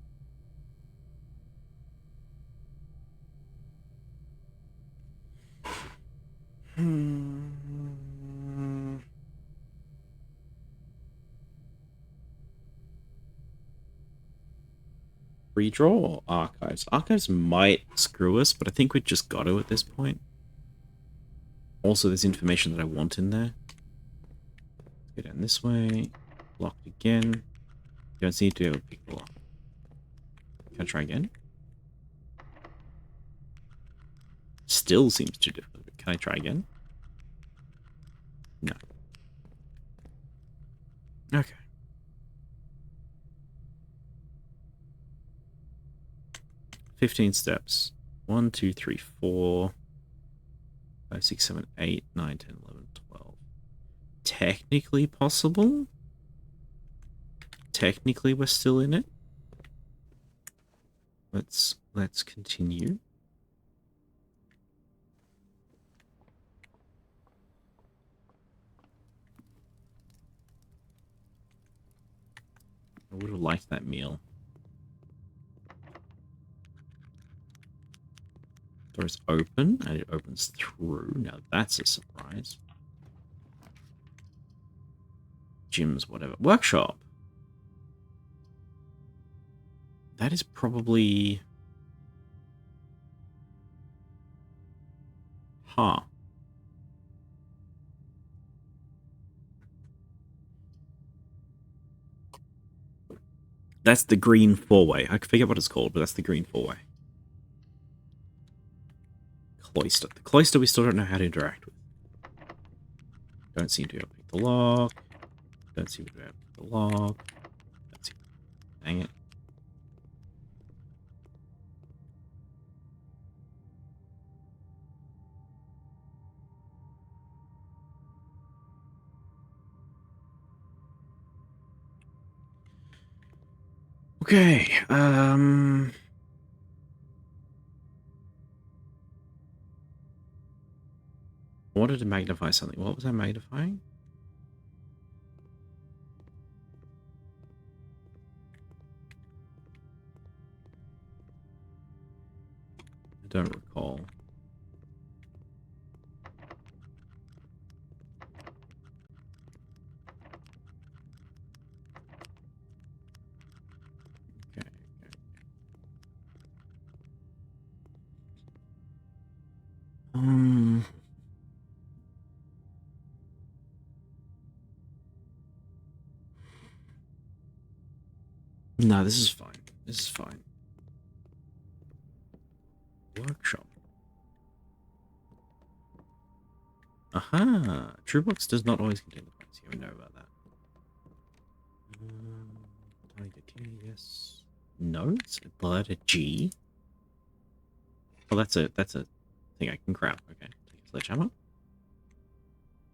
Speaker 1: Redraw or archives? Archives might screw us, but I think we just got to at this point. Also, there's information that I want in there. Let's go down this way. Locked again. Don't seem to be able to pick the lock. Can I try again? Still seems too difficult. Can I try again? No. Okay. 15 steps. 1, 2, 3, 4, 5, 6, 7, 8, 9, 10, 11, 12. Technically possible? Technically we're still in it. Let's continue. I would have liked that meal. Door is open, and it opens through. Now that's a surprise. Gyms, whatever. Workshop. That is probably... Huh. That's the green four-way. I forget what it's called, but that's the green four-way. Cloister. The cloister we still don't know how to interact with. Don't seem to be able to pick the lock. Don't seem to be able to pick the lock. Don't seem... Dang it. Okay, I wanted to magnify something. What was I magnifying? I don't recall. Okay. Um, No, this is fine. This is fine. Workshop. Aha! Truebox does not always contain the points. Yeah, we know about that. Yes. No, it's the letter G. Oh, that's a thing I can grab. Okay, take a sledgehammer.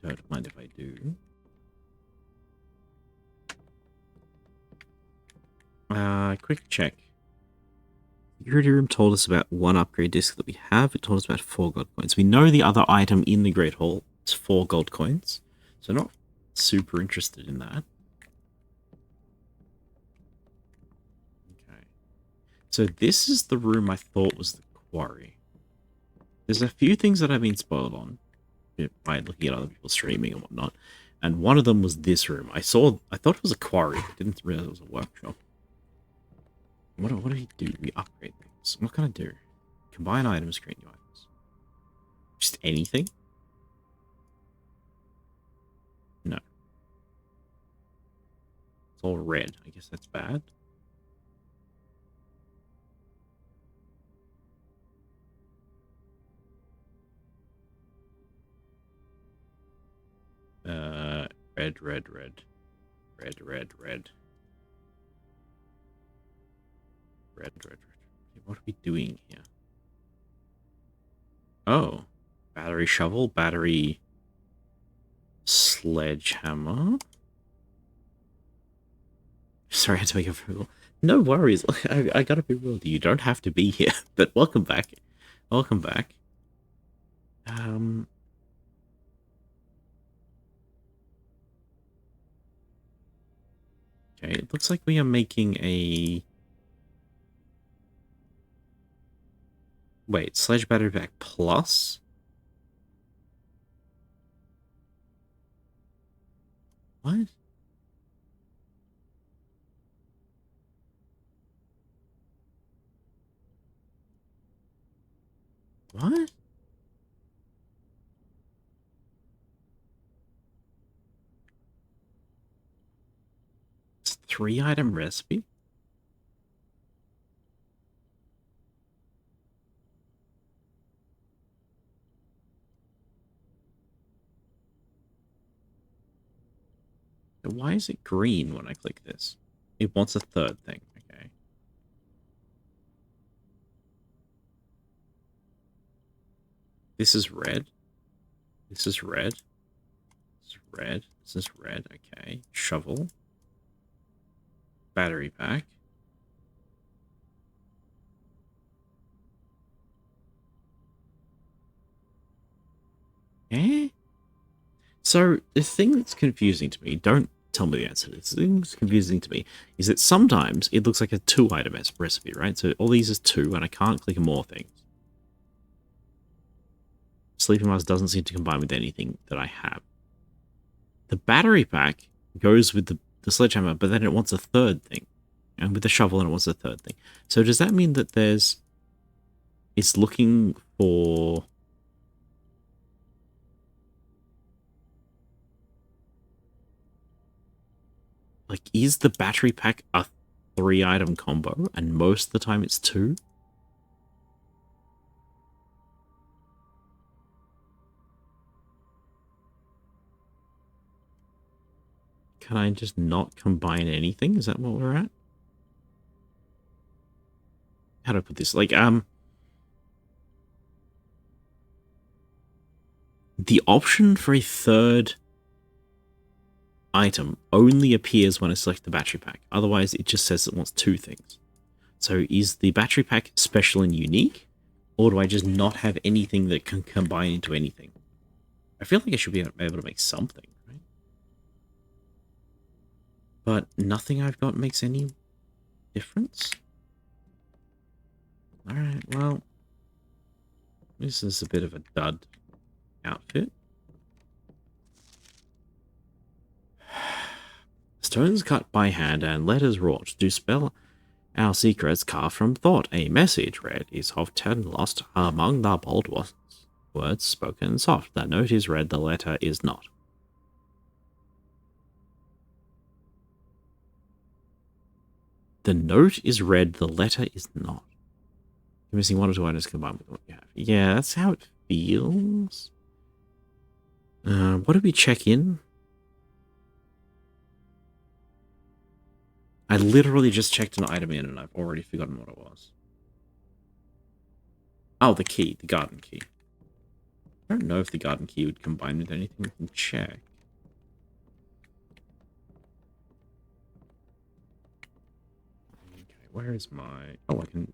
Speaker 1: Don't mind if I do. Quick check. Security room told us about one upgrade disc that we have. It told us about 4 gold coins. We know the other item in the Great Hall is 4 gold coins, so not super interested in that. Okay. So this is the room I thought was the quarry. There's a few things that I've been spoiled on by looking at other people streaming and whatnot, and one of them was this room. I thought it was a quarry. I didn't realize it was a workshop. What do we do? We upgrade things. What can I do? Combine items, create new items. Just anything? No. It's all red. I guess that's bad. Red, red, red. Red, red, red. Red, red, red. What are we doing here? Oh. Battery shovel, battery sledgehammer. Sorry, I had to make a fool. No worries. I gotta be real with you. You don't have to be here. But welcome back. Welcome back. Okay, it looks like we are making a... Wait, sledge battery pack plus? What? What? It's a 3-item recipe? Why is it green when I click this? It wants a 3rd thing. Okay. This is red. This is red. This is red. This is red. Okay. Shovel. Battery pack. Eh? So, the thing that's confusing to me, don't tell me the answer to this, the thing that's confusing to me is that sometimes it looks like a 2-item recipe, right? So all these is 2, and I can't click more things. Sleeping Mask doesn't seem to combine with anything that I have. The battery pack goes with the sledgehammer, but then it wants a 3rd thing. And with the shovel, and it wants a 3rd thing. So does that mean that it's looking for... Like, is the battery pack a 3-item combo, and most of the time it's 2? Can I just not combine anything? Is that what we're at? How do I put this? Like, the option for a 3rd item only appears when I select the battery pack. Otherwise, it just says it wants 2 things. So is the battery pack special and unique? Or do I just not have anything that can combine into anything? I feel like I should be able to make something, right? But nothing I've got makes any difference? Alright, well... This is a bit of a dud outfit. Stones cut by hand and letters wrought to spell our secrets carved from thought. A message read is often lost among the bold words spoken soft. The note is read, the letter is not. The note is red, the letter is not. You're missing one or two items combined with what you have. Yeah, that's how it feels. What did we check in? I literally just checked an item in and I've already forgotten what it was. Oh, the key, the garden key. I don't know if the garden key would combine with anything. We can check. Okay, where is my... Oh, I can...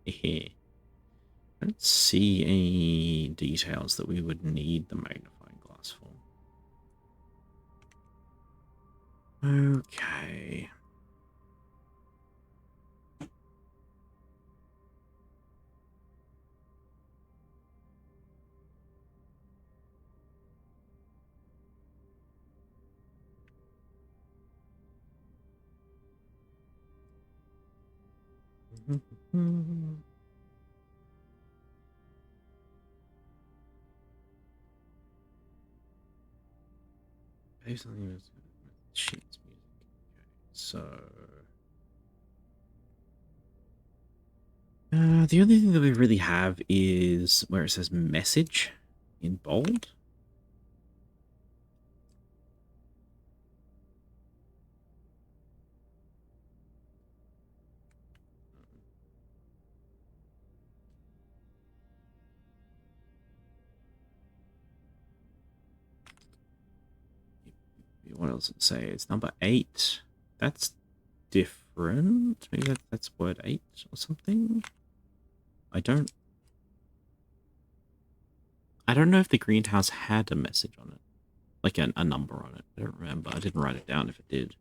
Speaker 1: I don't see any details that we would need the magnifying glass for. Okay. Based on the sheets music. Okay, so the only thing that we really have is where it says message in bold. What else did it say? It's number 8. That's different. Maybe that's word 8 or something. I don't know if the greenhouse had a message on it. Like a number on it. I don't remember. I didn't write it down if it did.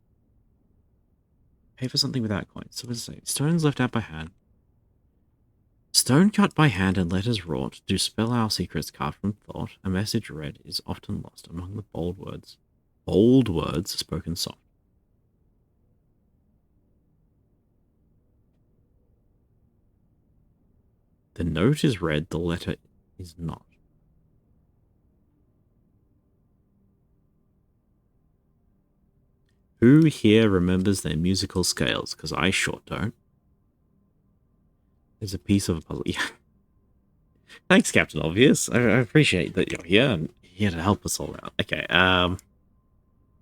Speaker 1: Pay for something without coins. So what does it say? Stones left out by hand. Stone cut by hand and letters wrought do spell our secrets carved from thought. A message read is often lost among the bold words. Bold words spoken soft. The note is read, the letter is not. Who here remembers their musical scales? Because I sure don't. There's a piece of a puzzle. Yeah. Thanks, Captain Obvious. I appreciate that you're here and here to help us all out. Okay,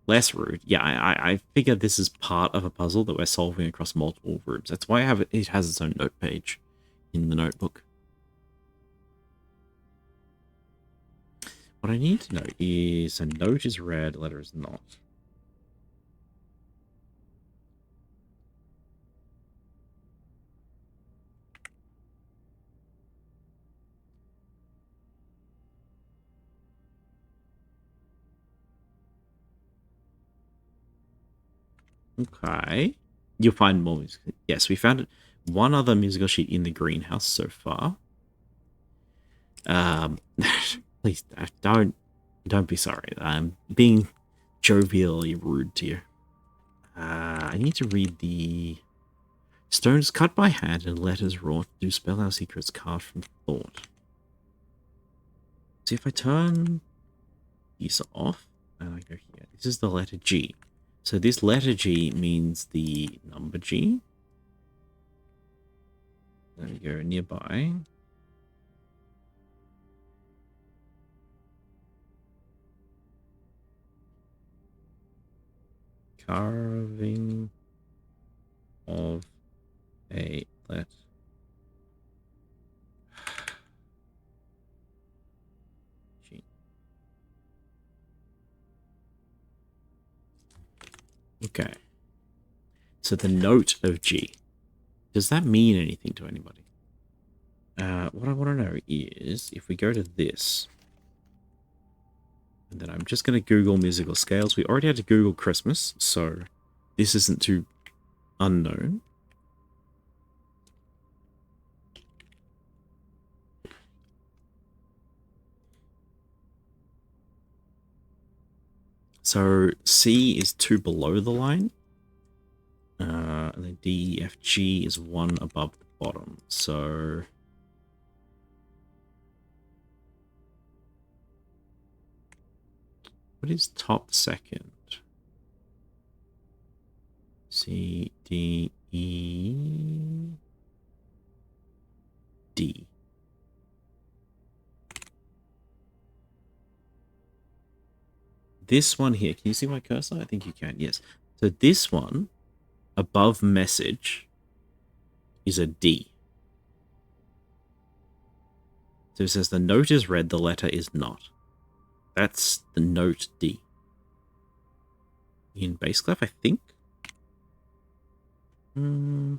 Speaker 1: less rude. Yeah, I figure this is part of a puzzle that we're solving across multiple rooms. That's why it has its own note page in the notebook. What I need to know is a note is red, a letter is not. Okay. You'll find more music. Yes, we found one other musical sheet in the greenhouse so far. Please don't be sorry. I'm being jovially rude to you. I need to read the stones cut by hand and letters wrought do spell our secrets carved from thought. See if I turn these off and I go here. This is the letter G. So this letter G means the number G. There we go, nearby. Carving of a letter. G. Okay. So the note of G. Does that mean anything to anybody? What I want to know is if we go to this, and then I'm just going to Google musical scales. We already had to Google Christmas, so this isn't too unknown. So C is 2 below the line. And then D, E, F, G is 1 above the bottom. So what What is top second? C, D, E, D. This one here, can you see my cursor? I think you can, yes. So this one, above message, is a D. So it says the note is read, the letter is not. That's the note D. In bass clef, I think. No,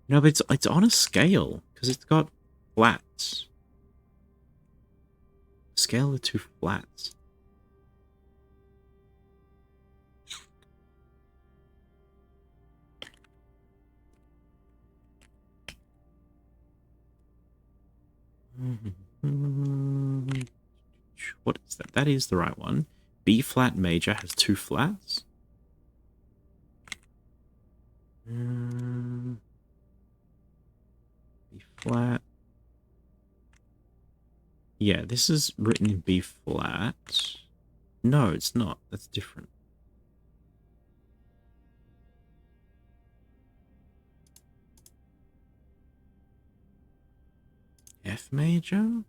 Speaker 1: but it's on a scale, because it's got flats. Scale with 2 flats. What is that? That is the right one. B flat major has 2 flats. B flat. Yeah, this is written in B flat. No, it's not. That's different. F major?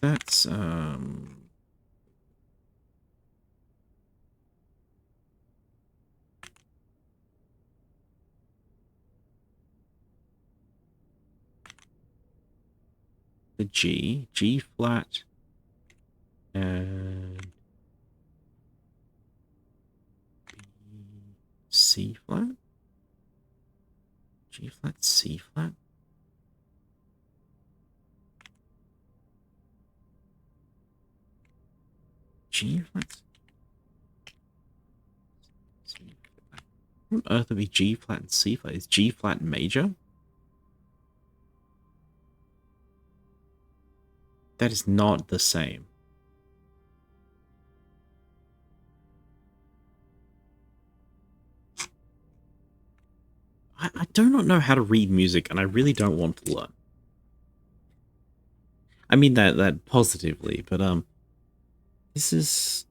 Speaker 1: That's the G flat, and C flat, G flat, C flat. G flat. What on earth would be G flat and C flat? Is G flat major? That is not the same. I do not know how to read music, and I really don't want to learn. I mean that positively, but this is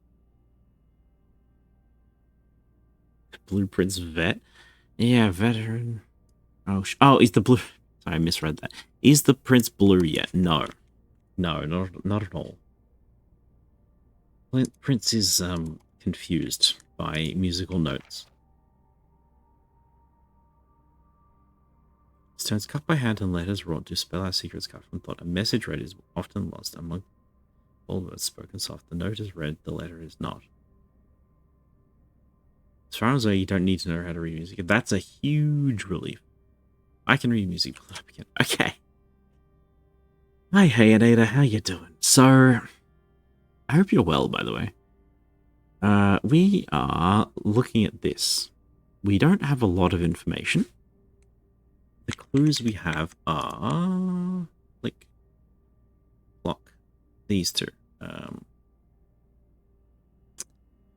Speaker 1: Blueprints vet. Yeah, veteran. Oh, is the blue? Sorry, I misread that. Is the Prince blue yet? No, not at all. Prince is confused by musical notes. Stones cut by hand and letters wrought to spell out secrets cut from thought. A message read is often lost among all words spoken soft. The note is read, the letter is not. As far as I know, you don't need to know how to read music. That's a huge relief. I can read music. Okay. Hi, hey, Ada, how you doing? So, I hope you're well, by the way. We are looking at this. We don't have a lot of information. The clues we have are like block these two.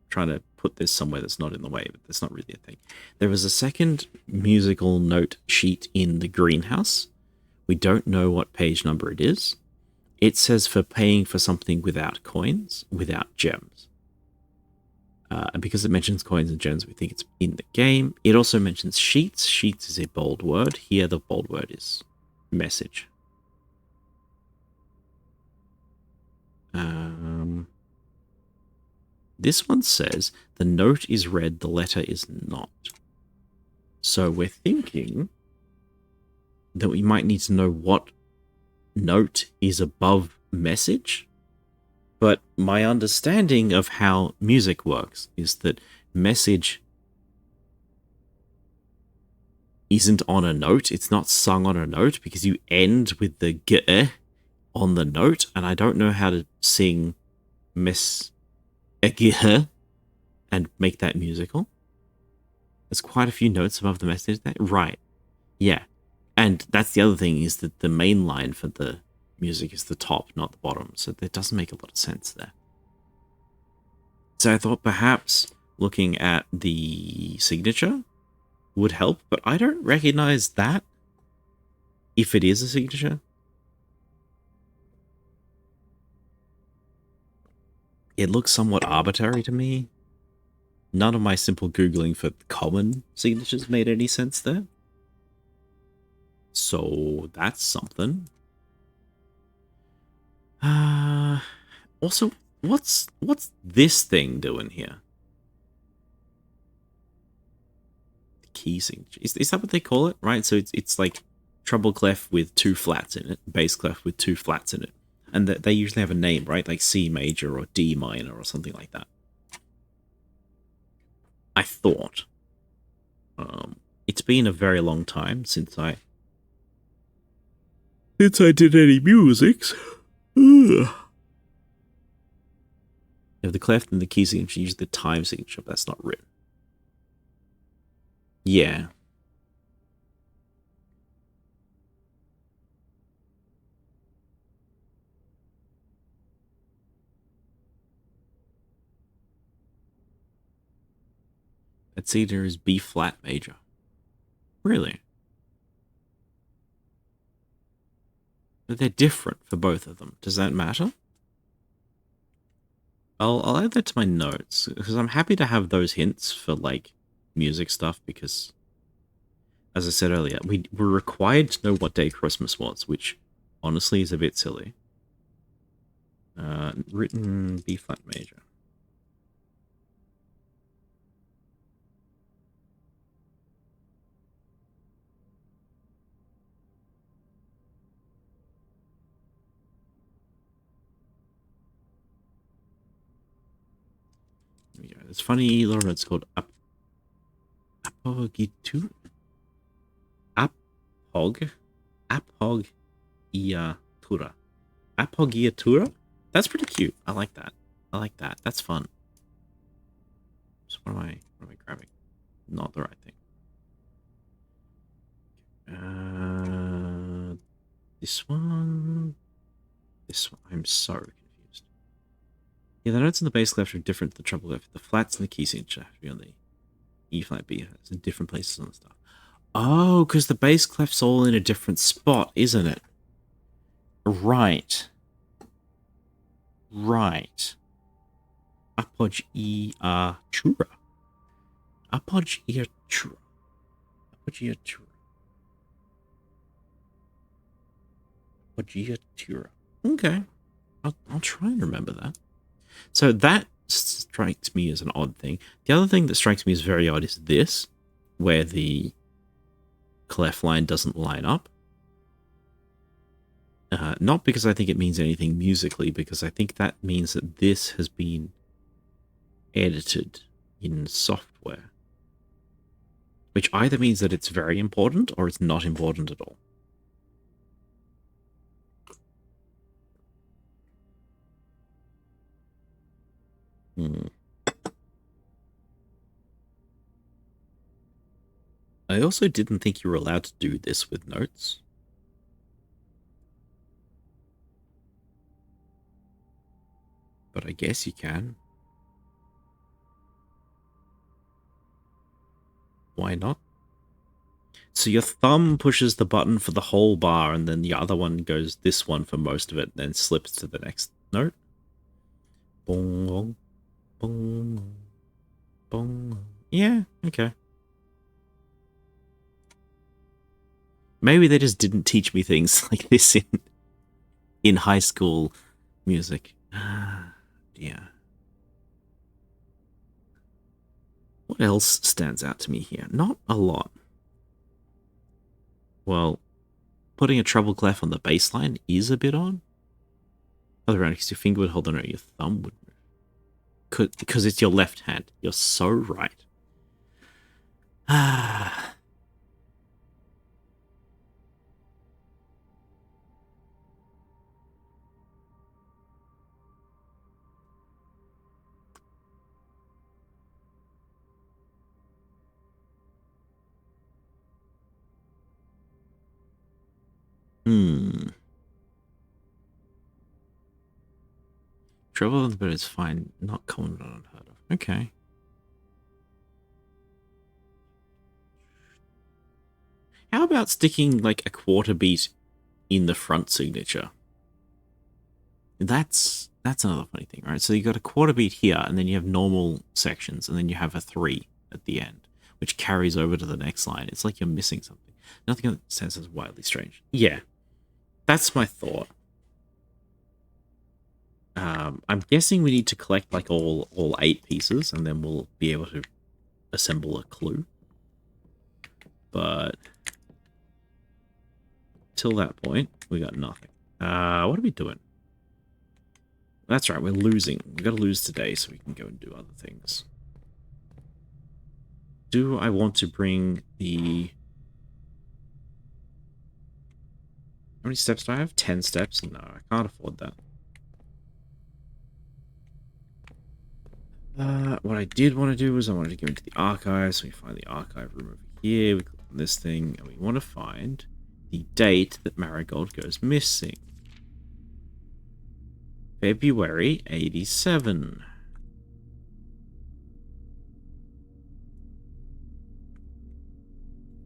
Speaker 1: Trying to put this somewhere that's not in the way, but that's not really a thing. There is a second musical note sheet in the greenhouse. We don't know what page number it is. It says for paying for something without coins, without gems. And because it mentions coins and gems, we think it's in the game. It also mentions sheets. Sheets is a bold word. Here, the bold word is message. This one says the note is read, the letter is not. So we're thinking that we might need to know what note is above message. But my understanding of how music works is that message isn't on a note. It's not sung on a note because you end with the g on the note, and I don't know how to sing and make that musical. There's quite a few notes above the message there. Right. Yeah. And that's the other thing, is that the main line for the music is the top, not the bottom. So that doesn't make a lot of sense there. So I thought perhaps looking at the signature would help, but I don't recognize that if it is a signature. It looks somewhat arbitrary to me. None of my simple Googling for common signatures made any sense there. So that's something. Also, what's this thing doing here? The key signature. Is that what they call it? Right? So it's like treble clef with 2 flats in it, bass clef with 2 flats in it. And they usually have a name, right? Like C major or D minor or something like that. I thought. It's been a very long time since I did any musics. Ugh. If the clef and the key signature use the time signature, but that's not written. Yeah. That cedar is B flat major. Really? But they're different for both of them. Does that matter? I'll add that to my notes, because I'm happy to have those hints for, like, music stuff, because, as I said earlier, we were required to know what day Christmas was, which honestly is a bit silly. Written B flat major. Yeah, it's funny little notes called Apogitu? Apogiatura. Apogiatura? That's pretty cute. I like that. I like that. That's fun. So what am I grabbing? Not the right thing. This one. This one. I'm so confused. Yeah, the notes in the bass clef are different to the treble clef. The flats and the key signature have to be on the E flat B. It's in different places on the stuff. Oh, because the bass clef's all in a different spot, isn't it? Right. Right. Apogiatura. Apogiatura. Apogiatura. Apogiatura. Okay. I'll try and remember that. So that strikes me as an odd thing. The other thing that strikes me as very odd is this, where the clef line doesn't line up. Not because I think it means anything musically, because I think that means that this has been edited in software. Which either means that it's very important or it's not important at all. I also didn't think you were allowed to do this with notes. But I guess you can. Why not? So your thumb pushes the button for the whole bar, and then the other one goes this one for most of it, and then slips to the next note. Bong, bong, bong. Yeah, okay. Maybe they just didn't teach me things like this in high school music. Yeah. What else stands out to me here? Not a lot. Well, putting a treble clef on the bass line is a bit odd. Other around, because your finger would hold on it, your thumb would move. Because it's your left hand. You're so right. Ah. Hmm. Trouble but it's fine. Not common, not unheard of. Okay. How about sticking like a quarter beat in the front signature? That's another funny thing, right? So you got a quarter beat here, and then you have normal sections, and then you have a 3 at the end, which carries over to the next line. It's like you're missing something. Nothing that says is wildly strange. Yeah, that's my thought. I'm guessing we need to collect like all 8 pieces, and then we'll be able to assemble a clue. But till that point, we got nothing. What are we doing? That's right, we're losing. We gotta lose today so we can go and do other things. Do I want to bring the... How many steps do I have? 10 steps? No, I can't afford that. What I did want to do was I wanted to go into the archive, so we find the archive room over here. We click on this thing, and we want to find the date that Marigold goes missing. February 87.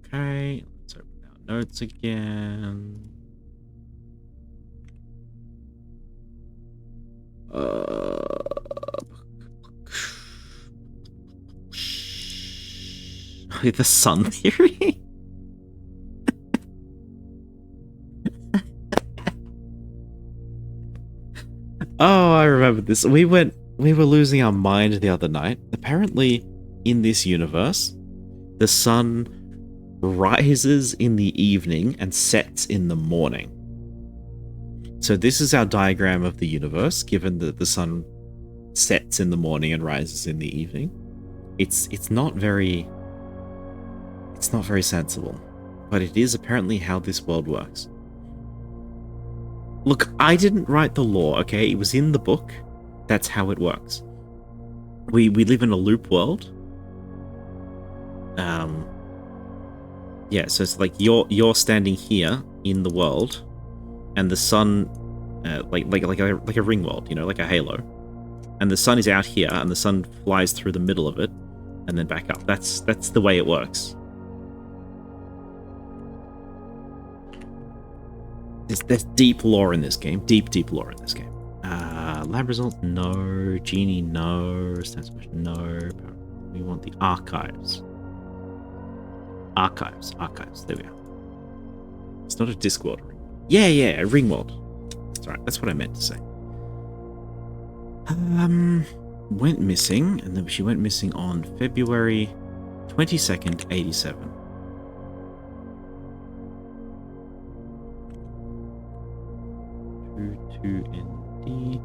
Speaker 1: Okay, let's open our notes again. The sun theory? Oh, I remember this. We were losing our mind the other night. Apparently, in this universe, the sun rises in the evening and sets in the morning. So this is our diagram of the universe, given that the sun sets in the morning and rises in the evening. It's not very sensible, but it is apparently how this world works. Look, I didn't write the law, okay? It was in the book. That's how it works. We live in a loop world. Yeah, so it's like you're standing here in the world, and the sun, like a ring world, you know, like a halo, and the sun is out here, and the sun flies through the middle of it, and then back up. That's the way it works. There's deep lore in this game. Deep lore in this game. Lab result, no. Genie, no. Stats question, no. We want the archives. Archives. There we are. It's not a disc world. Yeah, a ring world. That's right. That's what I meant to say. Went missing, and then she went missing on February 22nd, 87. ND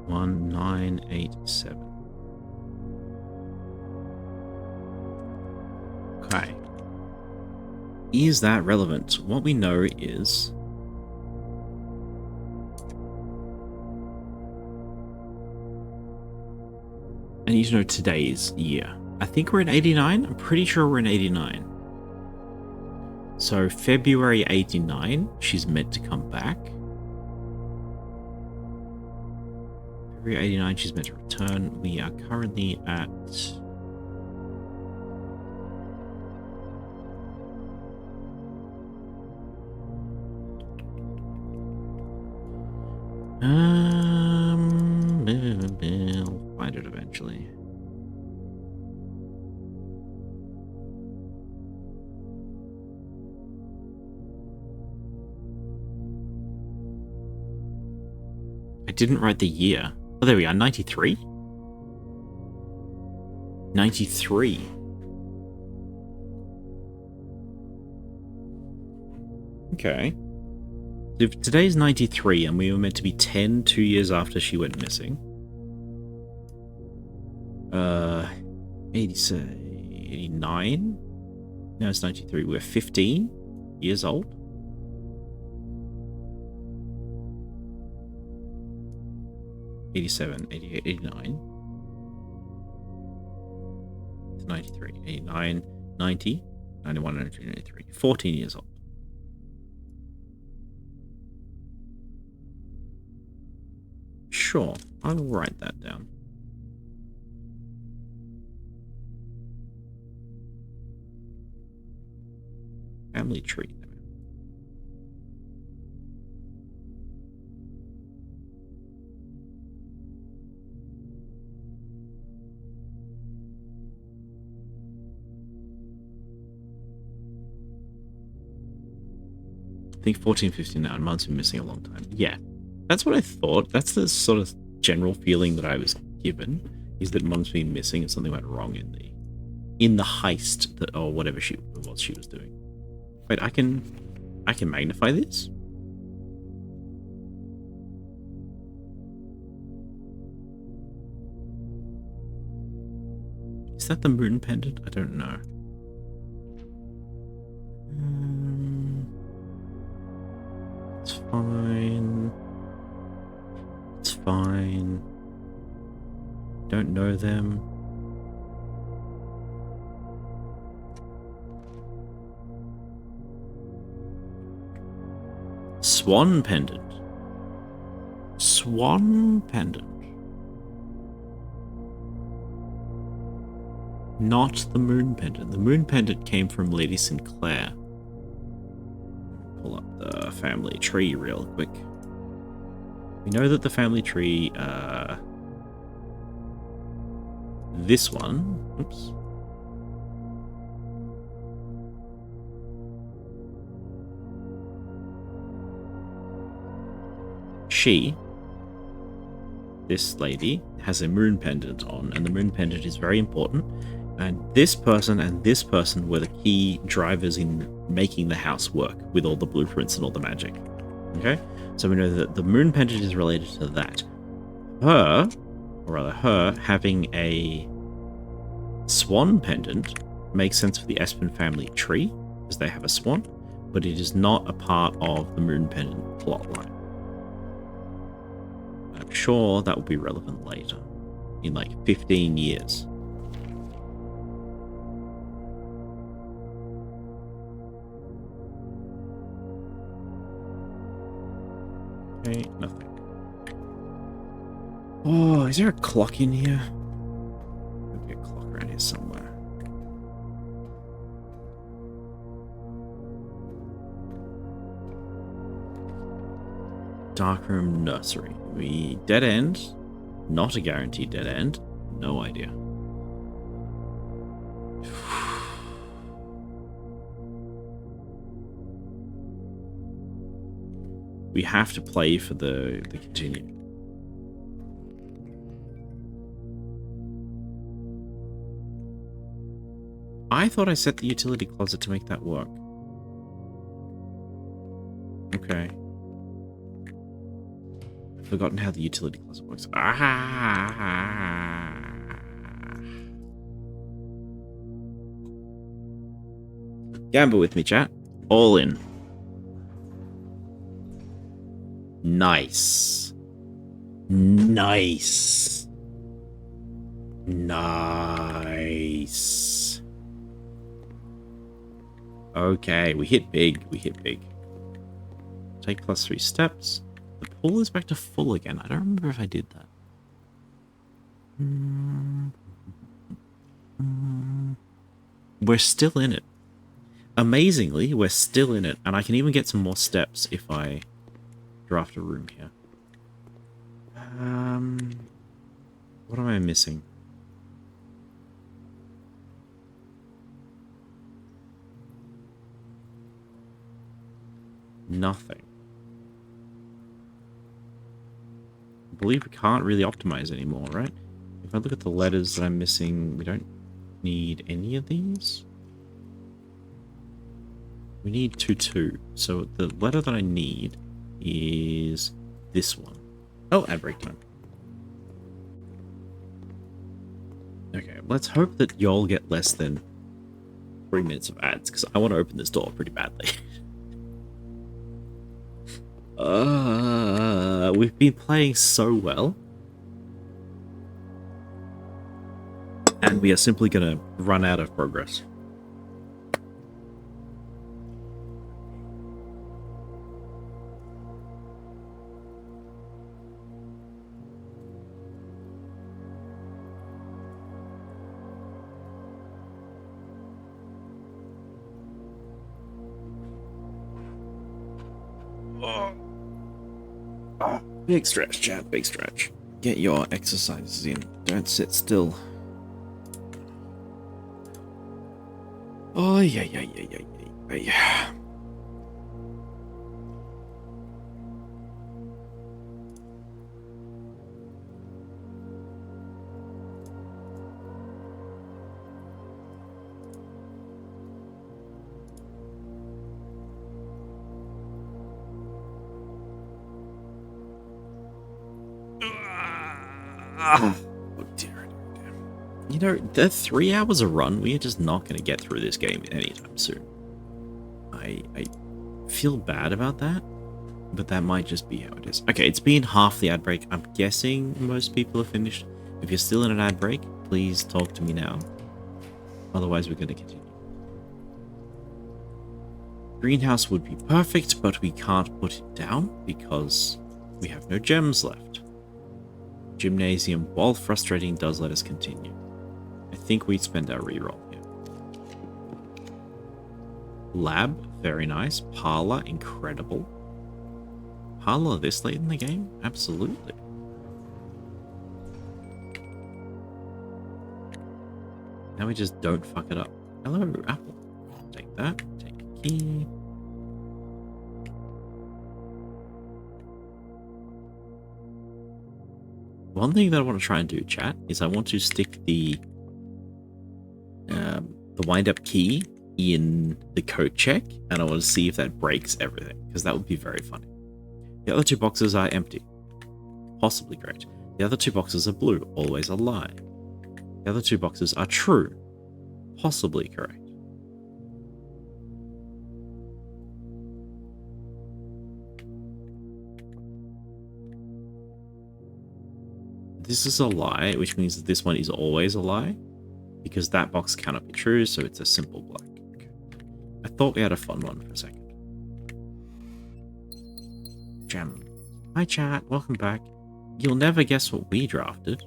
Speaker 1: 1987. Okay. Is that relevant? What we know is I need to know today's year. I think we're in 89. I'm pretty sure we're in 89. So February 89, she's meant to come back. February 89, she's meant to return. We are currently at... I'll find it eventually. I didn't write the year. Oh, there we are, 93? 93. Okay. If today's 93 and we were meant to be 10 2 years after she went missing. 89? No, it's 93. We're 15 years old. '87, 88, 89. It's 93, 89, 90, 91, 92, 93. 14 years old. Sure, I will write that down. Family tree. I think 1459 months been missing a long time. Yeah, that's what I thought. That's the sort of general feeling that I was given, is that Mum's been missing and something went wrong in the heist that, or whatever she was doing. Wait, I can magnify this? Is that the moon pendant? I don't know. It's fine. It's fine. Don't know them. Swan pendant. Swan pendant. Not the moon pendant. The moon pendant came from Lady Sinclair. Pull up the family tree real quick. We know that the family tree, this one, oops. She, this lady, has a moon pendant on, and the moon pendant is very important. And this person were the key drivers in making the house work with all the blueprints and all the magic. Okay? So we know that the moon pendant is related to that. Her having a swan pendant makes sense for the Espen family tree, because they have a swan, but it is not a part of the moon pendant plotline. I'm sure that will be relevant later, in like 15 years. Okay, nothing. Oh, is there a clock in here? There'll be a clock around here somewhere. Darkroom nursery. We dead end. Not a guaranteed dead end. No idea. We have to play for the continue. I thought I set the utility closet to make that work. Okay. I've forgotten how the utility closet works. Ah! Gamble with me, chat. All in. Nice. Nice. Nice. Okay, we hit big. We hit big. Take +3 steps. The pool is back to full again. I don't remember if I did that. We're still in it. Amazingly, we're still in it. And I can even get some more steps if I draft a room here. What am I missing? Nothing. I believe we can't really optimize anymore, right? If I look at the letters that I'm missing, we don't need any of these. We need 2-2. So the letter that I need is this one. Oh, ad break time. Okay, let's hope that y'all get less than 3 minutes of ads, because I want to open this door pretty badly. We've been playing so well. And we are simply going to run out of progress. Oh. Oh, big stretch, chat. Big stretch. Get your exercises in. Don't sit still. Oh, yeah. Oh, dear. You know, the 3 hours a run, we are just not going to get through this game anytime soon. I feel bad about that, but that might just be how it is. Okay, it's been half the ad break. I'm guessing most people are finished. If you're still in an ad break, please talk to me now. Otherwise, we're going to continue. Greenhouse would be perfect, but we can't put it down because we have no gems left. Gymnasium, while frustrating, does let us continue. I think we'd spend our reroll here. Lab, very nice. Parlor, incredible. Parlor this late in the game? Absolutely. Now we just don't fuck it up. Hello, Apple. Take that. Take the key. One thing that I want to try and do, chat, is I want to stick the wind-up key in the code check, and I want to see if that breaks everything, because that would be very funny. The other 2 boxes are empty. Possibly correct. The other 2 boxes are blue. Always a lie. The other 2 boxes are true. Possibly correct. This is a lie, which means that this one is always a lie, because that box cannot be true, so it's a simple black. Okay. I thought we had a fun one for a second. Gem. Hi chat, welcome back. You'll never guess what we drafted.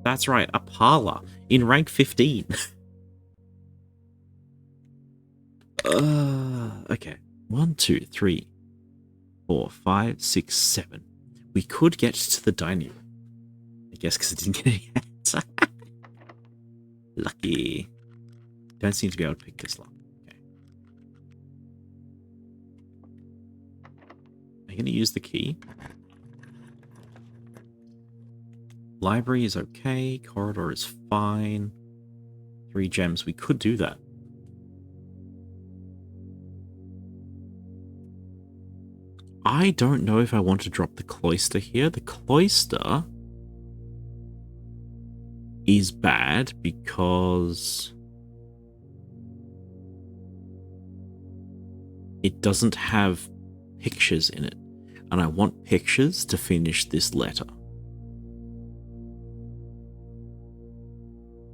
Speaker 1: That's right, a parlor in rank 15. Okay. 1, 2, 3, 4, 5, 6, 7. We could get to the dining room. I guess because it didn't get any hands. Lucky. Don't seem to be able to pick this lock. Okay. I'm going to use the key. Library is okay. Corridor is fine. 3 gems. We could do that. I don't know if I want to drop the cloister here. The cloister is bad because it doesn't have pictures in it, and I want pictures to finish this letter.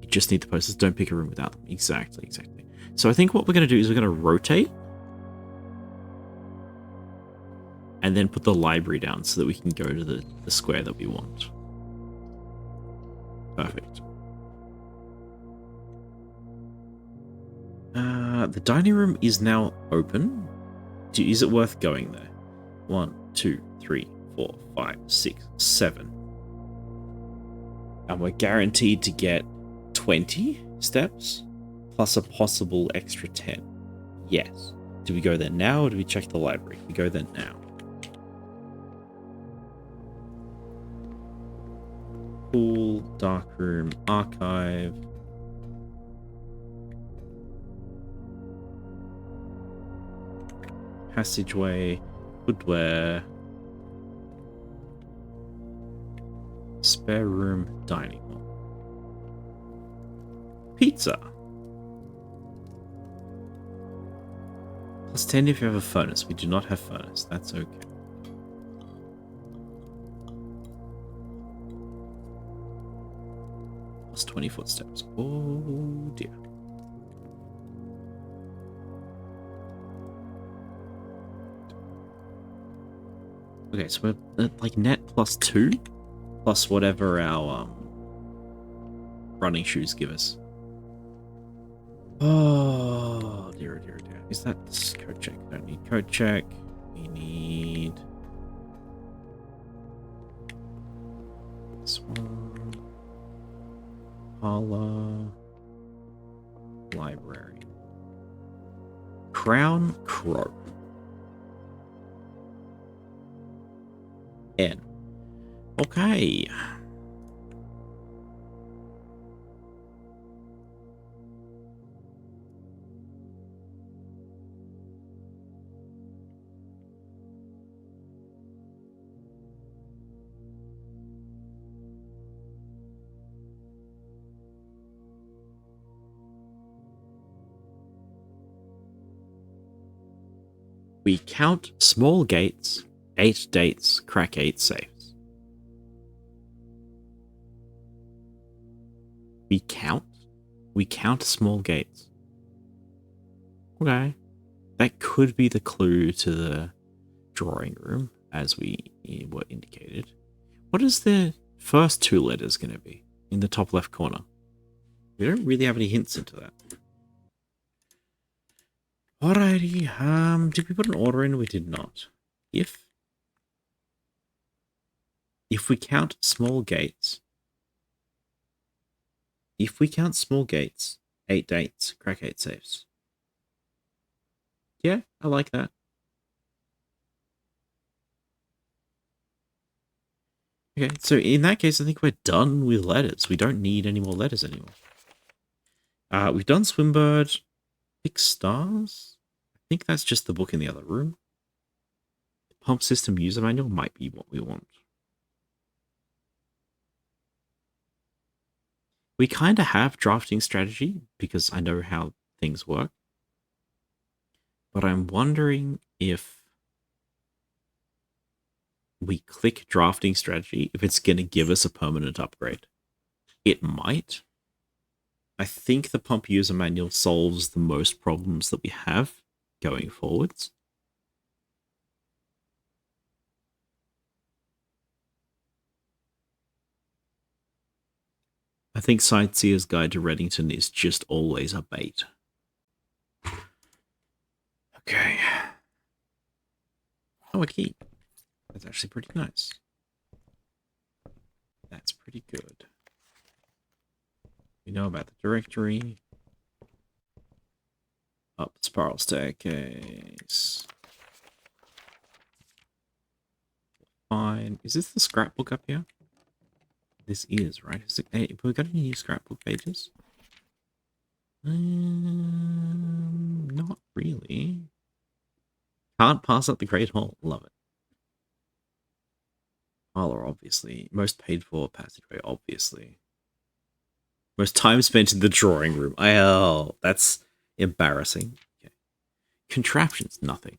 Speaker 1: You just need the posters. Don't pick a room without them. Exactly. So I think what we're going to do is we're going to rotate and then put the library down so that we can go to the square that we want. Perfect. The dining room is now open. Is it worth going there? 1, 2, 3, 4, 5, 6, 7. And we're guaranteed to get 20 steps plus a possible extra 10. Yes. Do we go there now or do we check the library? We go there now. Pool, dark room, archive. Passageway, woodware, spare room, dining hall. Pizza. Plus 10 if you have a furnace. We do not have furnace. That's okay. Plus 20 footsteps. Oh dear. Okay, so we're at like net plus 2, plus whatever our running shoes give us. Oh dear. Is that this code check? Don't need code check. We need Parlor. Library. Crown Crow. N. Okay. We count small gates, 8 dates, crack 8 safes. We count? We count small gates. Okay. That could be the clue to the drawing room, as we were indicated. What is the first 2 letters going to be in the top left corner? We don't really have any hints into that. Alrighty, did we put an order in? We did not. If we count small gates, 8 dates, crack 8 safes. Yeah, I like that. Okay, so in that case, I think we're done with letters. We don't need any more letters anymore. We've done Swimbird. Pick stars? I think that's just the book in the other room. The pump system user manual might be what we want. We kind of have drafting strategy because I know how things work. But I'm wondering if we click drafting strategy, if it's going to give us a permanent upgrade. It might. I think the pump user manual solves the most problems that we have going forwards. I think Sightseer's Guide to Reddington is just always a bait. Okay. Oh, a key. That's actually pretty nice. That's pretty good. We know about the directory. Up the spiral staircase. Fine. Is this the scrapbook up here? This is, right? Is it, hey, have we got any new scrapbook pages? Not really. Can't pass up the Great Hall. Love it. Parlor, obviously. Most paid for passageway, obviously. Most time spent in the drawing room. Oh, that's embarrassing. Okay. Contraptions, nothing.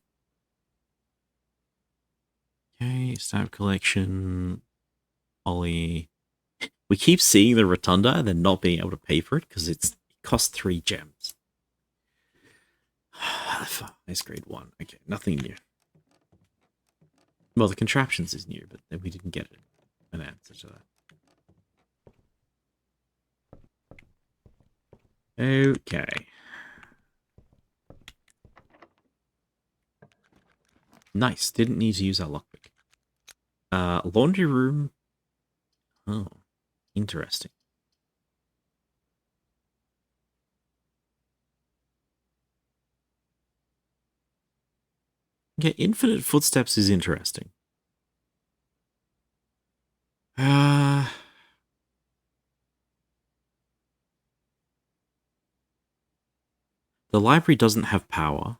Speaker 1: Okay, stamp collection. Ollie. We keep seeing the rotunda and then not being able to pay for it because it costs 3 gems. Nice grade 1. Okay, nothing new. Well, the contraptions is new, but then we didn't get an answer to that. Okay. Nice. Didn't need to use our lockpick. Laundry room. Oh, interesting. Okay, infinite footsteps is interesting. The library doesn't have power,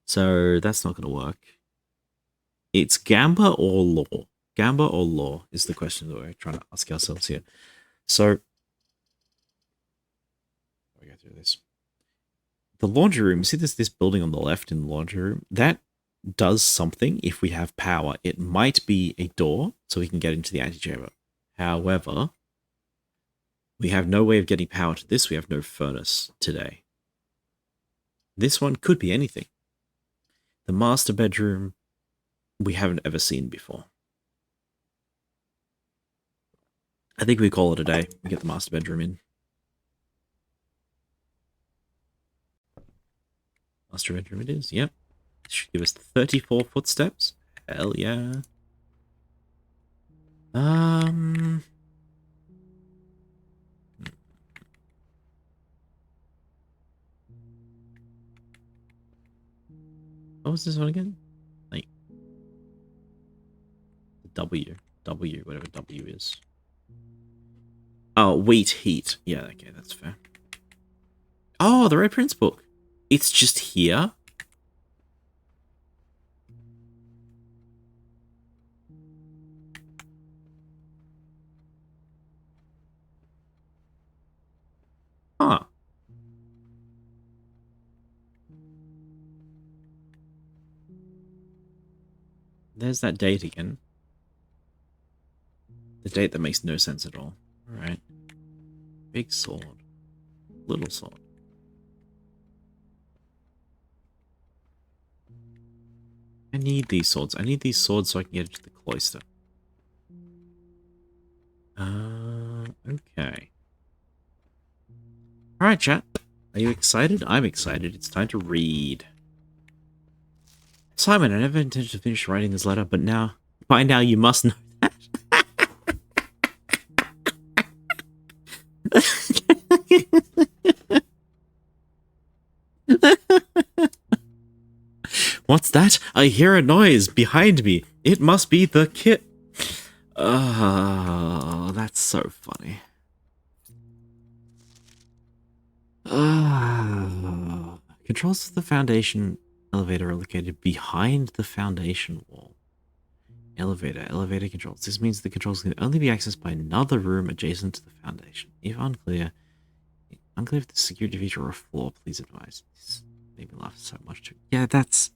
Speaker 1: so that's not going to work. It's Gamba or Law. Gamba or Law is the question that we're trying to ask ourselves here. So, we go through this. The laundry room, see this building on the left in the laundry room? That does something if we have power. It might be a door, so we can get into the antechamber. However, we have no way of getting power to this. We have no furnace today. This one could be anything. The master bedroom, we haven't ever seen before. I think we call it a day. We get the master bedroom in. Master bedroom it is, yep. This should give us 34 footsteps. Hell yeah. What was this one again? Like W, whatever W is. Oh, wheat heat. Yeah, okay, that's fair. Oh, the Red Prince book. It's just here. Huh. There's that date again. The date that makes no sense at all. Alright. Big sword. Little sword. I need these swords. I need these swords so I can get into the cloister. Okay. Alright, chat. Are you excited? I'm excited. It's time to read. Simon, I never intended to finish writing this letter, but now, by now you must know that. What's that? I hear a noise behind me. It must be the kit. Oh, that's so funny. Controls of the foundation elevator are located behind the foundation wall. Elevator controls. This means the controls can only be accessed by another room adjacent to the foundation. If unclear if the security feature or a floor, please advise. This made me laugh so much too. Yeah, that's...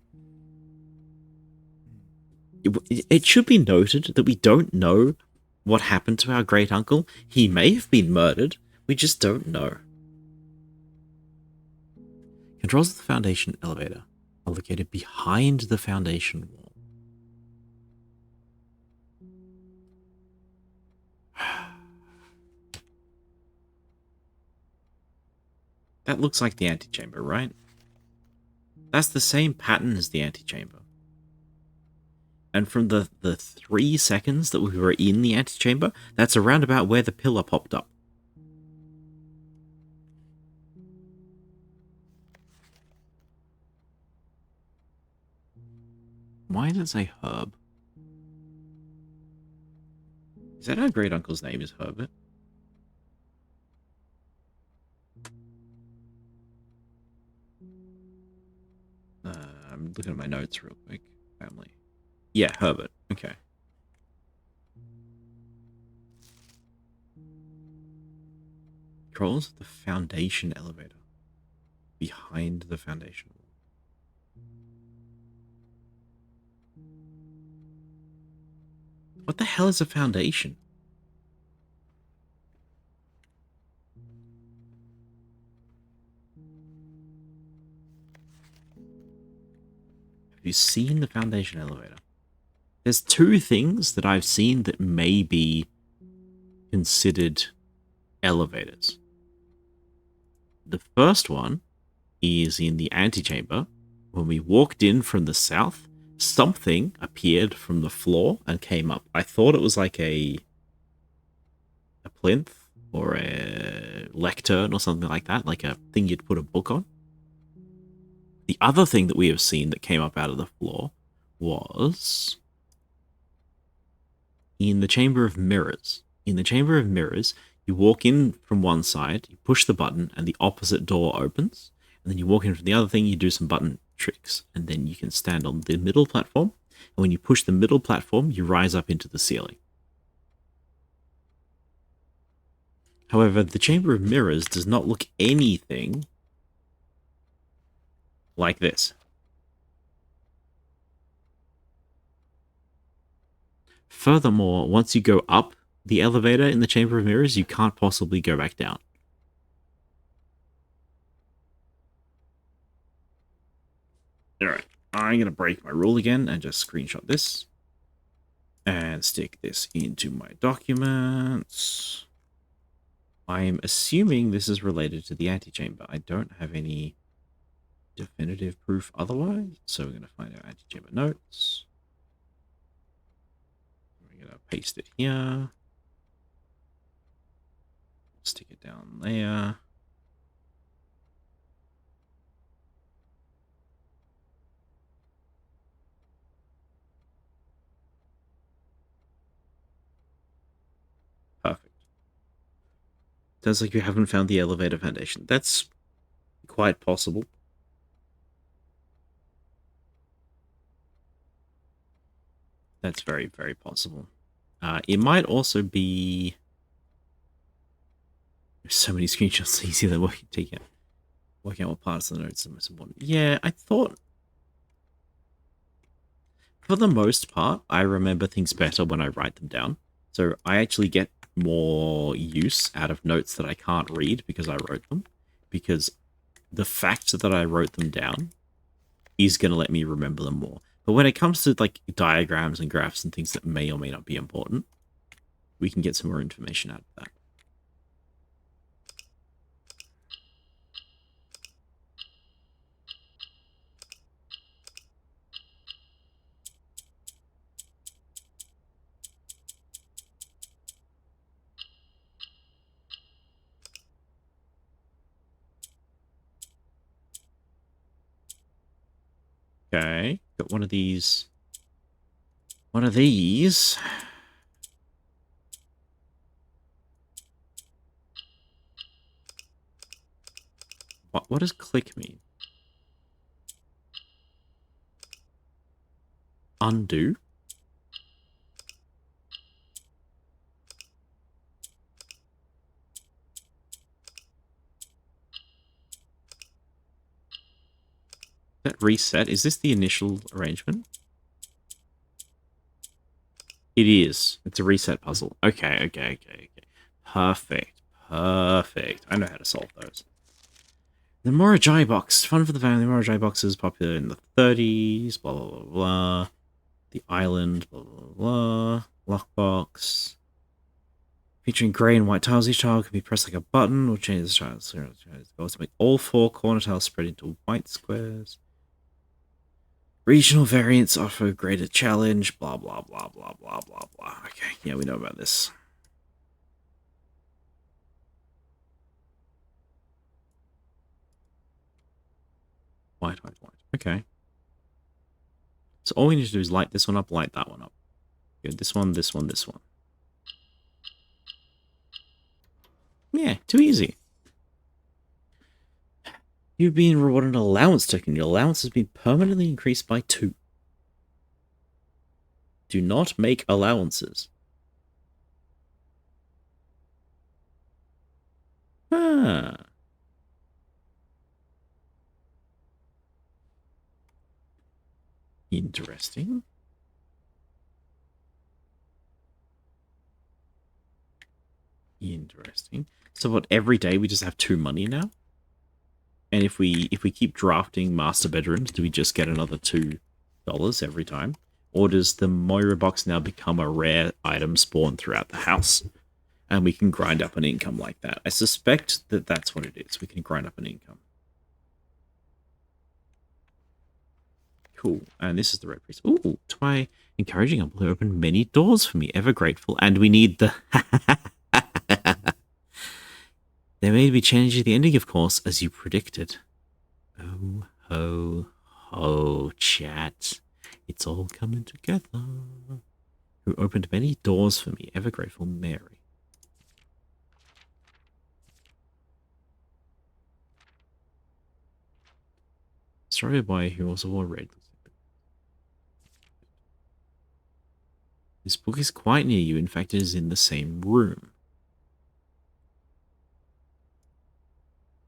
Speaker 1: It should be noted that we don't know what happened to our great uncle. He may have been murdered. We just don't know. Controls of the foundation elevator are located behind the foundation wall. That looks like the antechamber, right? That's the same pattern as the antechamber. And from the 3 seconds that we were in the antechamber, that's around about where the pillar popped up. Why does it say Herb? Is that our great uncle's name is Herbert? I'm looking at my notes real quick. Family. Yeah, Herbert. Okay. Controls the foundation elevator. Behind the foundation wall. What the hell is a foundation? Have you seen the foundation elevator? There's 2 things that I've seen that may be considered elevators. The first one is in the antechamber. When we walked in from the south, something appeared from the floor and came up. I thought it was like a plinth or a lectern or something like that, like a thing you'd put a book on. The other thing that we have seen that came up out of the floor was in the Chamber of Mirrors. In the Chamber of Mirrors, you walk in from one side, you push the button, and the opposite door opens. And then you walk in from the other thing, you do some button tricks, and then you can stand on the middle platform. And when you push the middle platform, you rise up into the ceiling. However, the Chamber of Mirrors does not look anything like this. Furthermore, once you go up the elevator in the Chamber of Mirrors, you can't possibly go back down. Alright, I'm going to break my rule again and just screenshot this. And stick this into my documents. I'm assuming this is related to the antechamber. I don't have any definitive proof otherwise. So we're going to find our antechamber notes. We're going to paste it here. Stick it down there. Sounds like you haven't found the elevator foundation. That's quite possible. That's very, very possible. It might also be... There's so many screenshots, it's easier than working out what parts of the notes are most important. Yeah, I thought... For the most part, I remember things better when I write them down. So I actually get more use out of notes that I can't read because I wrote them. Because the fact that I wrote them down is going to let me remember them more. But when it comes to like diagrams and graphs and things that may or may not be important, we can get some more information out of that. Okay, got one of these. One of these. What does click mean? Undo? That reset? Is this the initial arrangement? It is. It's a reset puzzle. Okay. Perfect. I know how to solve those. The Morajai box. Fun for the family. The Morajai box is popular in the 30s. Blah, blah, blah, blah. The island. Blah, blah, blah. Lockbox. Featuring grey and white tiles. Each tile can be pressed like a button or change the tiles. Goals to make all 4 corner tiles spread into white squares. Regional variants offer greater challenge. Blah, blah, blah, blah, blah, blah, blah. Okay, yeah, we know about this. White. Okay. So all we need to do is light this one up, light that one up. Good. This one. Yeah, too easy. You've been rewarded an allowance token. Your allowance has been permanently increased by 2. Do not make allowances. Ah. Interesting. So what, every day we just have 2 money now? And if we keep drafting master bedrooms, do we just get another $2 every time? Or does the Moira box now become a rare item spawned throughout the house? And we can grind up an income like that. I suspect that that's what it is. We can grind up an income. Cool. And this is the red priest. Ooh, try encouraging Humble to open many doors for me. Ever grateful. And we need the... There may be changes at the ending, of course, as you predicted. Oh, ho, ho, chat. It's all coming together. Who opened many doors for me. Ever grateful, Mary. Story boy who also wore red. This book is quite near you. In fact, it is in the same room.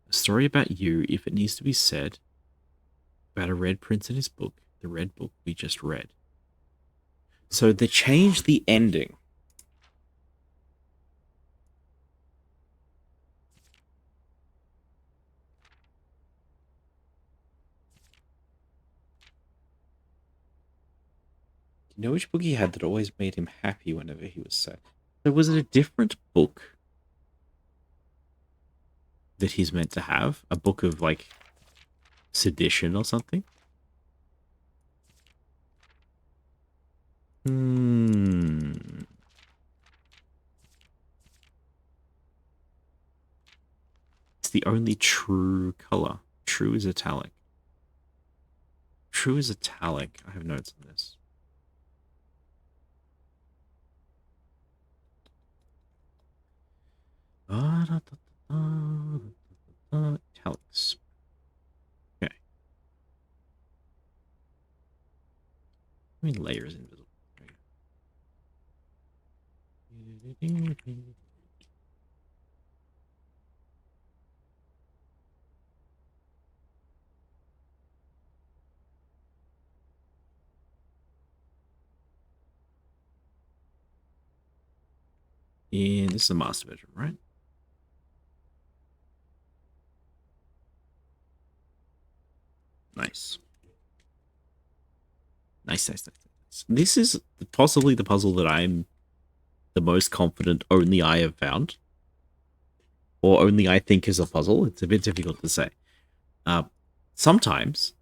Speaker 1: A story about you, if it needs to be said, about a red prince in his book, the red book we just read. So they changed the ending. You know which book he had that always made him happy whenever he was sad? So was it a different book that he's meant to have? A book of, like, sedition or something? It's the only true color. True is italic. True is italic. I have notes on this. Italics. Okay. I mean, layer is invisible. And this is the master bedroom, right? Nice. Nice, nice, nice, nice. This is possibly the puzzle that I'm the most confident only I have found. Or only I think is a puzzle. It's a bit difficult to say. Uh, sometimes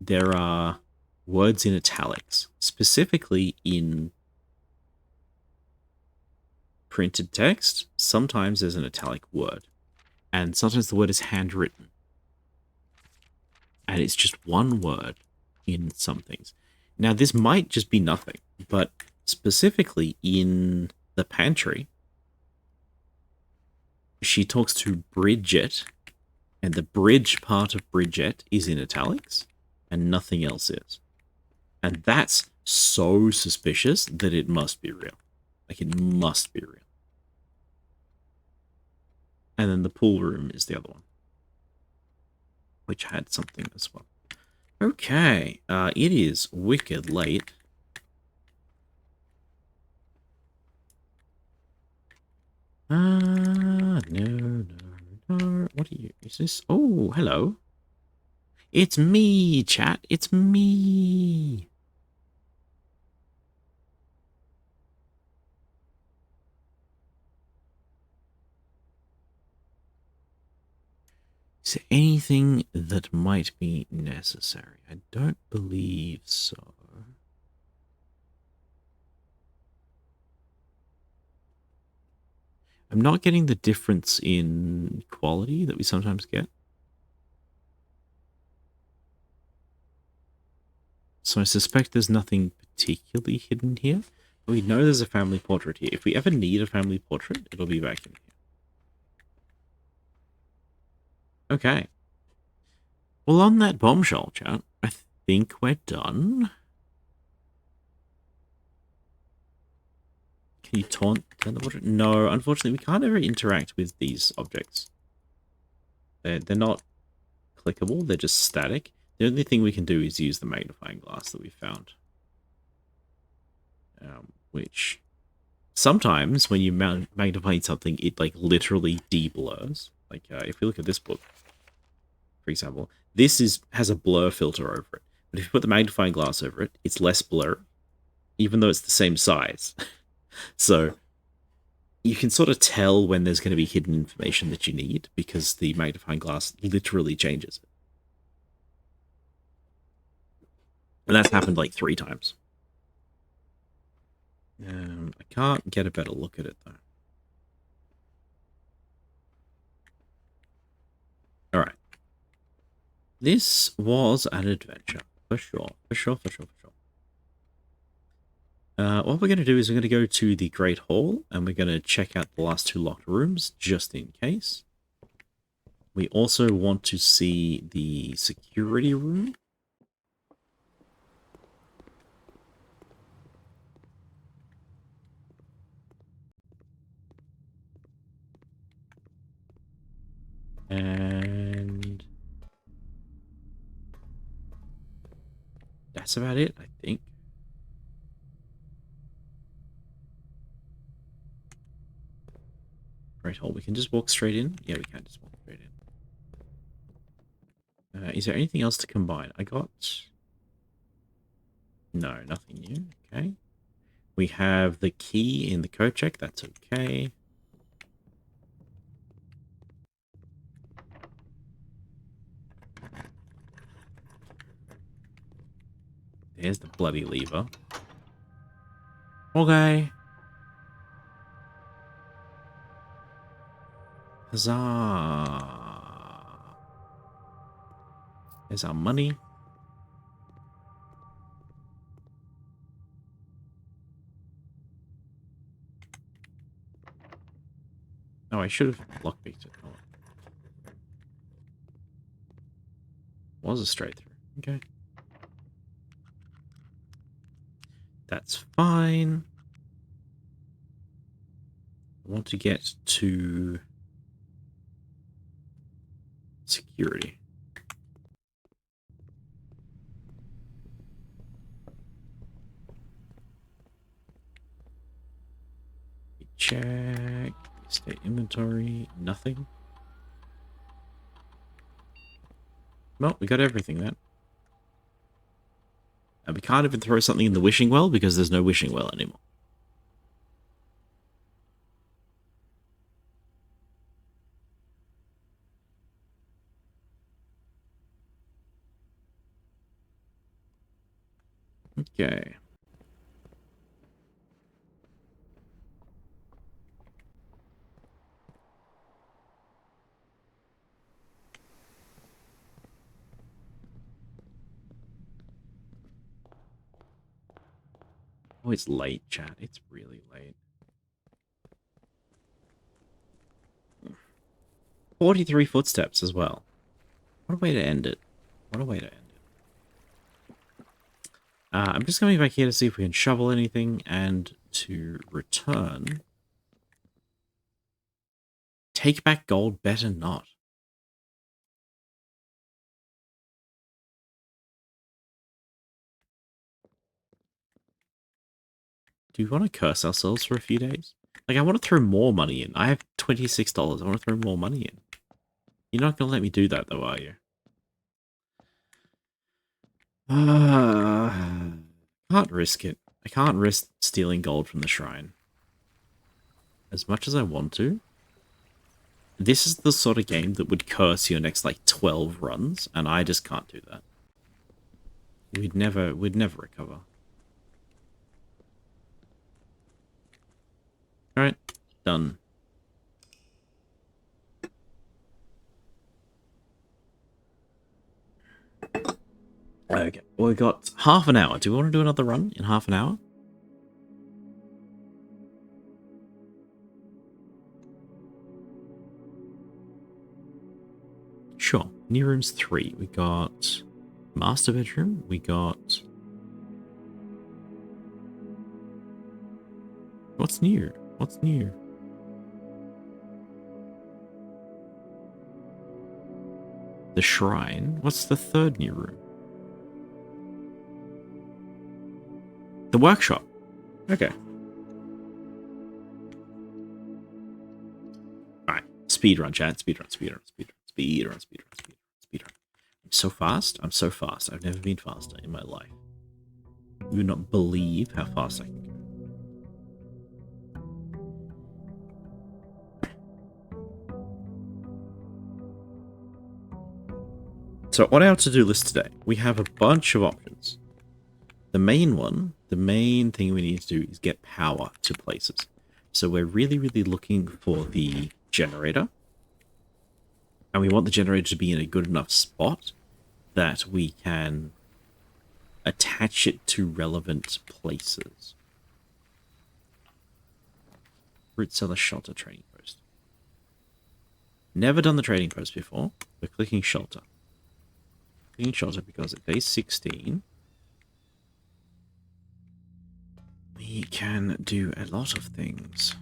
Speaker 1: there are words in italics, specifically in printed text. Sometimes there's an italic word, and sometimes the word is handwritten. And it's just one word in some things. Now, this might just be nothing, but specifically in the pantry, she talks to Bridget, and the bridge part of Bridget is in italics, and nothing else is. And that's so suspicious that it must be real. Like, it must be real. And then the pool room is the other one, which had something as well. Okay, it is wicked late. No, no, no. What are you? Is this? Oh, hello. It's me, chat. It's me. Is there anything that might be necessary? I don't believe so. I'm not getting the difference in quality that we sometimes get. So I suspect there's nothing particularly hidden here. But we know there's a family portrait here. If we ever need a family portrait, it'll be back in here. Okay. Well, on that bombshell, chat, I think we're done. Can you turn the portrait? No, unfortunately, we can't ever interact with these objects. They're not clickable. They're just static. The only thing we can do is use the magnifying glass that we found. Which sometimes when you magnify something, it like literally de-blurs. Like if we look at this book, for example, this has a blur filter over it. But if you put the magnifying glass over it, it's less blur, even though it's the same size. So you can sort of tell when there's going to be hidden information that you need because the magnifying glass literally changes it. And that's happened like 3 times. I can't get a better look at it, though. Alright. This was an adventure. For sure. For sure, for sure, for sure. What we're going to do is we're going to go to the Great Hall, and we're going to check out the last 2 locked rooms, just in case. We also want to see the security room. And that's about it, I think. Great Hall. We can just walk straight in. Yeah, we can just walk straight in. Is there anything else to combine? I got... No, nothing new. Okay. We have the key in the code check. That's okay. There's the bloody lever. Okay. Huzzah. There's our money. Oh, I should have lockpicked it. Oh, was a straight through. Okay. That's fine. I want to get to security. Check. State inventory. Nothing. Well, we got everything then. And we can't even throw something in the wishing well because there's no wishing well anymore. Okay. Oh, it's late, chat. It's really late. 43 footsteps as well. What a way to end it. What a way to end it. I'm just coming back here to see if we can shovel anything and to return. Take back gold, better not. Do we want to curse ourselves for a few days? Like, I want to throw more money in. I have $26. I want to throw more money in. You're not going to let me do that, though, are you? Can't risk it. I can't risk stealing gold from the shrine. As much as I want to. This is the sort of game that would curse your next, like, 12 runs, and I just can't do that. We'd never recover. Alright, done. Okay, well, we got half an hour. Do we want to do another run in half an hour? Sure. New rooms 3. We got master bedroom. We got... What's new? What's new? The shrine. What's the third new room? The workshop. Okay. Alright. Speedrun, chat. Speedrun. I'm so fast. I'm so fast. I've never been faster in my life. You would not believe how fast I can go. So on our to-do list today, we have a bunch of options. The main one, the main thing we need to do is get power to places. So we're really, really looking for the generator. And we want the generator to be in a good enough spot that we can attach it to relevant places. Root cellar shelter trading post. Never done the trading post before. We're clicking shelter. Clicking shelter because at day 16... we can do a lot of things.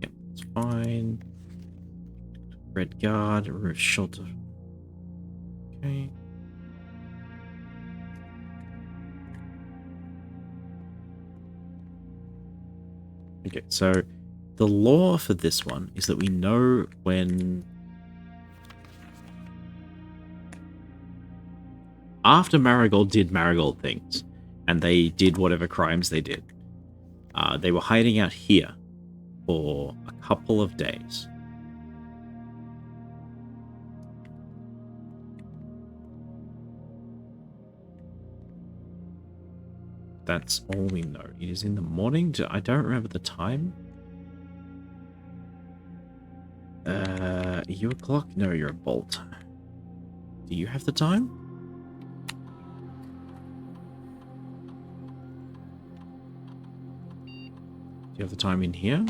Speaker 1: Yep, it's fine. Red guard, roof shelter. Okay. Okay, so the law for this one is that we know when... After Marigold did Marigold things, and they did whatever crimes they did, they were hiding out here for a couple of days. That's all we know. It is in the morning. I don't remember the time. Are you a clock? No, you're a bolt. Do you have the time? You have the time in here?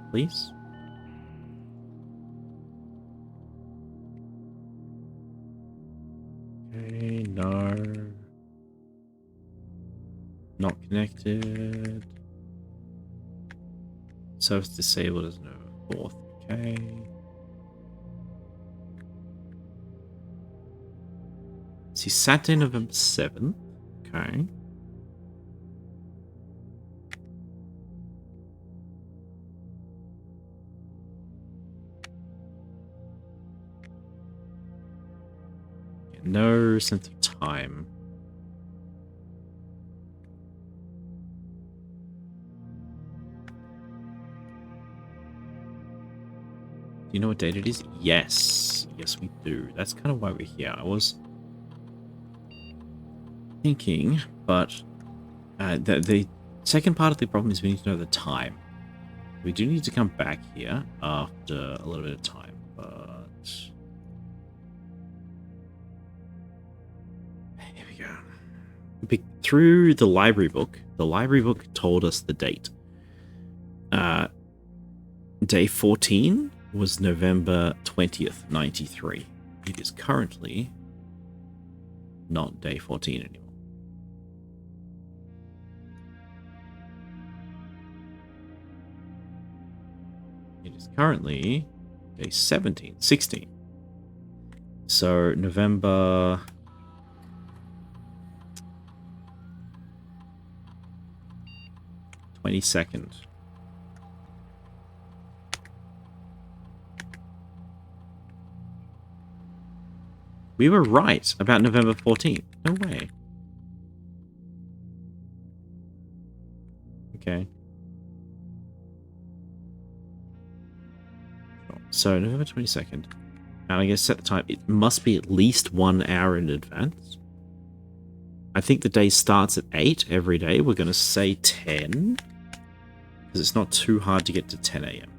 Speaker 1: Please? Okay, no. Not connected. Service disabled as November 4th. Okay. See, Saturday, November 7th. Okay. No sense of time. Do you know what date it is? Yes. Yes, we do. That's kind of why we're here. I was thinking, but the second part of the problem is we need to know the time. We do need to come back here after a little bit of time, but here we go. Through the library book told us the date. Day 14 was November 20th, 93. It is currently not day 14 anymore. It is currently day 16. So November 22nd. We were right about November 14th. No way. Okay. So November 22nd. And I guess set the time. It must be at least 1 hour in advance. I think the day starts at 8 every day. We're going to say 10. Because it's not too hard to get to 10 a.m.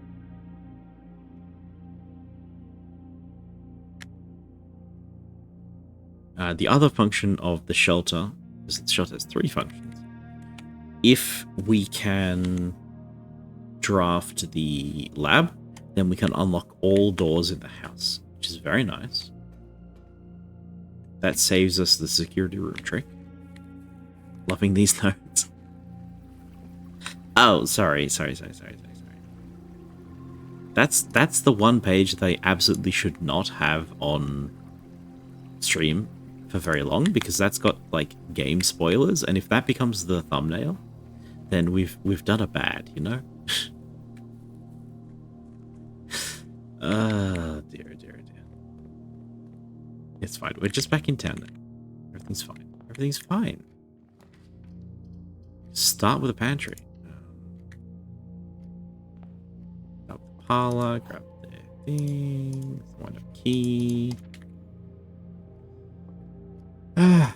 Speaker 1: The other function of the shelter, because the shelter has 3 functions. If we can draft the lab, then we can unlock all doors in the house, which is very nice. That saves us the security room trick. Loving these notes. Oh, sorry. That's the one page they absolutely should not have on stream for very long, because that's got like game spoilers, and if that becomes the thumbnail, then we've done a bad, you know? Dear. It's fine. We're just back in town now. Everything's fine. Start with a pantry. Start with the parlor, grab their things, wind up key. A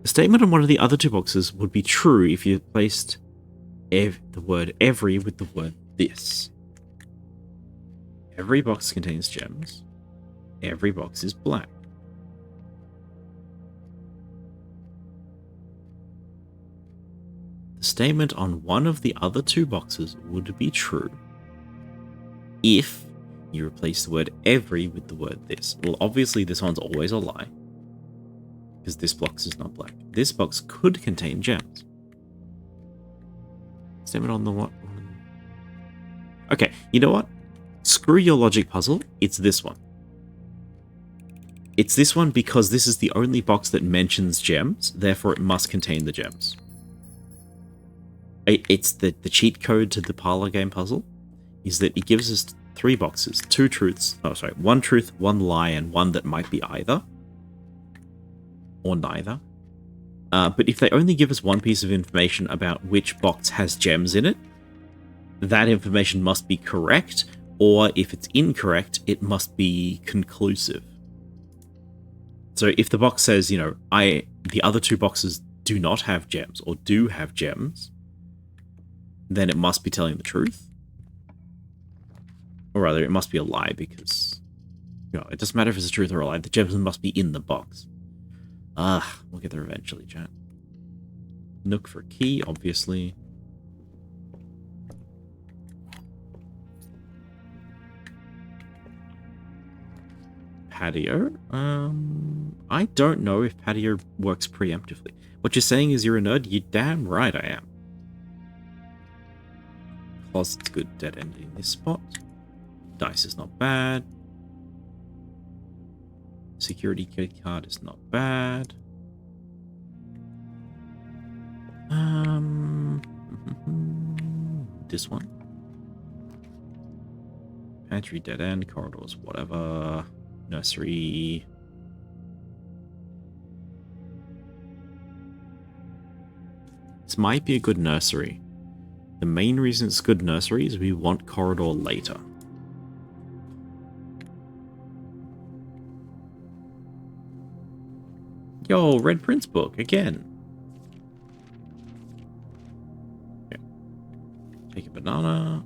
Speaker 1: statement on one of the other 2 boxes would be true if you placed the word every with the word this. Every box contains gems. Every box is black. The statement on one of the other 2 boxes would be true if you replace the word every with the word this. Well, obviously this one's always a lie, because this box is not black. This box could contain gems. Statement on the what? Okay, you know what? Screw your logic puzzle. It's this one. It's this one because this is the only box that mentions gems, therefore it must contain the gems. It's the cheat code to the parlor game puzzle is that it gives us 3 boxes, 2 truths. Oh, sorry, 1 truth, 1 lie, and 1 that might be either. Or neither. But if they only give us 1 piece of information about which box has gems in it, that information must be correct, or if it's incorrect, it must be conclusive. So if the box says, you know, the other 2 boxes do not have gems, or do have gems, then it must be telling the truth. Or rather, it must be a lie, because, you know, it doesn't matter if it's a truth or a lie, the gems must be in the box. We'll get there eventually, chat. Nook for key, obviously. Patio? I don't know if patio works preemptively. What you're saying is you're a nerd? You're damn right I am. Closet's good, dead end in this spot. Dice is not bad. Security key card is not bad. This one. Pantry, dead end, corridors, whatever. Nursery. This might be a good nursery. The main reason it's a good nursery is we want corridor later. Yo, Red Prince book, again. Okay. Take a banana.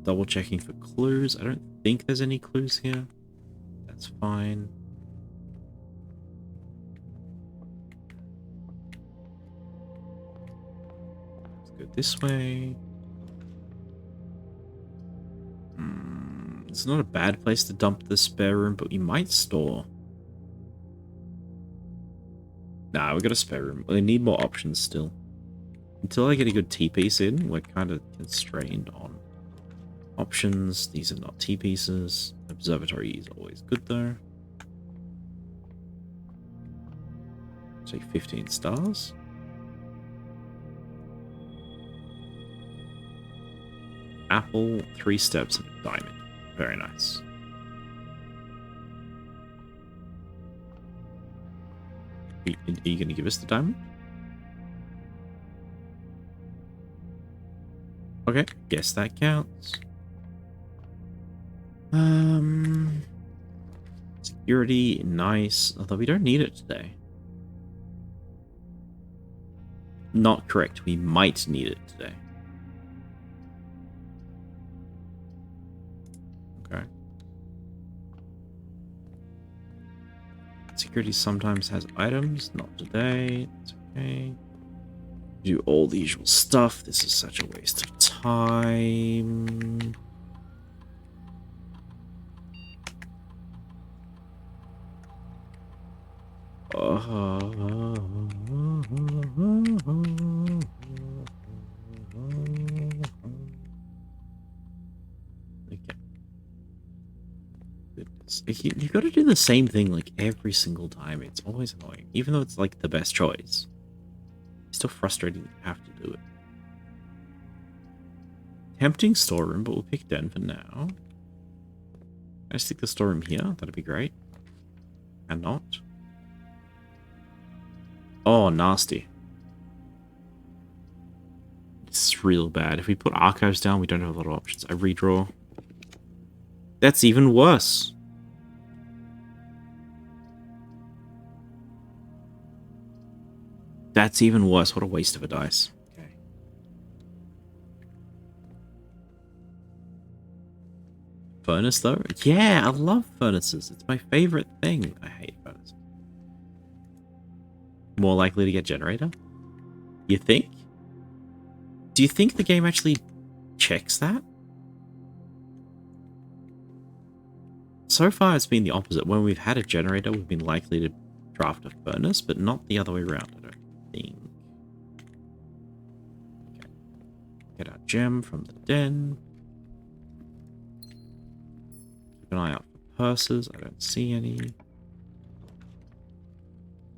Speaker 1: Double checking for clues. I don't think there's any clues here. That's fine. Let's go this way. It's not a bad place to dump the spare room, but we might store. Nah, we got a spare room. We need more options still. Until I get a good T-piece in, we're kind of constrained on options. These are not T-pieces. Observatory is always good though. Say 15 stars. Apple, 3 steps, and a diamond. Very nice. Are you going to give us the diamond? Okay, guess that counts. Security, nice. Although we don't need it today. Not correct. We might need it today. Okay. Security sometimes has items. Not today. It's okay. Do all the usual stuff. This is such a waste of time. Okay. Goodness. You've got to do the same thing like every single time. It's always annoying. Even though it's like the best choice. It's still frustrating to have to do it. Tempting storeroom, but we'll pick Den for now. I stick the storeroom here. That'd be great. And not. Oh, nasty. It's real bad. If we put archives down, we don't have a lot of options. I redraw. That's even worse. That's even worse. What a waste of a dice. Okay. Furnace, though? Yeah, I love furnaces. It's my favorite thing. I hate furnaces. More likely to get generator? You think? Do you think the game actually checks that? So far, it's been the opposite. When we've had a generator, we've been likely to draft a furnace, but not the other way around, I don't think. Okay. Get our gem from the den. Keep an eye out for purses. I don't see any.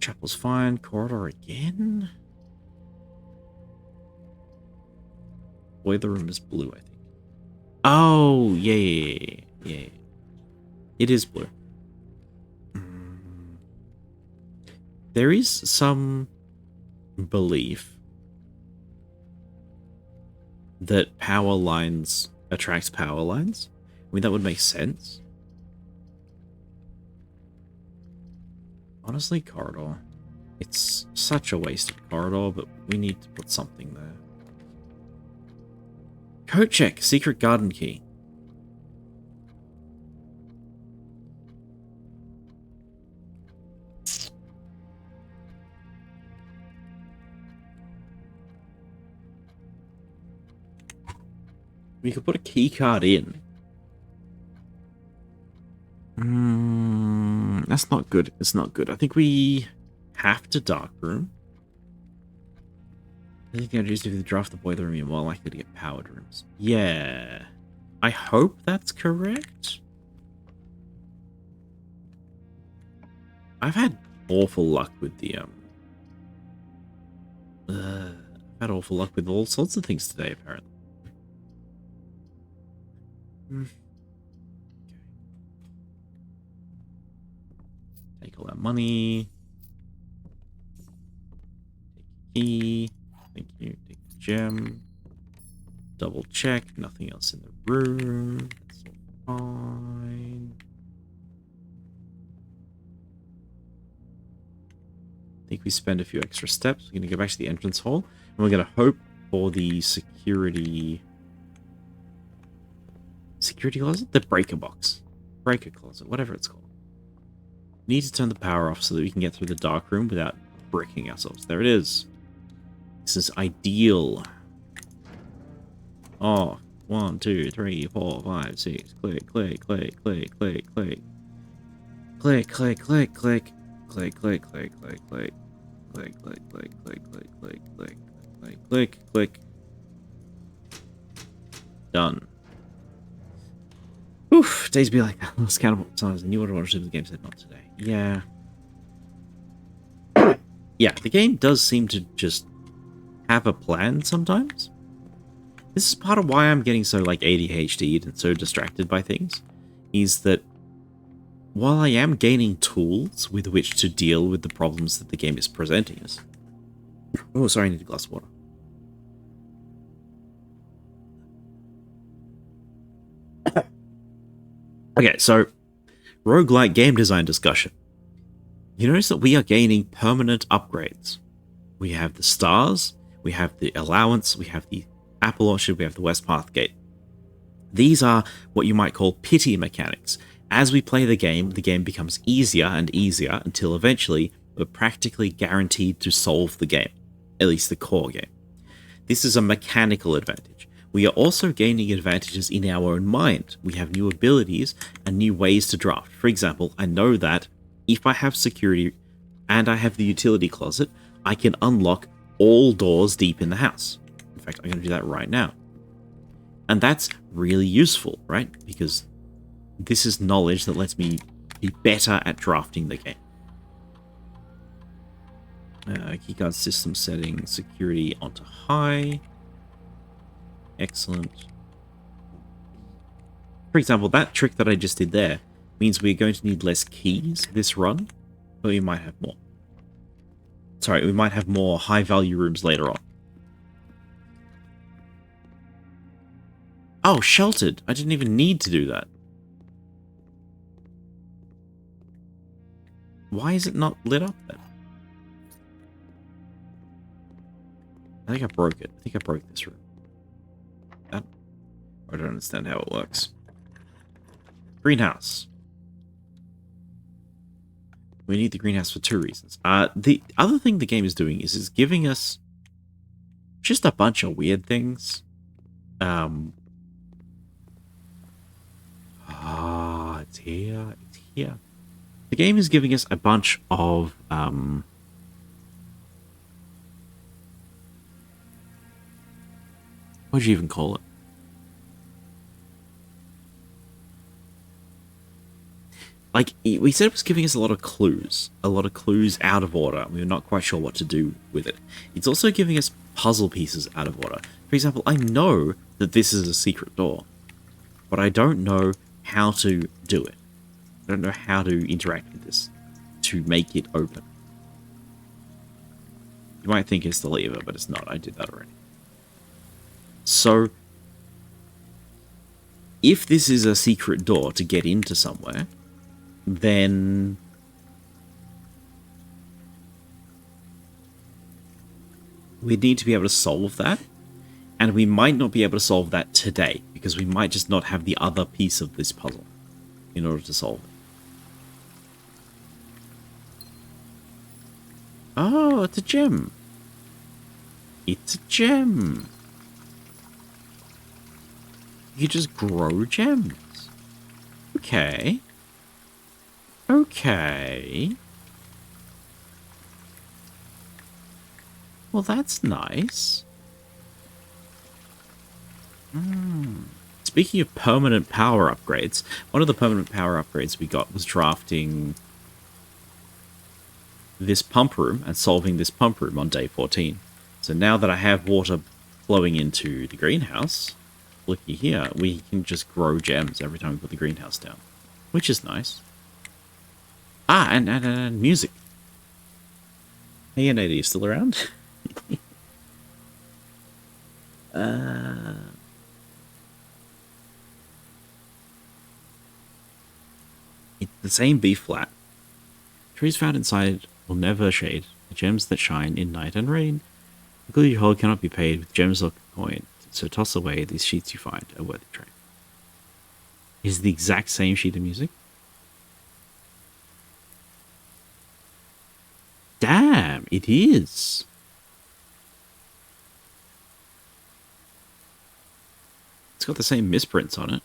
Speaker 1: Chapel's fine. Corridor again? Boiler room is blue, I think. Oh, yeah. It is blue. There is some belief that power lines attracts power lines. I mean, that would make sense. Honestly, corridor. It's such a waste of corridor, but we need to put something there. Code check, secret garden key. We could put a key card in. That's not good. It's not good. I think we have to dark room. I think the idea is if you draft the boiler room, you're more likely to get powered rooms. Yeah. I hope that's correct. I've had awful luck with the I've had awful luck with all sorts of things today, apparently. Okay. Take all that money. Take a key. Thank you. Take the gem. Double check. Nothing else in the room. That's all fine. I think we spend a few extra steps. We're going to go back to the entrance hall. And we're going to hope for the security closet? The breaker box. Breaker closet. Whatever it's called. We need to turn the power off so that we can get through the dark room without bricking ourselves. There it is. This is ideal. Oh, 1, 2, 3, 4, 5, 6. Click, click, click, click, click, click. Click, click, click, click. Click, click, click, click, click. Click, click, click, click, click, click, click, click, click, click. Done. Oof, days be like that. Lost count of times I knew what I wanted to do with the game, said not today. Yeah. Yeah, the game does seem to just have a plan sometimes. This is part of why I'm getting so like ADHD'd and so distracted by things, is that while I am gaining tools with which to deal with the problems that the game is presenting us... Oh, sorry, I need a glass of water. Okay, so, roguelike game design discussion. You notice that we are gaining permanent upgrades. We have the stars, we have the allowance, we have the apple orchard, we have the West Path Gate. These are what you might call pity mechanics. As we play the game becomes easier and easier until eventually we're practically guaranteed to solve the game, at least the core game. This is a mechanical advantage. We are also gaining advantages in our own mind. We have new abilities and new ways to draft. For example, I know that if I have security and I have the utility closet, I can unlock all doors deep in the house. In fact, I'm going to do that right now. And that's really useful, right? Because this is knowledge that lets me be better at drafting the game. Keycard system setting, security onto high. Excellent. For example, that trick that I just did there means we're going to need less keys this run, but we might have more. Sorry, we might have more high-value rooms later on. Oh, sheltered. I didn't even need to do that. Why is it not lit up then? I think I broke it. I think I broke this room. That? I don't understand how it works. Greenhouse. We need the greenhouse for 2 reasons. The other thing the game is doing is it's giving us just a bunch of weird things. It's here. It's here. The game is giving us a bunch of what do you even call it? Like, we said it was giving us a lot of clues out of order. We were not quite sure what to do with it. It's also giving us puzzle pieces out of order. For example, I know that this is a secret door, but I don't know how to do it. I don't know how to interact with this to make it open. You might think it's the lever, but it's not. I did that already. So, if this is a secret door to get into somewhere, then we need to be able to solve that, and we might not be able to solve that today, because we might just not have the other piece of this puzzle in order to solve it. Oh, it's a gem. It's a gem. You just grow gems. Okay. Okay. Well, that's nice. Speaking of permanent power upgrades, one of the permanent power upgrades we got was drafting this pump room and solving this pump room on day 14. So now that I have water flowing into the greenhouse, looky here, we can just grow gems every time we put the greenhouse down, which is nice. Ah, and music. Hey, Nate, are you still around? It's the same B flat. Trees found inside will never shade. The gems that shine in night and rain. The glue you hold cannot be paid with gems or coin, so toss away these sheets you find a worthy trade. Is the exact same sheet of music? Damn, it is. It's got the same misprints on it.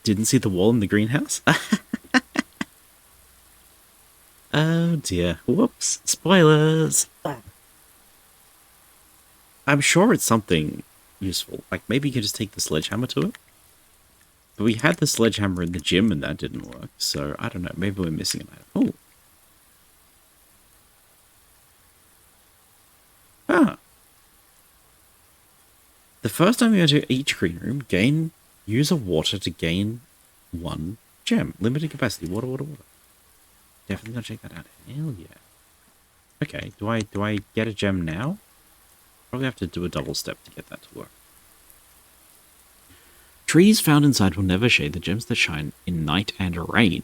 Speaker 1: Didn't see the wall in the greenhouse? Oh dear. Whoops. Spoilers. I'm sure it's something useful. Like, maybe you could just take the sledgehammer to it. But we had the sledgehammer in the gym and that didn't work. So, I don't know. Maybe we're missing an item. Oh. Ah. The first time you enter each green room, use a water to gain 1 gem. Limited capacity. Water. Definitely gonna check that out. Hell yeah. Okay, do I get a gem now? Probably have to do a double step to get that to work. Trees found inside will never shade. The gems that shine in night and rain.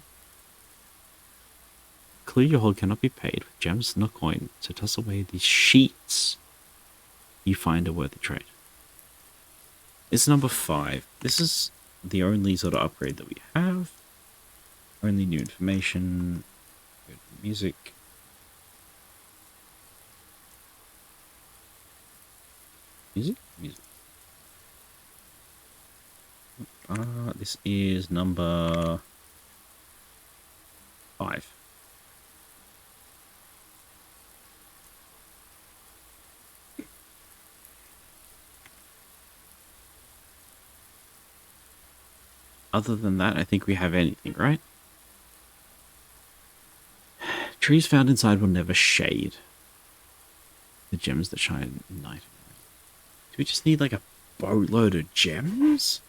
Speaker 1: Clue you hold cannot be paid with gems nor coin, so toss away these sheets. You find a worthy trade. It's number 5. This is the only sort of upgrade that we have. Only new information. Go to music. Music. This is number 5. Other than that, I think we have anything, right? Trees found inside will never shade. The gems that shine at night. Do we just need like a boatload of gems?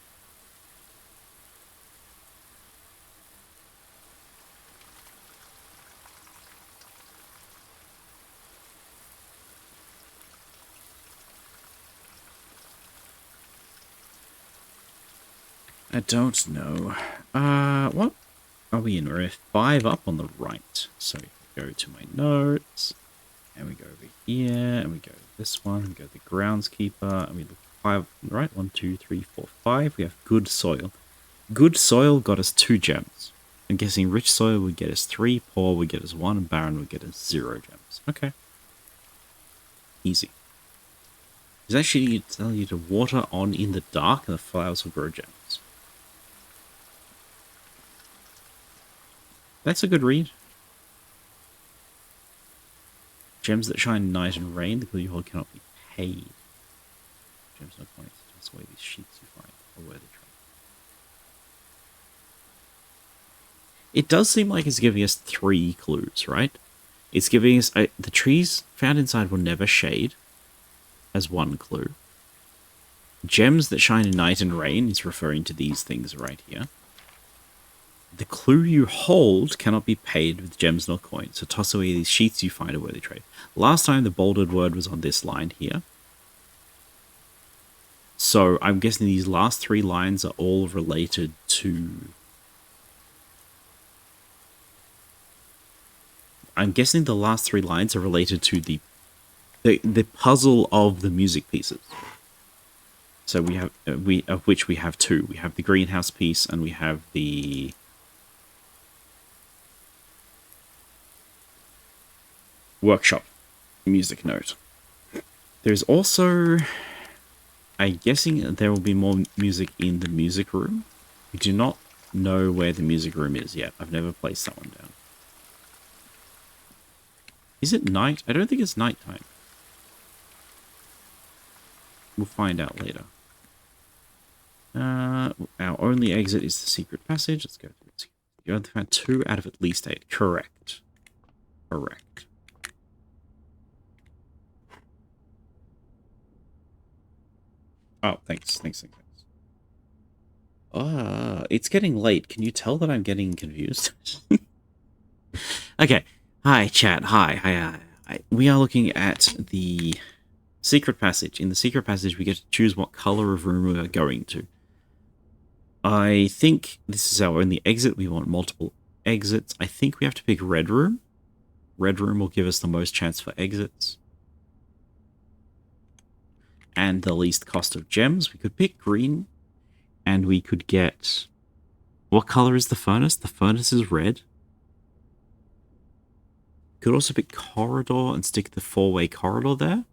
Speaker 1: I don't know. What are we in? We're 5 up on the right. So we go to my notes, and we go over here, and we go this one, we go to the groundskeeper, and we look 5 on the right. 1, 2, 3, 4, 5. We have good soil. Good soil got us 2 gems. I'm guessing rich soil would get us 3, poor would get us 1, and barren would get us 0 gems. Okay. Easy. It's actually tell you to water on in the dark, and the flowers will grow gems. That's a good read. Gems that shine night and rain, the clue you hold cannot be paid. Gems no points. Toss away these sheets you find a worthy trade. It does seem like it's giving us 3 clues, right? It's giving us the trees found inside will never shade as 1 clue. Gems that shine in night and rain is referring to these things right here. The clue you hold cannot be paid with gems nor coins, so toss away these sheets you find a worthy trade. Last time the bolded word was on this line here. So I'm guessing these last 3 lines are all related to... I'm guessing the last 3 lines are related to the puzzle of the music pieces. So we have of which we have 2. We have the greenhouse piece and we have the workshop music note. There's also... I'm guessing there will be more music in the music room. We do not know where the music room is yet. I've never placed that one down. Is it night? I don't think it's nighttime. We'll find out later. Our only exit is the secret passage. Let's go through it. You only found 2 out of at least 8. Correct. Correct. Oh, thanks. It's getting late. Can you tell that I'm getting confused? Okay. Hi, chat. Hi. We are looking at the secret passage. In the secret passage, we get to choose what color of room we are going to. I think this is our only exit. We want multiple exits. I think we have to pick red room. Red room will give us the most chance for exits. And the least cost of gems. We could pick green. And we could get... What color is the furnace? The furnace is red. Could also pick corridor and stick the 4-way corridor there.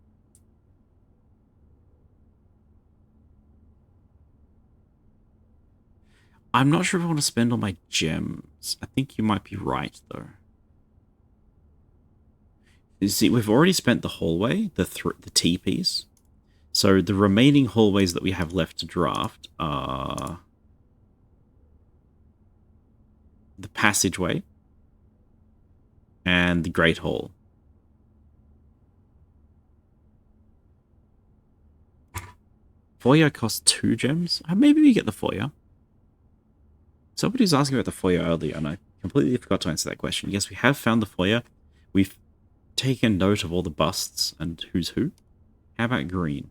Speaker 1: I'm not sure if I want to spend all my gems. I think you might be right, though. You see, we've already spent the hallway, the T piece. So the remaining hallways that we have left to draft are the passageway and the Great Hall. Foyer costs 2 gems. Maybe we get the foyer. Somebody was asking about the foyer earlier, and I completely forgot to answer that question. Yes, we have found the foyer. We've taken note of all the busts and who's who. How about green?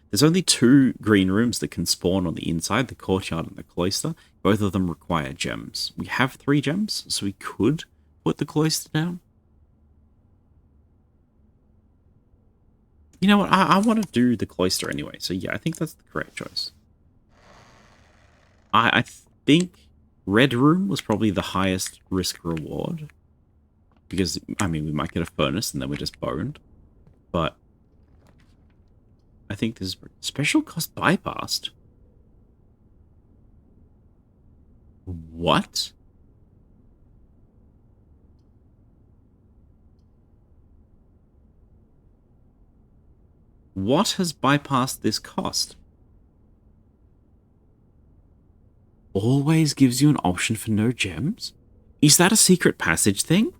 Speaker 1: There's only 2 green rooms that can spawn on the inside, the courtyard and the cloister. Both of them require gems. We have 3 gems, so we could put the cloister down. You know what? I want to do the cloister anyway, so yeah, I think that's the correct choice. I think red room was probably the highest risk reward. Because, I mean, we might get a furnace and then we're just boned. But I think there's special cost bypassed. What? What has bypassed this cost? Always gives you an option for no gems? Is that a secret passage thing?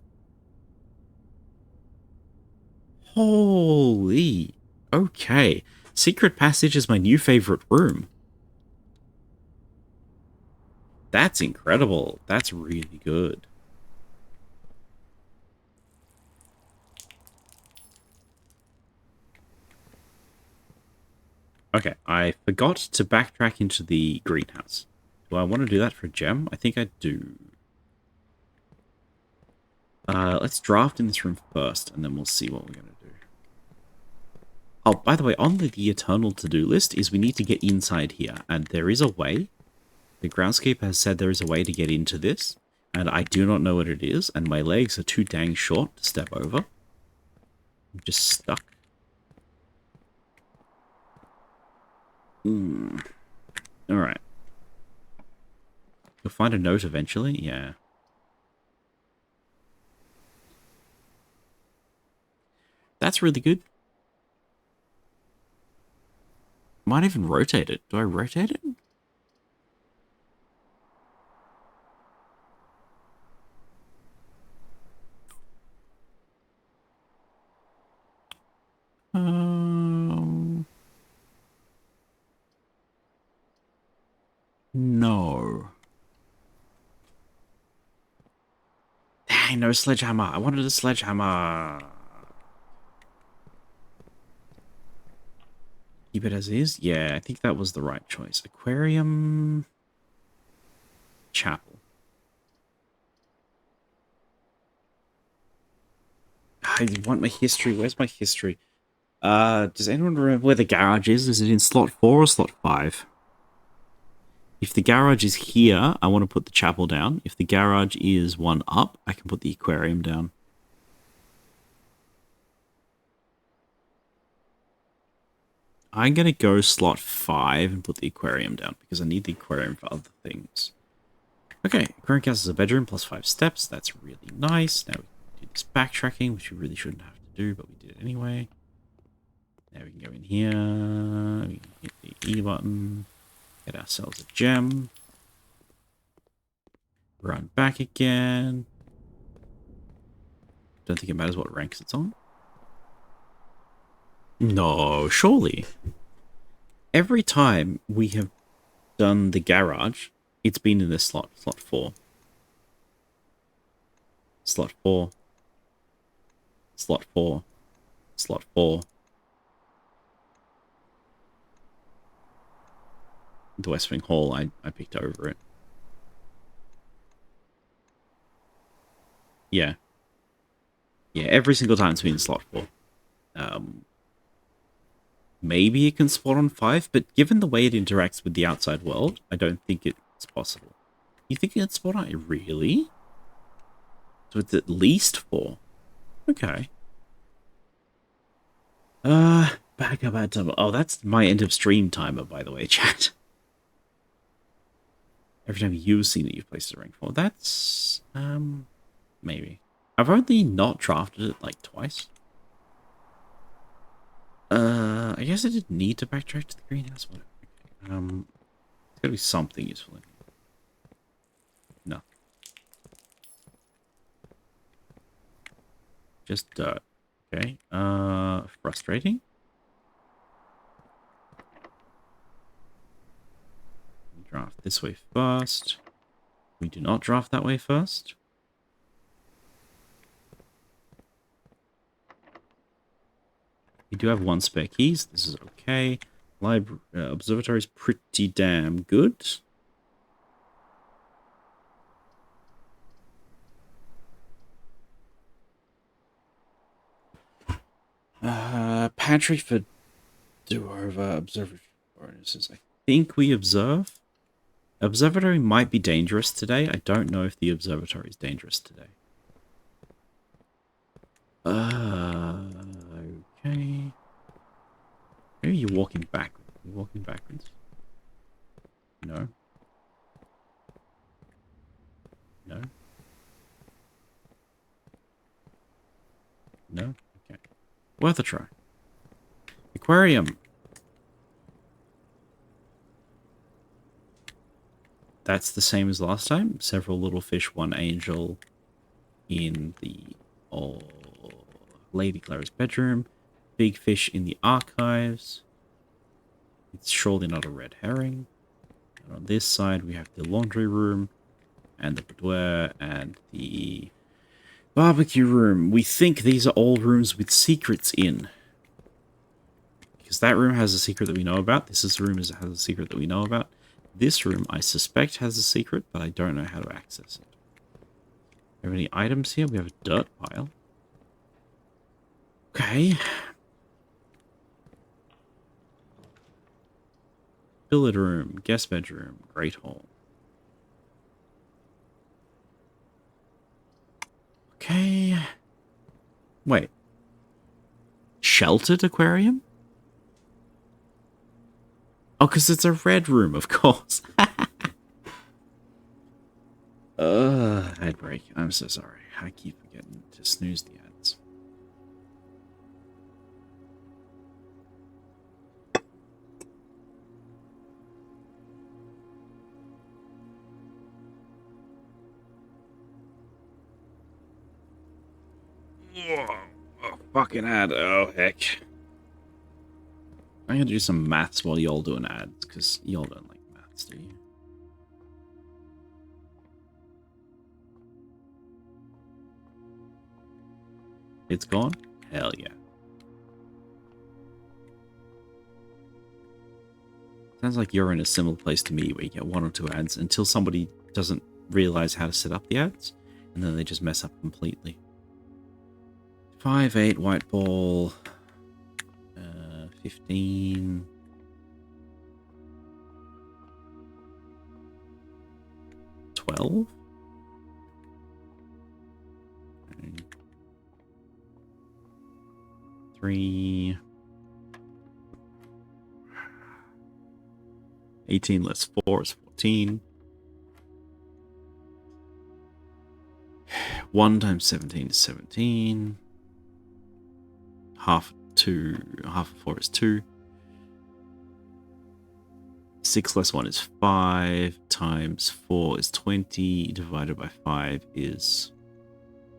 Speaker 1: Holy. Okay. Secret passage is my new favorite room. That's incredible. That's really good. Okay, I forgot to backtrack into the greenhouse. Do I want to do that for a gem? I think I do. Let's draft in this room first, and then we'll see what we're going to do. Oh, by the way, on the eternal to-do list is we need to get inside here, and there is a way. The groundskeeper has said there is a way to get into this, and I do not know what it is, and my legs are too dang short to step over. I'm just stuck. Alright. You'll find a note eventually, yeah. That's really good. Might even rotate it. Do I rotate it? No. Dang, no sledgehammer. I wanted a sledgehammer. Keep it as is? Yeah, I think that was the right choice. Aquarium... Chapel. I want my history. Where's my history? Does anyone remember where the garage is? Is it in slot 4 or slot 5? If the garage is here, I want to put the chapel down. If the garage is one up, I can put the aquarium down. I'm going to go slot 5 and put the aquarium down because I need the aquarium for other things. Okay, aquarium counts as a bedroom plus 5 steps. That's really nice. Now we can do this backtracking, which we really shouldn't have to do, but we did it anyway. Now we can go in here. We can hit the E button. Get ourselves a gem. Run back again. Don't think it matters what ranks it's on. No, surely. Every time we have done the garage, it's been in this slot. Slot 4. Slot 4. Slot 4. Slot 4. The West Wing Hall, I picked over it. Yeah. Yeah, every single time it's been in slot 4. Maybe it can spawn on 5, but given the way it interacts with the outside world, I don't think it's possible. You think it can spawn on it? Really? So it's at least 4. Okay. Back up at time. Oh, that's my end of stream timer, by the way, chat. Every time you've seen that you've placed a rank 4. That's, maybe. I've only not drafted it, like, twice. I guess I didn't need to backtrack to the greenhouse. Whatever. There's gotta be something useful in here. No. Just dirt. Okay. Frustrating. Draft this way first. We do not draft that way first. We do have 1 spare keys. This is okay. Observatory is pretty damn good. Pantry for do-over observatory bonuses. I think we observe. Observatory might be dangerous today. I don't know if the observatory is dangerous today. Okay. Maybe you're walking backwards. You're walking backwards. No. No. No? Okay. Worth a try. Aquarium. That's the same as last time. Several little fish, 1 angel in the Lady Clara's bedroom. Big fish in the archives. It's surely not a red herring. And on this side, we have the laundry room and the boudoir and the barbecue room. We think these are all rooms with secrets in. Because that room has a secret that we know about. This room has a secret that we know about. This room, I suspect, has a secret, but I don't know how to access it. Do we have any items here? We have a dirt pile. Okay. Billiard room, guest bedroom, great hall. Okay. Wait. Sheltered aquarium? Oh, because it's a red room, of course. Ad break. I'm so sorry. I keep forgetting to snooze the ads. Oh, fucking ad. Oh, heck. I'm gonna do some maths while y'all doing ads, because y'all don't like maths, do you? It's gone? Hell yeah. Sounds like you're in a similar place to me where you get 1 or 2 ads until somebody doesn't realize how to set up the ads, and then they just mess up completely. 5, 8, white ball. 15. 12. 3. 18 less 4 is 14. 1 times 17 is 17. Half of 4 is 2. 6 less 1 is 5. Times 4 is 20. Divided by 5 is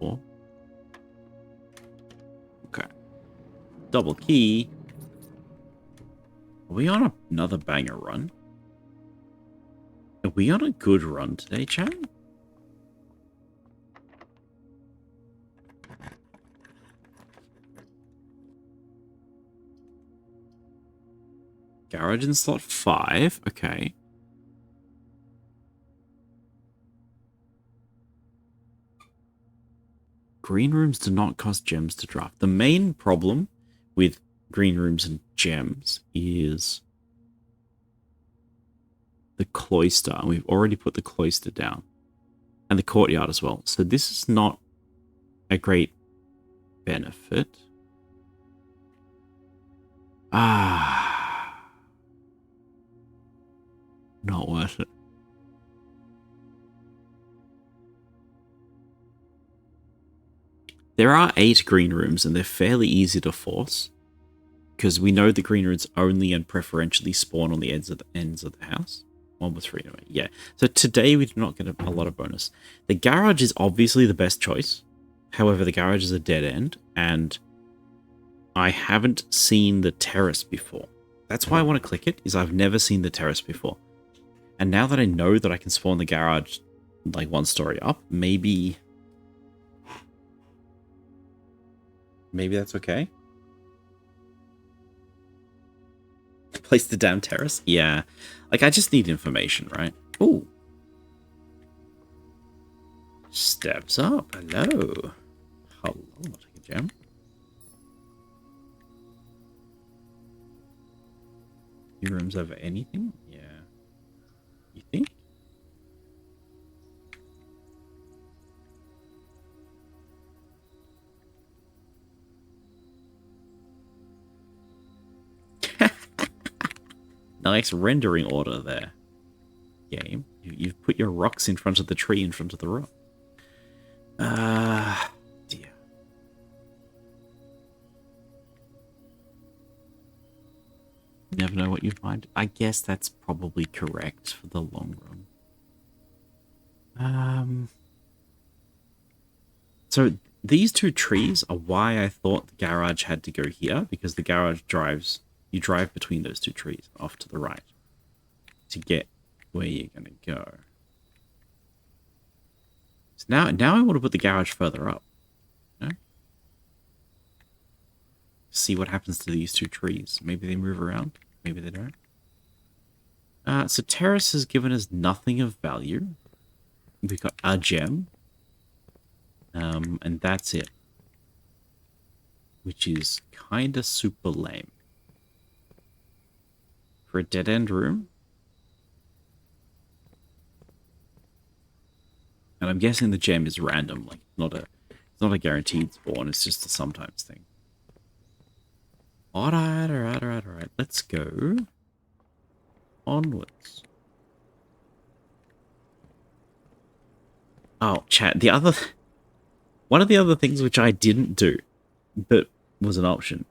Speaker 1: 4. Okay. Double key. Are we on another banger run? Are we on a good run today, chat? Garage in slot 5. Okay. Green rooms do not cost gems to draft. The main problem with green rooms and gems is the cloister. And we've already put the cloister down. And the courtyard as well. So this is not a great benefit. Not worth it. There are 8 green rooms and they're fairly easy to force. Because we know the green rooms only and preferentially spawn on the ends of the house. 1 with 3 anyway. Yeah. So today we do not get a lot of bonus. The garage is obviously the best choice. However, the garage is a dead end. And I haven't seen the terrace before. That's why I want to click it, is I've never seen the terrace before. And now that I know that I can spawn the garage like 1 story up, maybe that's okay. Place the damn terrace? Yeah. Like, I just need information, right? Ooh. Steps up. Hello. Hello. I'll take a gem. Few rooms over anything? Yeah. You think? Nice rendering order there, game. You've put your rocks in front of the tree in front of the rock. Dear. Never know what you find. I guess that's probably correct for the long run. So these 2 trees are why I thought the garage had to go here, because the garage you drive between those 2 trees off to the right to get where you're going to go. So now I want to put the garage further up. You know? See what happens to these 2 trees. Maybe they move around. Maybe they don't. So terrace has given us nothing of value. We've got a gem. And that's it. Which is kind of super lame. For a dead-end room. And I'm guessing the gem is random. Like, it's not a guaranteed spawn. It's just a sometimes thing. Alright. Let's go onwards. Oh, chat. One of the other things which I didn't do, but was an option.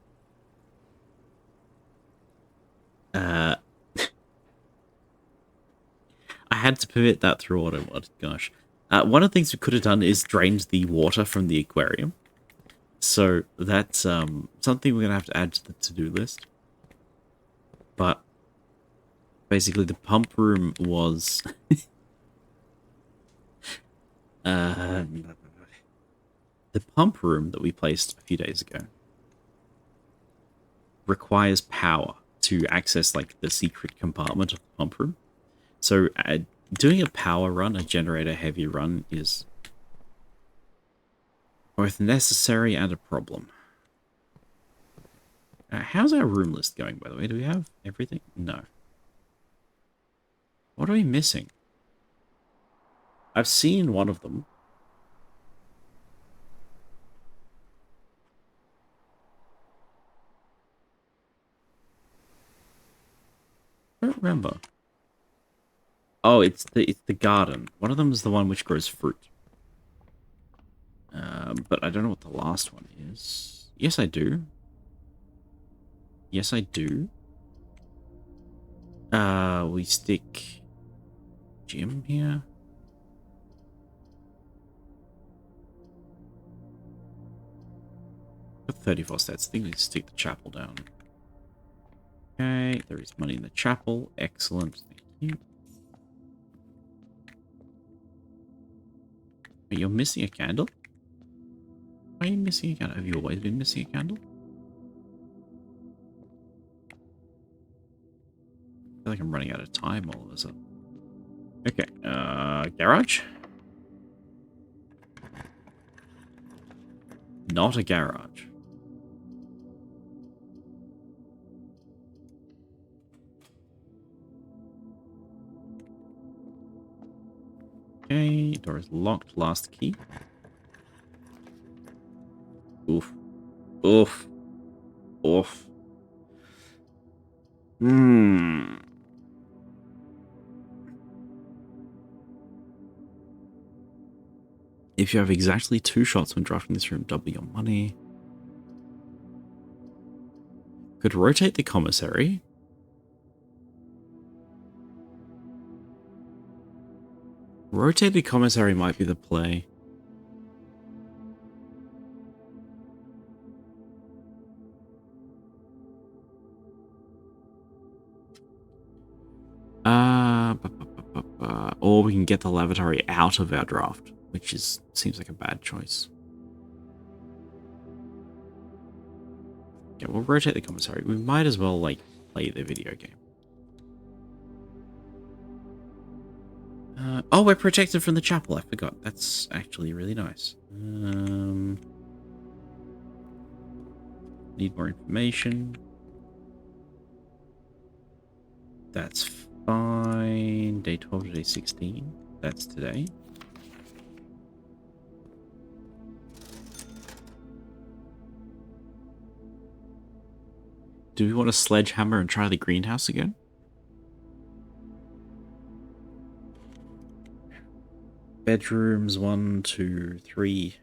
Speaker 1: I had to permit that through auto mod. Gosh. One of the things we could have done is drained the water from the aquarium. So that's something we're going to have to add to the to-do list. But basically the pump room was... the pump room that we placed a few days ago requires power to access like the secret compartment of the pump room. So doing a power run, a generator heavy run, is both necessary and a problem. How's our room list going, by the way? Do we have everything? No. What are we missing? I've seen one of them. I don't remember. Oh, it's the garden. One of them is the one which grows fruit. But I don't know what the last one is. Yes, I do. Yes, I do. We stick gym here. Got 34 stats. I think we can stick the chapel down. Okay, there is money in the chapel. Excellent. Thank you. But you're missing a candle? Why are you missing a candle? Have you always been missing a candle? I feel like I'm running out of time all of a sudden. Okay, garage? Not a garage. Okay, door is locked. Last key. Oof. Oof. Oof. Hmm. If you have exactly 2 shots when drafting this room, double your money. Could rotate the commissary. Rotate the commissary might be the play. Or we can get the lavatory out of our draft, which seems like a bad choice. Yeah, we'll rotate the commissary. We might as well, like, play the video game. Oh, we're protected from the chapel. I forgot. That's actually really nice. Need more information. That's fine. Day 12 to day 16. That's today. Do we want a sledgehammer and try the greenhouse again? Bedrooms, 1, 2, 3.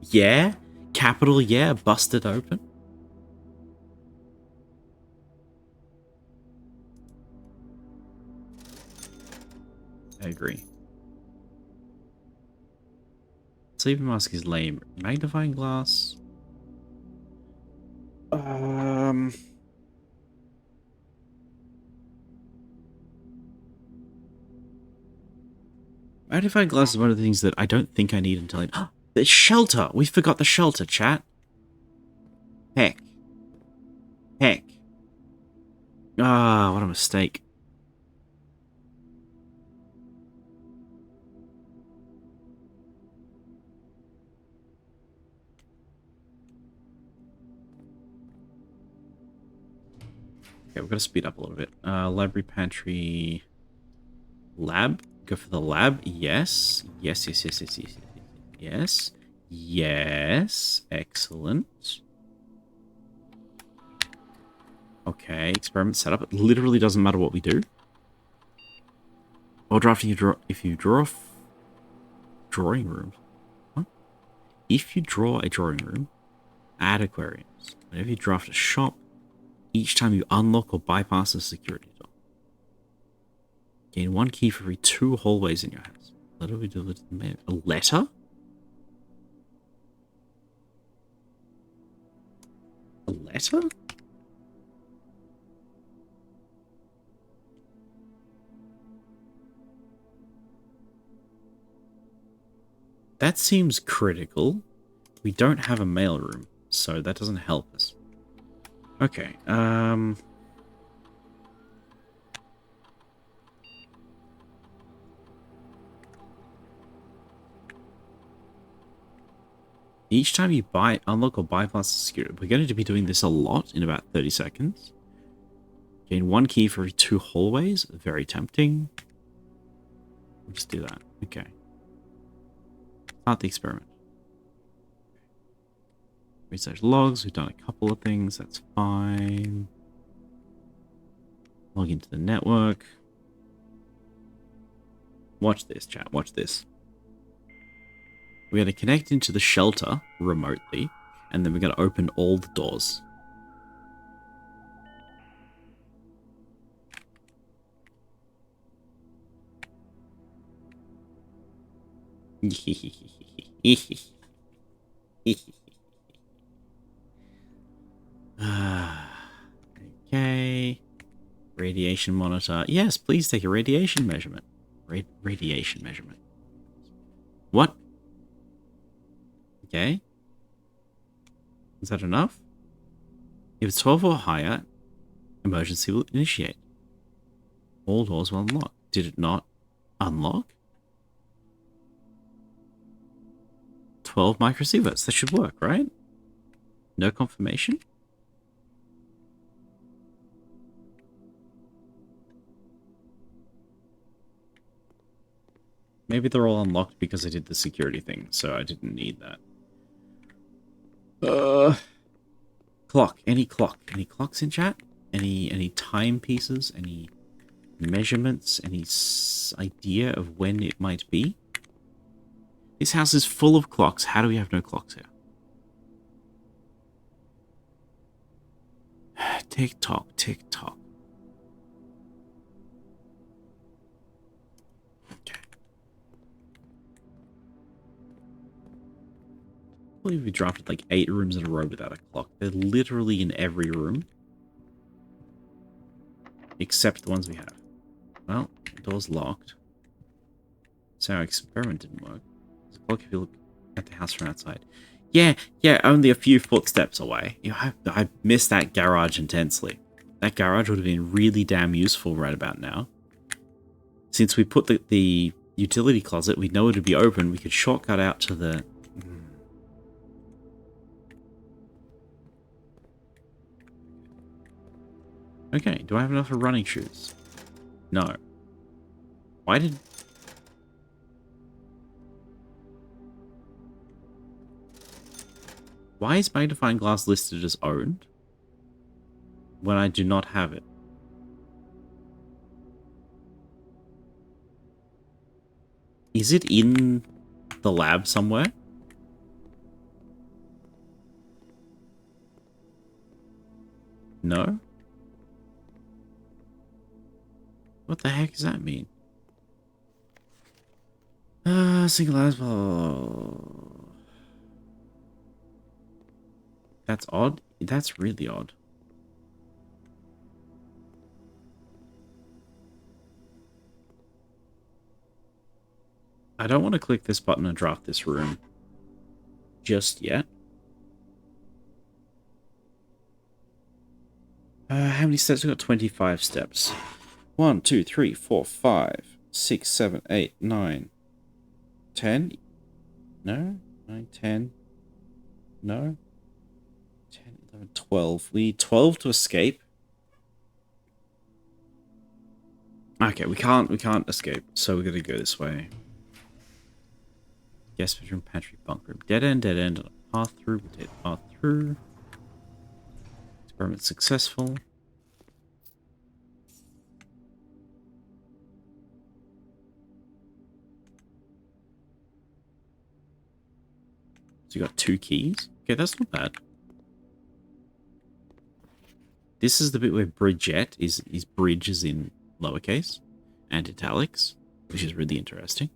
Speaker 1: Yeah? Capital, yeah. Busted open. I agree. Sleeping mask is lame. Magnifying glass. Magnifying glass is one of the things that I don't think I need until I... The shelter! We forgot the shelter, chat. Heck. Heck. Ah, what a mistake. Okay, we've got to speed up a little bit. Library, pantry, lab. Go for the lab. Yes. Yes, yes, yes, yes, yes, yes. Yes. Excellent. Okay, experiment setup. It literally doesn't matter what we do. Or draft if you draw drawing room. What? If you draw a drawing room, add aquariums. Whenever you draft a shop, each time you unlock or bypass a security door. Gain 1 key for every 2 hallways in your house. Letter we delivered to the mayor. A letter? A letter? That seems critical. We don't have a mailroom, so that doesn't help us. Okay, each time you unlock or bypass the security, we're going to be doing this a lot in about 30 seconds. Gain 1 key for every 2 hallways. Very tempting. We'll just do that. Okay. Start the experiment. Research logs. We've done a couple of things. That's fine. Log into the network. Watch this, chat. Watch this. We're going to connect into the shelter remotely, and then we're going to open all the doors. Okay. Radiation monitor. Yes, please take a radiation measurement. Radiation measurement. What? Okay. Is that enough? If it's 12 or higher, emergency will initiate. All doors will unlock. Did it not unlock? 12 microsieverts. That should work, right? No confirmation? Maybe they're all unlocked because I did the security thing, so I didn't need that. Clock. Any clock? Any clocks in chat? Any timepieces? Any measurements? Any idea of when it might be? This house is full of clocks. How do we have no clocks here? Tick tock, tick tock. Okay. I believe we drafted like 8 rooms in a row without a clock. They're literally in every room. Except the ones we have. Well, the door's locked. So our experiment didn't work. There's a clock if you look at the house from outside. Yeah, only a few footsteps away. You know, I miss that garage intensely. That garage would have been really damn useful right about now. Since we put the utility closet, we know it would be open. We could shortcut out to the... Okay, do I have enough for running shoes? No. Why did... Why is magnifying glass listed as owned when I do not have it? Is it in the lab somewhere? No? What the heck does that mean? Single eyes. That's odd. That's really odd. I don't want to click this button and draft this room just yet. How many steps? We've got 25 steps. 1, 2, 3, 4, 5, 6, 7, 8, 9, 10. No? 9, 10. No? 10, 11, 12. We need 12 to escape. Okay, we can't escape, so we're gonna go this way. Guest bedroom, pantry, bunk room. Dead end, path through, dead path through. Experiment successful. So you got 2 keys. Okay, that's not bad. This is the bit where Bridget is bridge is in lowercase and italics, which is really interesting.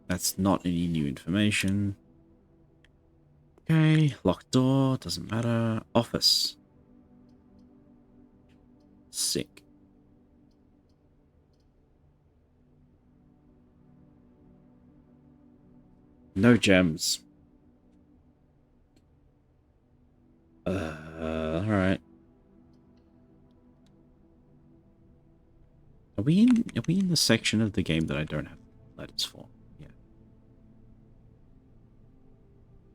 Speaker 1: That's not any new information. Okay, locked door, doesn't matter. Office. Sick. No gems. Alright. Are we in the section of the game that I don't have letters for? Yeah.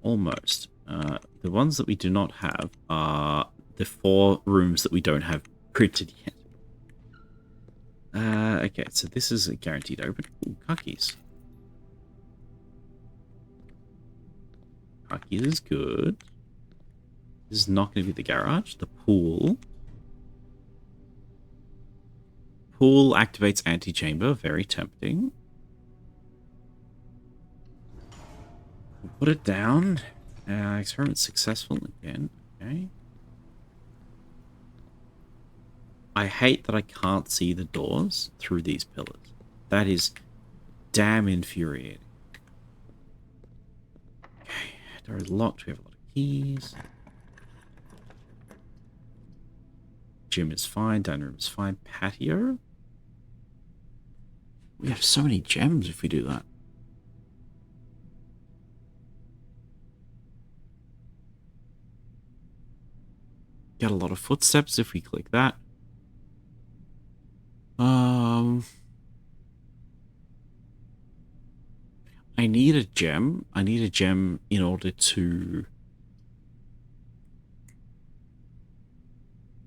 Speaker 1: Almost. The ones that we do not have are the 4 rooms that we don't have printed yet. Okay, so this is a guaranteed open. Ooh, car keys. Car keys is good. This is not going to be the garage. The pool. Pool activates antechamber. Very tempting. Put it down. Experiment successful again. Okay. I hate that I can't see the doors through these pillars. That is damn infuriating. Okay, door is locked. We have a lot of keys. Gym is fine. Dining room is fine. Patio. We have so many gems if we do that. Get a lot of footsteps if we click that. I need a gem. I need a gem in order to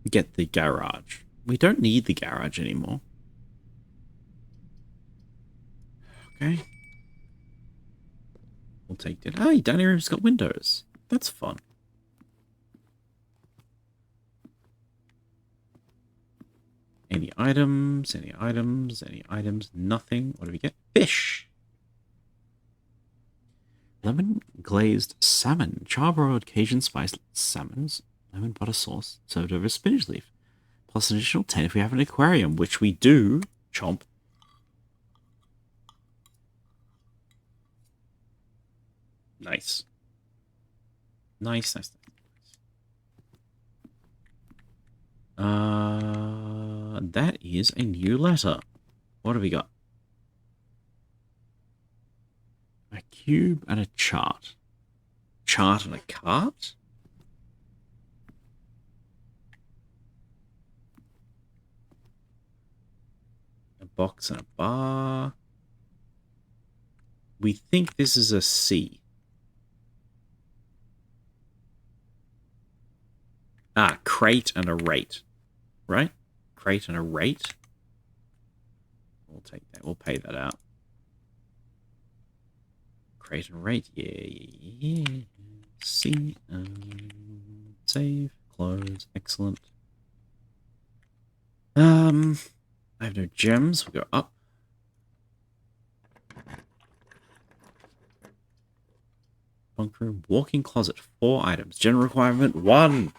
Speaker 1: get the garage. We don't need the garage anymore. Okay. We'll take that. Hey, dining room's got windows. That's fun. Any items? Any items? Any items? Nothing. What do we get? Fish. Lemon glazed salmon. Charbroiled Cajun spiced salmons. Lemon butter sauce served over spinach leaf. Plus an additional 10 if we have an aquarium, which we do. Chomp. Nice. Nice, nice, nice. That is a new letter. What have we got? A cube and a chart. Chart and a cart? A box and a bar. We think this is a C. Ah, crate and a rate. Right? Crate and a rate. We'll take that. We'll pay that out. Crate and rate. Yeah. C. Save. Close. Excellent. I have no gems. We'll go up. Bunk room. Walk-in closet. 4 items. General requirement 1.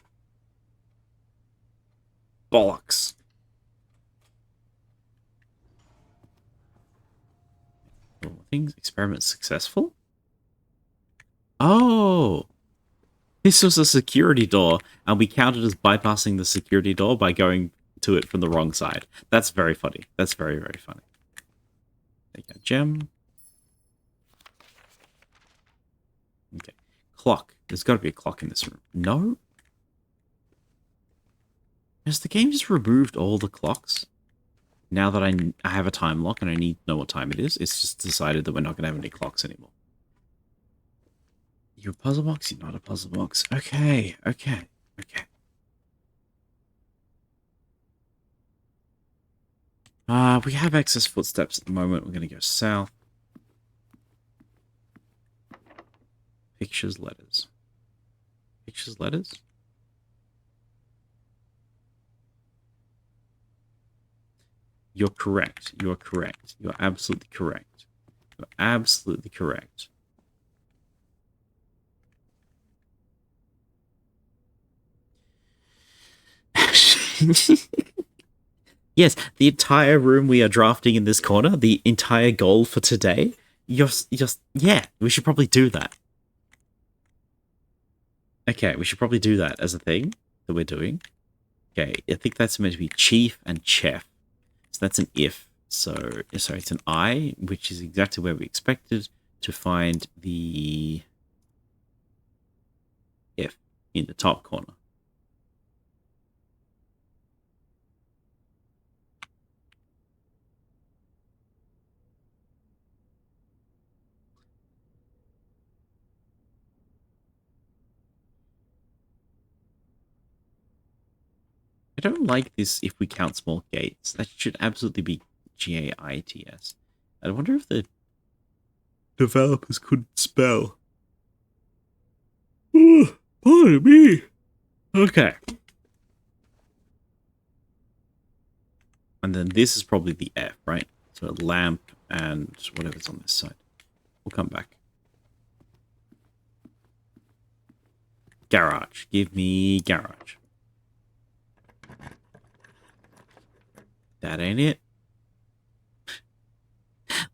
Speaker 1: Bollocks. Things. Experiment successful. Oh. This was a security door, and we counted as bypassing the security door by going to it from the wrong side. That's very funny. That's very, very funny. There you go. Gem. Okay. Clock. There's got to be a clock in this room. No? Has the game just removed all the clocks? Now that I have a time lock and I need to know what time it is, it's just decided that we're not going to have any clocks anymore. You're a puzzle box? You're not a puzzle box. Okay, okay, okay. We have excess footsteps at the moment. We're going to go south. Pictures, letters. Pictures, letters? You're correct. You're correct. You're absolutely correct. You're absolutely correct. Yes, the entire room we are drafting in this corner, the entire goal for today, yeah, we should probably do that. Okay, we should probably do that as a thing that we're doing. Okay, I think that's meant to be chief and chef. So that's an if. So, sorry, it's an I, which is exactly where we expected to find the F in the top corner. I don't like this if we count small gates. That should absolutely be GAITS. I wonder if the developers couldn't spell. Pardon me. Okay. And then this is probably the F, right? So a lamp and whatever's on this side. We'll come back. Garage. Give me garage. That ain't it.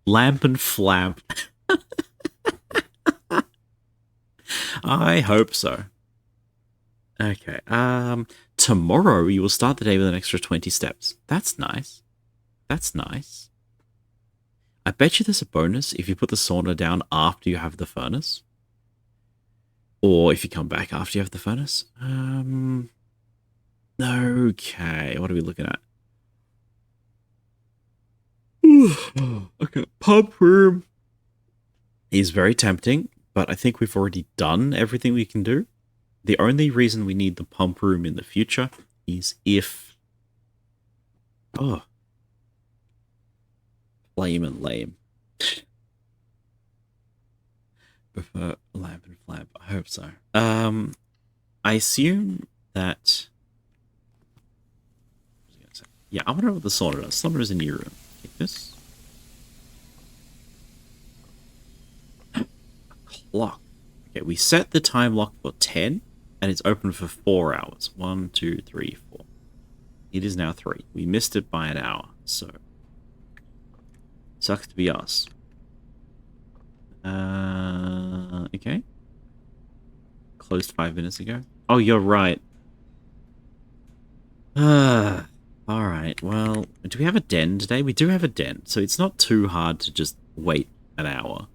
Speaker 1: Lamp and flap. I hope so. Okay. Tomorrow you will start the day with an extra 20 steps. That's nice. That's nice. I bet you there's a bonus if you put the sauna down after you have the furnace. Or if you come back after you have the furnace. Okay. What are we looking at? Okay. Pub room is very tempting, but I think we've already done everything we can do. The only reason we need the pump room in the future is if... Oh. Lame and lame. Prefer lamp and flap. I hope so. I assume that... Yeah, I wonder what the sauna does. Sauna is in your room. Take this. Clock. Okay, we set the time lock for 10, and it's open for 4 hours. 1, 2, 3, 4. It is now 3. We missed it by an hour, so... Sucks to be us. Okay. Closed 5 minutes ago. Oh, you're right. Alright, well, do we have a den today? We do have a den, so it's not too hard to just wait an hour.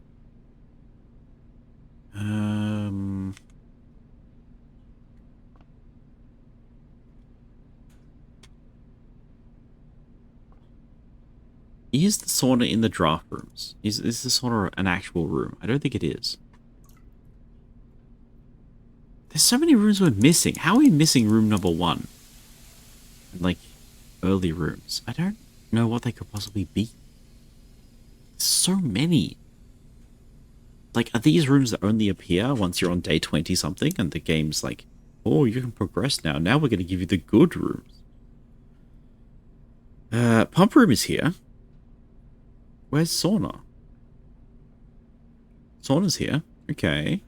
Speaker 1: Is the sauna in the draft rooms? Is the sauna an actual room? I don't think it is. There's so many rooms we're missing. How are we missing room number 1? And, like, early rooms. I don't know what they could possibly be. So many. Like, are these rooms that only appear once you're on day 20 something and the game's like, oh, you can progress now. Now we're going to give you the good rooms. Pump room is here. Where's sauna? Sauna's here. Okay.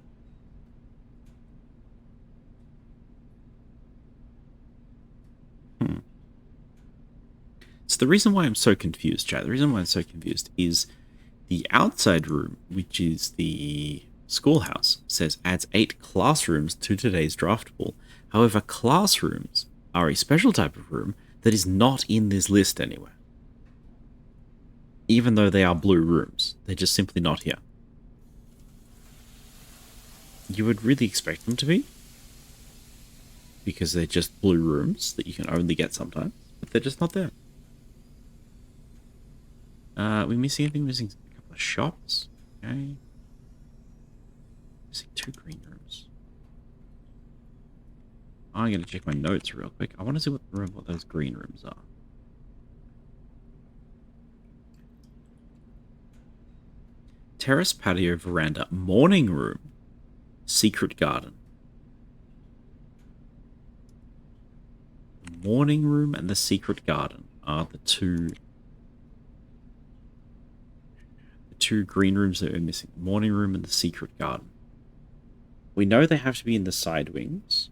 Speaker 1: So the reason why I'm so confused, Chad, the reason why I'm so confused is the outside room, which is the schoolhouse, says adds 8 classrooms to today's draft pool. However, classrooms are a special type of room that is not in this list anywhere. Even though they are blue rooms, they're just simply not here. You would really expect them to be, because they're just blue rooms that you can only get sometimes, but they're just not there. Are we missing anything? Missing a couple of shops. Okay. Missing 2 green rooms. I'm gonna check my notes real quick. I want to see what those green rooms are. Terrace, patio, veranda, morning room, secret garden. The morning room and the secret garden are the two green rooms that we're missing. The morning room and the secret garden. We know they have to be in the side wings.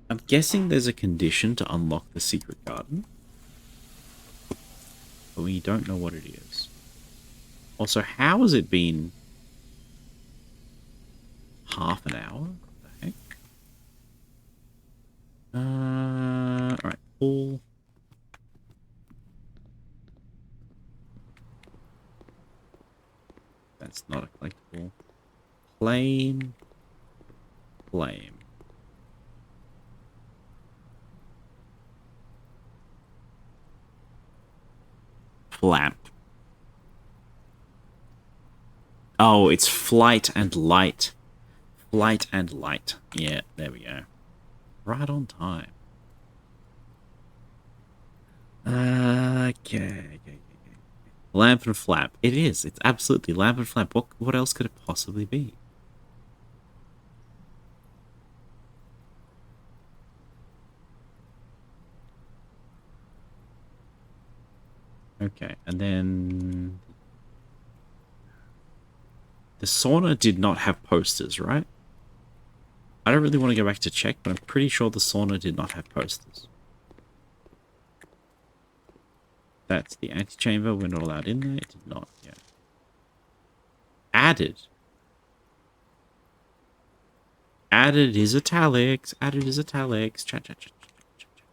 Speaker 1: I'm guessing there's a condition to unlock the secret garden. But we don't know what it is. Also, how has it been half an hour? What the heck? Alright, pool. That's not a collectible. Flame. Flame. Flap. Oh, it's flight and light. Flight and light. Yeah, there we go. Right on time. Okay. Lamp and flap. It is. It's absolutely lamp and flap. What else could it possibly be? Okay, and then the sauna did not have posters, right? I don't really want to go back to check, but I'm pretty sure the sauna did not have posters. That's the antechamber. We're not allowed in there. It did not. Yeah. Added. Added is italics. Added is italics. Chat, chat, chat, chat, chat, chat.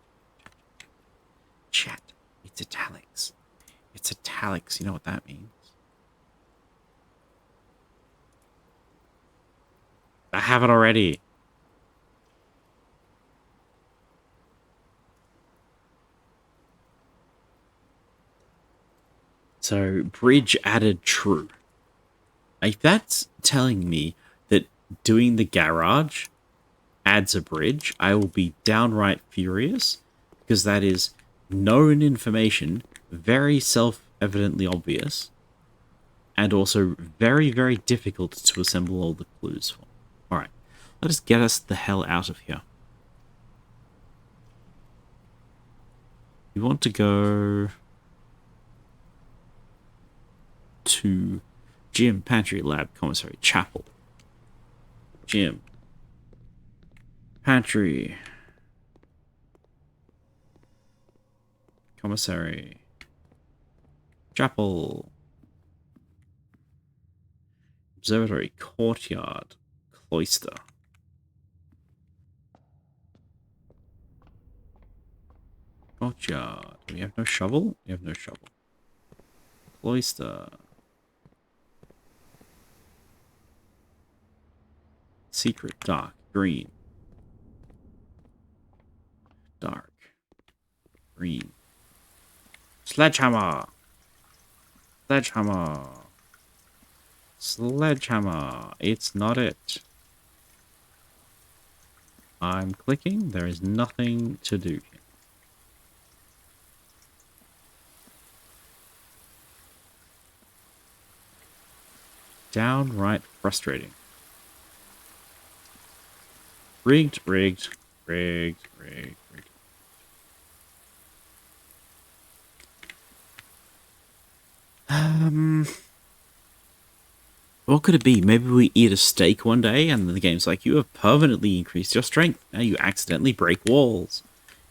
Speaker 1: Chat. It's italics. It's italics. You know what that means? I have it already. So, bridge added true. Like, that's telling me that doing the garage adds a bridge. I will be downright furious, because that is known information, very self-evidently obvious, and also very, very difficult to assemble all the clues for. Alright, let us get us the hell out of here. We want to go to gym, pantry, lab, commissary, chapel. Gym. Pantry. Commissary. Chapel. Observatory. Courtyard. Cloister. Courtyard. We have no shovel? We have no shovel. Cloister. Secret. Dark. Green. Dark. Green. Sledgehammer. Sledgehammer. Sledgehammer. It's not it. I'm clicking. There is nothing to do here. Downright frustrating. Rigged, rigged, rigged, rigged, rigged. What could it be? Maybe we eat a steak one day and the game's like, you have permanently increased your strength. Now you accidentally break walls.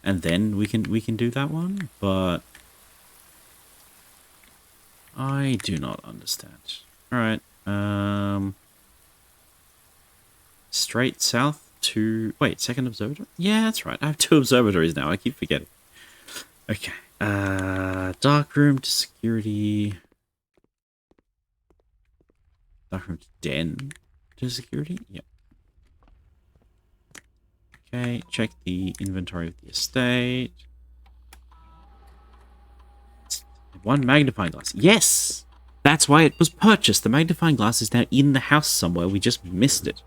Speaker 1: And then we can do that one, but I do not understand. Alright. Straight south to... Wait, second observatory? Yeah, that's right. I have 2 observatories now. I keep forgetting. Okay. Dark room to security. Dark room to den to security? Yep. Okay, check the inventory of the estate. 1 magnifying glass. Yes! That's why it was purchased. The magnifying glass is now in the house somewhere. We just missed it.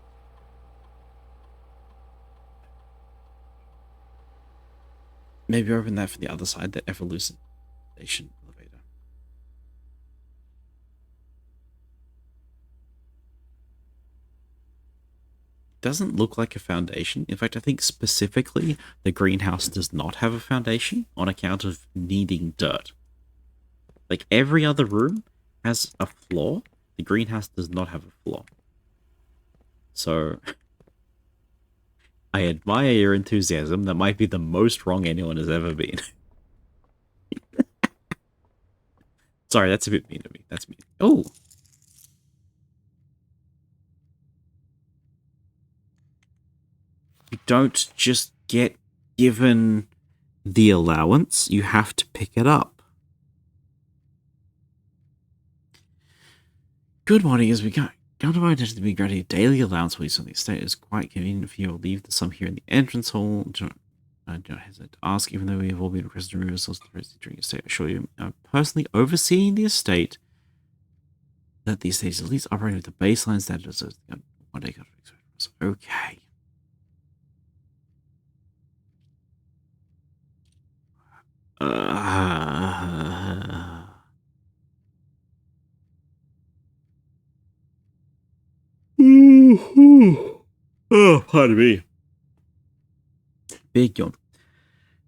Speaker 1: Maybe open that for the other side, the evolution elevator. Doesn't look like a foundation. In fact, I think specifically the greenhouse does not have a foundation on account of needing dirt. Like every other room has a floor. The greenhouse does not have a floor. So I admire your enthusiasm. That might be the most wrong anyone has ever been. Sorry, that's a bit mean of me. That's mean. Oh! You don't just get given the allowance. You have to pick it up. Good morning, as we go. Count of identity to be granted a daily allowance for use on the estate is quite convenient for you. I'll leave the sum here in the entrance hall. Do not hesitate to ask, even though we have all been requested to remove ourselves from the during estate. I assure you, I'm personally overseeing the estate, that the estate is at least operating with the baseline standards of one day. Okay. Oh, pardon me. Big yawn.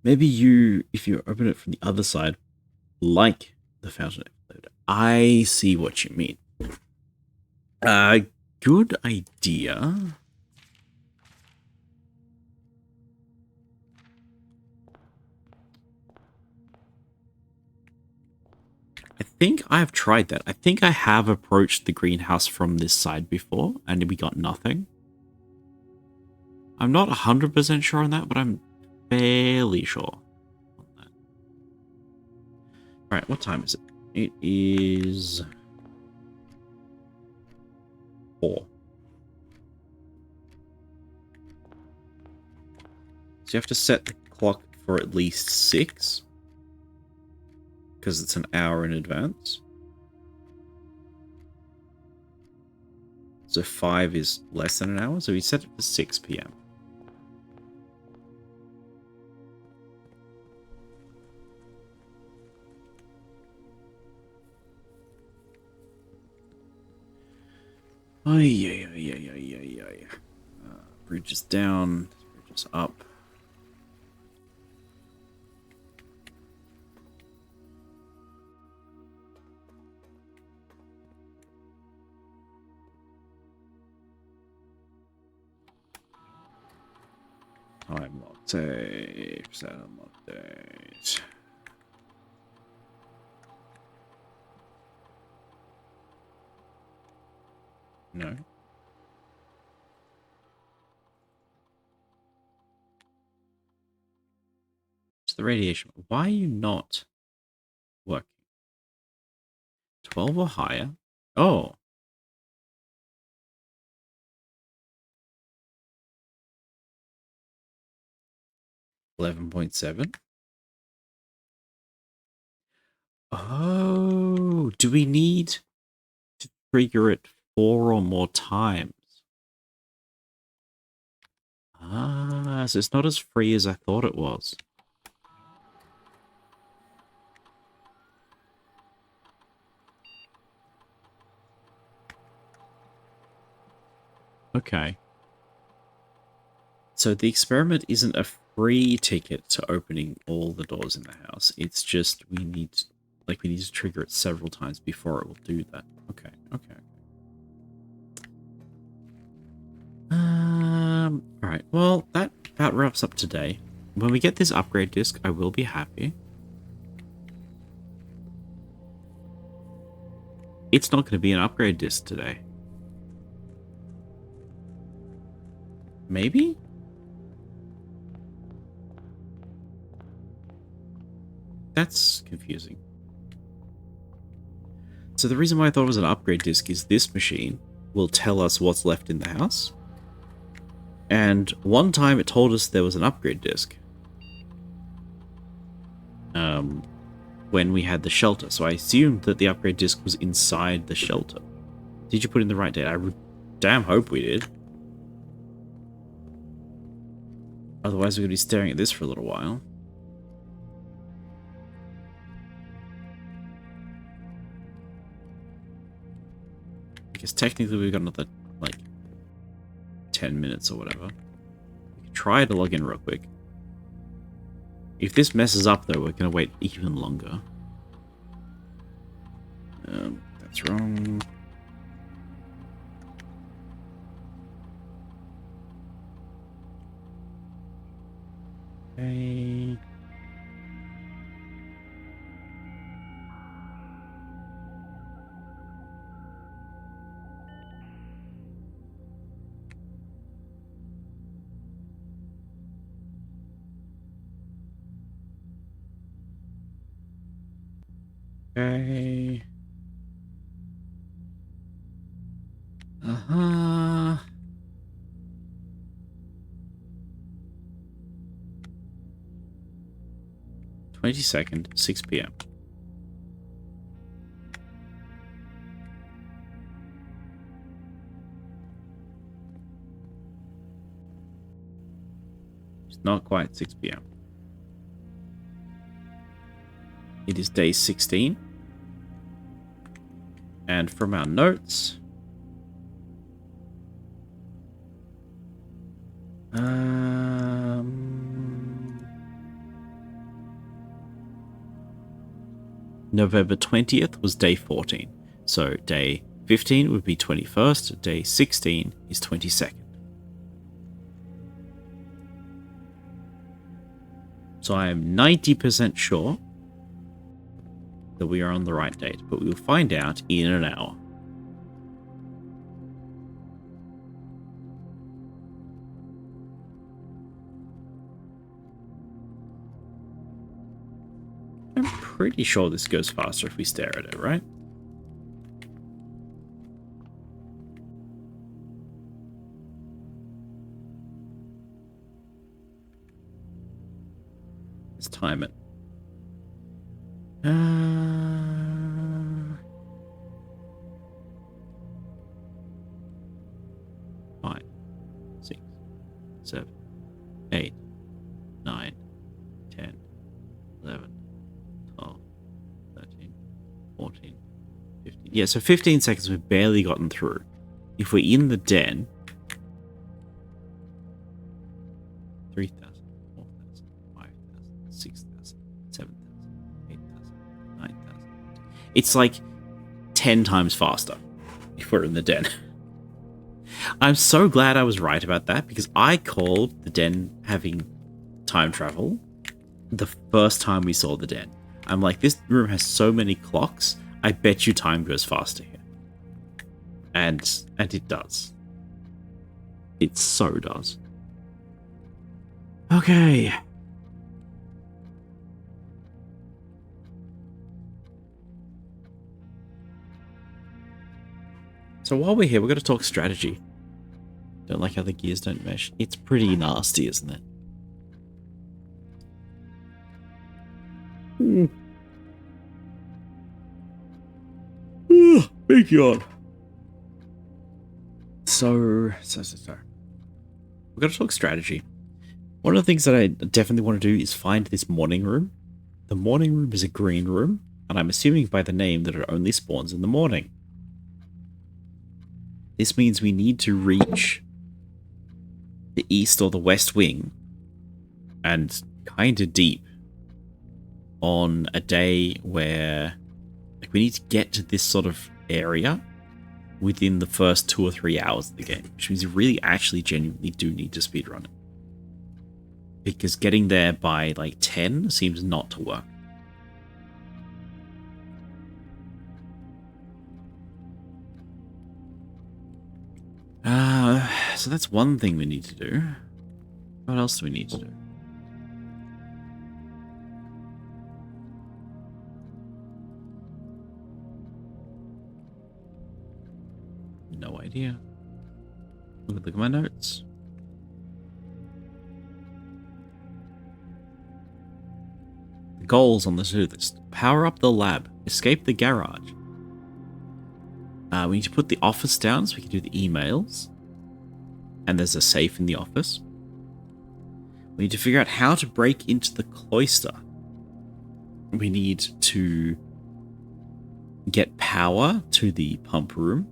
Speaker 1: Maybe you, if you open it from the other side, like The fountain exploded. I see what you mean. Good idea. I think I've tried that. I think I have approached the greenhouse from this side before, and we got nothing. I'm not 100% sure on that, but I'm fairly sure on that. Alright, what time is it? It is 4. So you have to set the clock for at least 6. Because it's an hour in advance. So 5 is less than an hour, so we set it for 6 p.m. Bridge is down, bridge is up. Time lock tape, setup update. No. It's the radiation. Why are you not working? 12 or higher? Oh. 11.7. Oh, do we need to trigger it 4 or more times? Ah, so it's not as free as I thought it was. Okay. So the experiment isn't a free ticket to opening all the doors in the house. It's just we need to trigger it several times before it will do that. Okay, okay. Alright, well, that wraps up today. When we get this upgrade disc, I will be happy. It's not going to be an upgrade disc today. Maybe? That's confusing. So the reason why I thought it was an upgrade disc is this machine will tell us what's left in the house. And one time it told us there was an upgrade disc. When we had the shelter. So I assumed that the upgrade disc was inside the shelter. Did you put in the right date? I damn hope we did. Otherwise we're going to be staring at this for a little while. Because technically we've got another, like, 10 minutes or whatever. We can try to log in real quick. If this messes up, though, we're going to wait even longer. That's wrong. Okay. Okay. Uh-huh. 22nd, 6 p.m. It's not quite 6 p.m. It is day 16. And from our notes... November 20th was day 14. So day 15 would be 21st, day 16 is 22nd. So I am 90% sure that we are on the right date, but we will find out in an hour. I'm pretty sure this goes faster if we stare at it, right? Let's time it. 5, 6, 7, 8, 9, 10, 11, 12, 13, 14, 15. Yeah, so 15 seconds we've barely gotten through. If we're in the den, 3,000, 4,000, 5,000, 6,000, 7,000, 8,000, 9,000. It's like 10 times faster if we're in the den. I'm so glad I was right about that, because I called the den having time travel the first time we saw the den. I'm like, this room has so many clocks, I bet you time goes faster here. And it does. It so does. Okay. So while we're here, we're going to talk strategy. Don't like how the gears don't mesh. It's pretty nasty, isn't it? Big yawn. So. We're going to talk strategy. One of the things that I definitely want to do is find this morning room. The morning room is a green room, and I'm assuming by the name that it only spawns in the morning. This means we need to reach the east or the west wing and kind of deep on a day where we need to get to this sort of area within the first 2 or 3 hours of the game, which means you really actually genuinely do need to speedrun it. Because getting there by like 10 seems not to work. So that's one thing we need to do. What else do we need to do? No idea. Look at my notes. The goals on the to-do list. Power up the lab. Escape the garage. We need to put the office down so we can do the emails. And there's a safe in the office. We need to figure out how to break into the cloister. We need to get power to the pump room.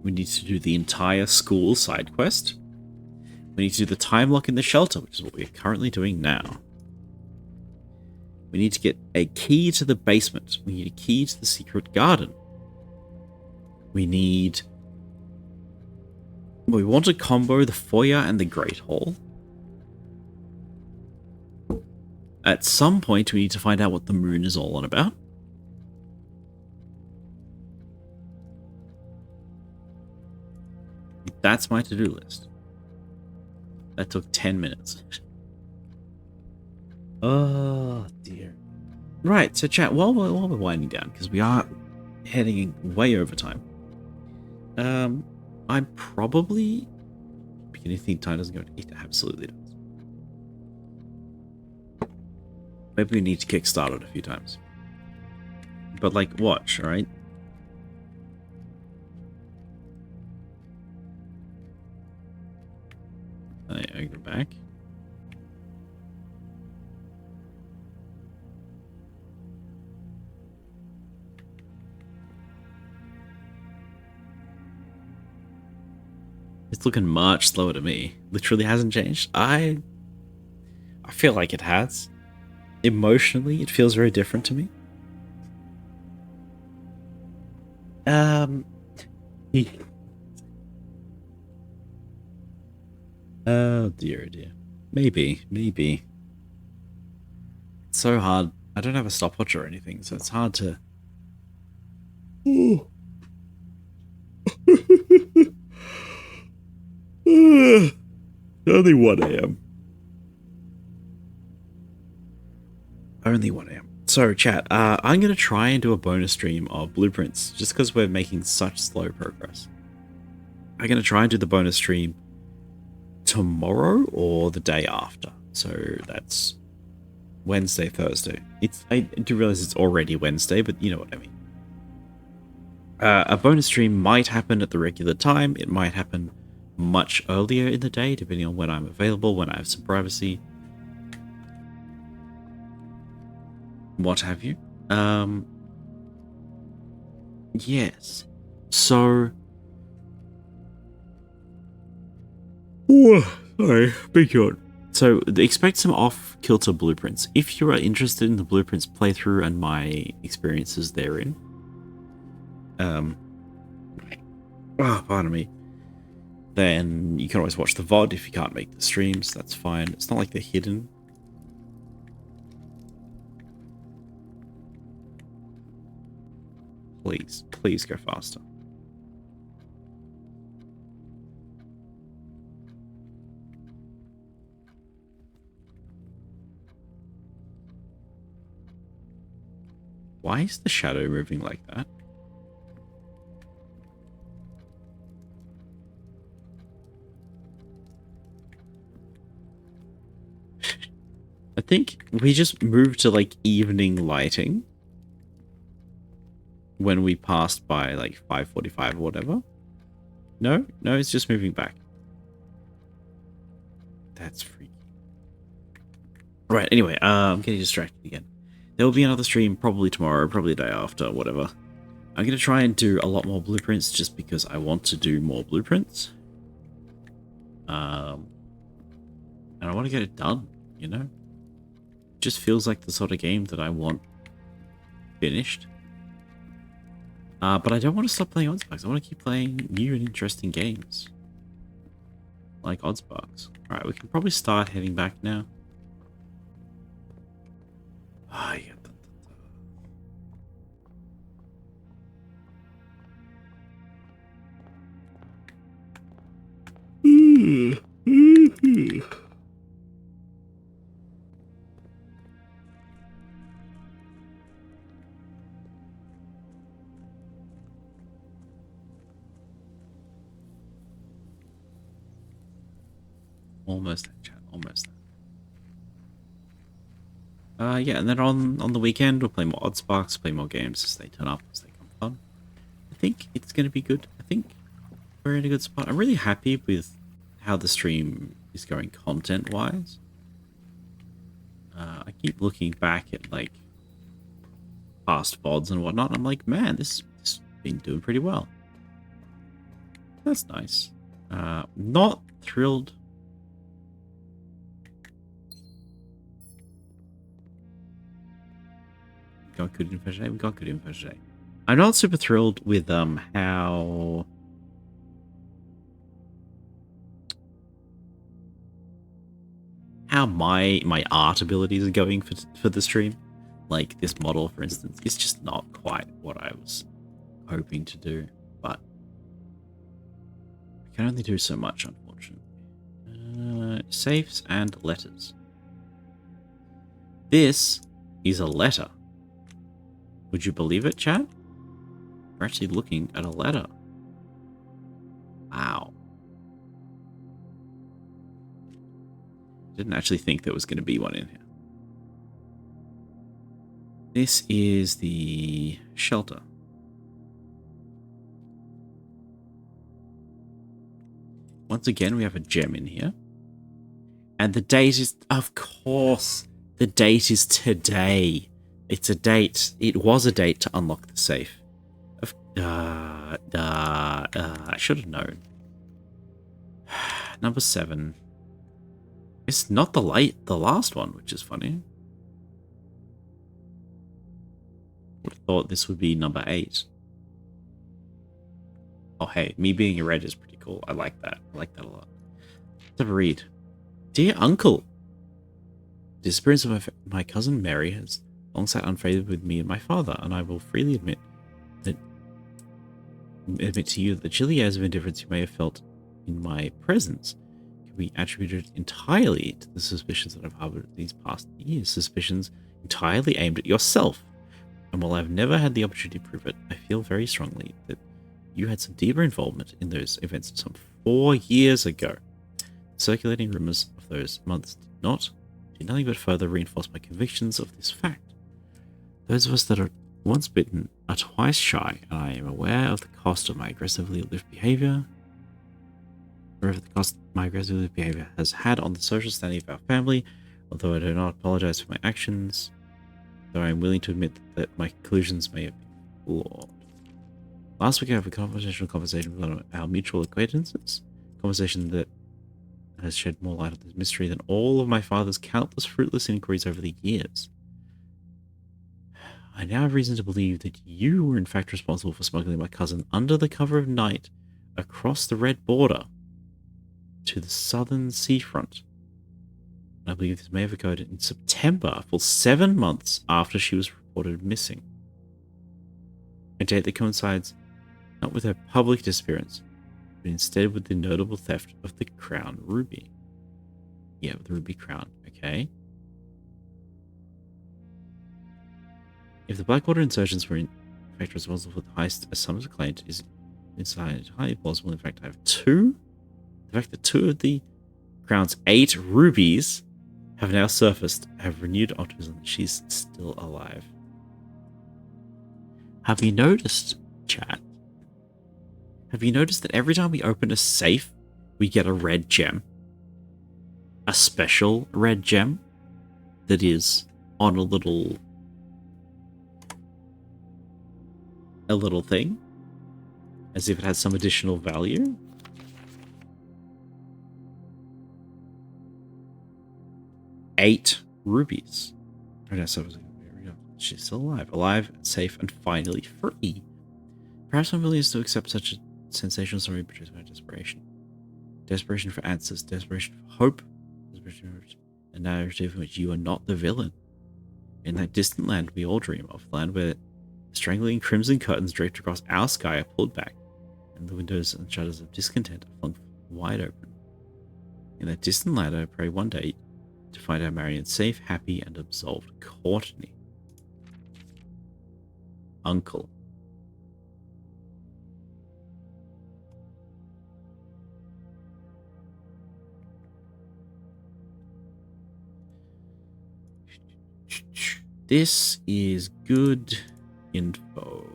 Speaker 1: We need to do the entire school side quest. We need to do the time lock in the shelter, which is what we're currently doing now. We need to get a key to the basement. We need a key to the secret garden. We want to combo the foyer and the Great Hall. At some point, we need to find out what the moon is all on about. That's my to-do list. That took 10 minutes. Oh, dear. Right, so chat, while we're winding down, because we are heading way over time, I'm probably beginning to think time doesn't go to it absolutely does. Maybe we need to kickstart it a few times. But like, watch, alright? I go back. It's looking much slower to me. Literally hasn't changed. I feel like it has. Emotionally, it feels very different to me. Um. Oh dear, dear. Maybe, maybe. It's so hard. I don't have a stopwatch or anything, so it's hard to. Ooh. Only 1 a.m. Only 1 a.m. So, chat, I'm going to try and do a bonus stream of blueprints, just because we're making such slow progress. I'm going to try and do the bonus stream tomorrow or the day after. So that's Wednesday, Thursday. I do realize it's already Wednesday, but you know what I mean. A bonus stream might happen at the regular time. It might happen much earlier in the day, depending on when I'm available, when I have some privacy. What have you. Yes. So... sorry, big yawn. So, expect some off-kilter blueprints. If you are interested in the blueprints playthrough and my experiences therein, pardon me, then you can always watch the VOD if you can't make the streams. That's fine. It's not like they're hidden. Please, please go faster. Why is the shadow moving like that? I think we just moved to like evening lighting when we passed by like 5:45 or whatever. No, it's just moving back. That's freaky. Right, anyway, I'm getting distracted again. There will be another stream probably tomorrow, probably the day after, whatever. I'm going to try and do a lot more blueprints just because I want to do more blueprints. And I want to get it done, you know? It just feels like the sort of game that I want finished. But I don't want to stop playing Oddsparks. I want to keep playing new and interesting games. Like Oddsparks. Alright, we can probably start heading back now. Ah, yeah. Almost there, chat. Almost there. Yeah, and then on the weekend, we'll play more Oddsparks, play more games as they turn up, as they come fun. I think it's going to be good. I think we're in a good spot. I'm really happy with how the stream is going content-wise. I keep looking back at, like, past VODs and whatnot, and I'm like, man, this has been doing pretty well. That's nice. Not thrilled. Got good info today. We got good info today. I'm not super thrilled with how my art abilities are going for the stream. Like this model, for instance, is just not quite what I was hoping to do. But I can only do so much, unfortunately. Safes and letters. This is a letter. Would you believe it, chat? We're actually looking at a letter. Wow. Didn't actually think there was going to be one in here. This is the shelter. Once again, we have a gem in here. And the date is, of course, the date is today. It's a date. It was a date to unlock the safe. I should have known. Number 7. It's not the last one, which is funny. Would have thought this would be number 8. Oh, hey, me being a red is pretty cool. I like that. I like that a lot. Let's have a read. Dear Uncle, the disappearance of my cousin Mary has long sat unfavored with me and my father, and I will freely admit to you that the chilly airs of indifference you may have felt in my presence can be attributed entirely to the suspicions that I've harbored these past years. Suspicions entirely aimed at yourself. And while I've never had the opportunity to prove it, I feel very strongly that you had some deeper involvement in those events some 4 years ago. Circulating rumors of those months did nothing but further reinforce my convictions of this fact. Those of us that are once bitten are twice shy, and I am aware of the cost of my aggressively aloof behavior, or of the cost my aggressive aloof behavior has had on the social standing of our family, although I do not apologize for my actions, though I am willing to admit that my conclusions may have been flawed. Last week I had a confidential conversation with one of our mutual acquaintances, a conversation that has shed more light on this mystery than all of my father's countless fruitless inquiries over the years. I now have reason to believe that you were in fact responsible for smuggling my cousin under the cover of night across the Red Border to the southern seafront. I believe this may have occurred in September, a full 7 months after she was reported missing. A date that coincides not with her public disappearance, but instead with the notable theft of the crown ruby. Yeah, the ruby crown, okay. If the Blackwater insurgents were in fact responsible for the heist, as some have claimed, is entirely plausible. In fact, I have two. The fact that 2 of the crown's 8 rubies have now surfaced have renewed optimism that she's still alive. Have you noticed, chat? Have you noticed that every time we open a safe, we get a red gem? A special red gem that is on a little thing, as if it has some additional value. Eight rubies. Okay, so she's still alive. Alive, safe, and finally free. Perhaps I'm willing to accept such a sensational story produced by desperation. Desperation for answers, desperation for hope, desperation for a narrative in which you are not the villain. In that distant land we all dream of, land where the strangling crimson curtains draped across our sky are pulled back, and the windows and shutters of discontent are flung wide open. In that distant land I pray one day to find our Marion safe, happy, and absolved. Courtney. Uncle. This is good info.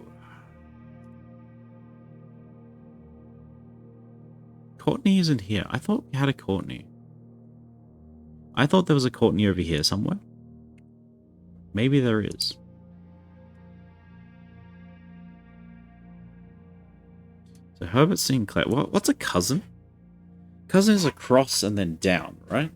Speaker 1: Courtney isn't here. I thought we had a Courtney. I thought there was a Courtney over here somewhere. Maybe there is. So Herbert Sinclair. What's a cousin? Cousin is across and then down, right?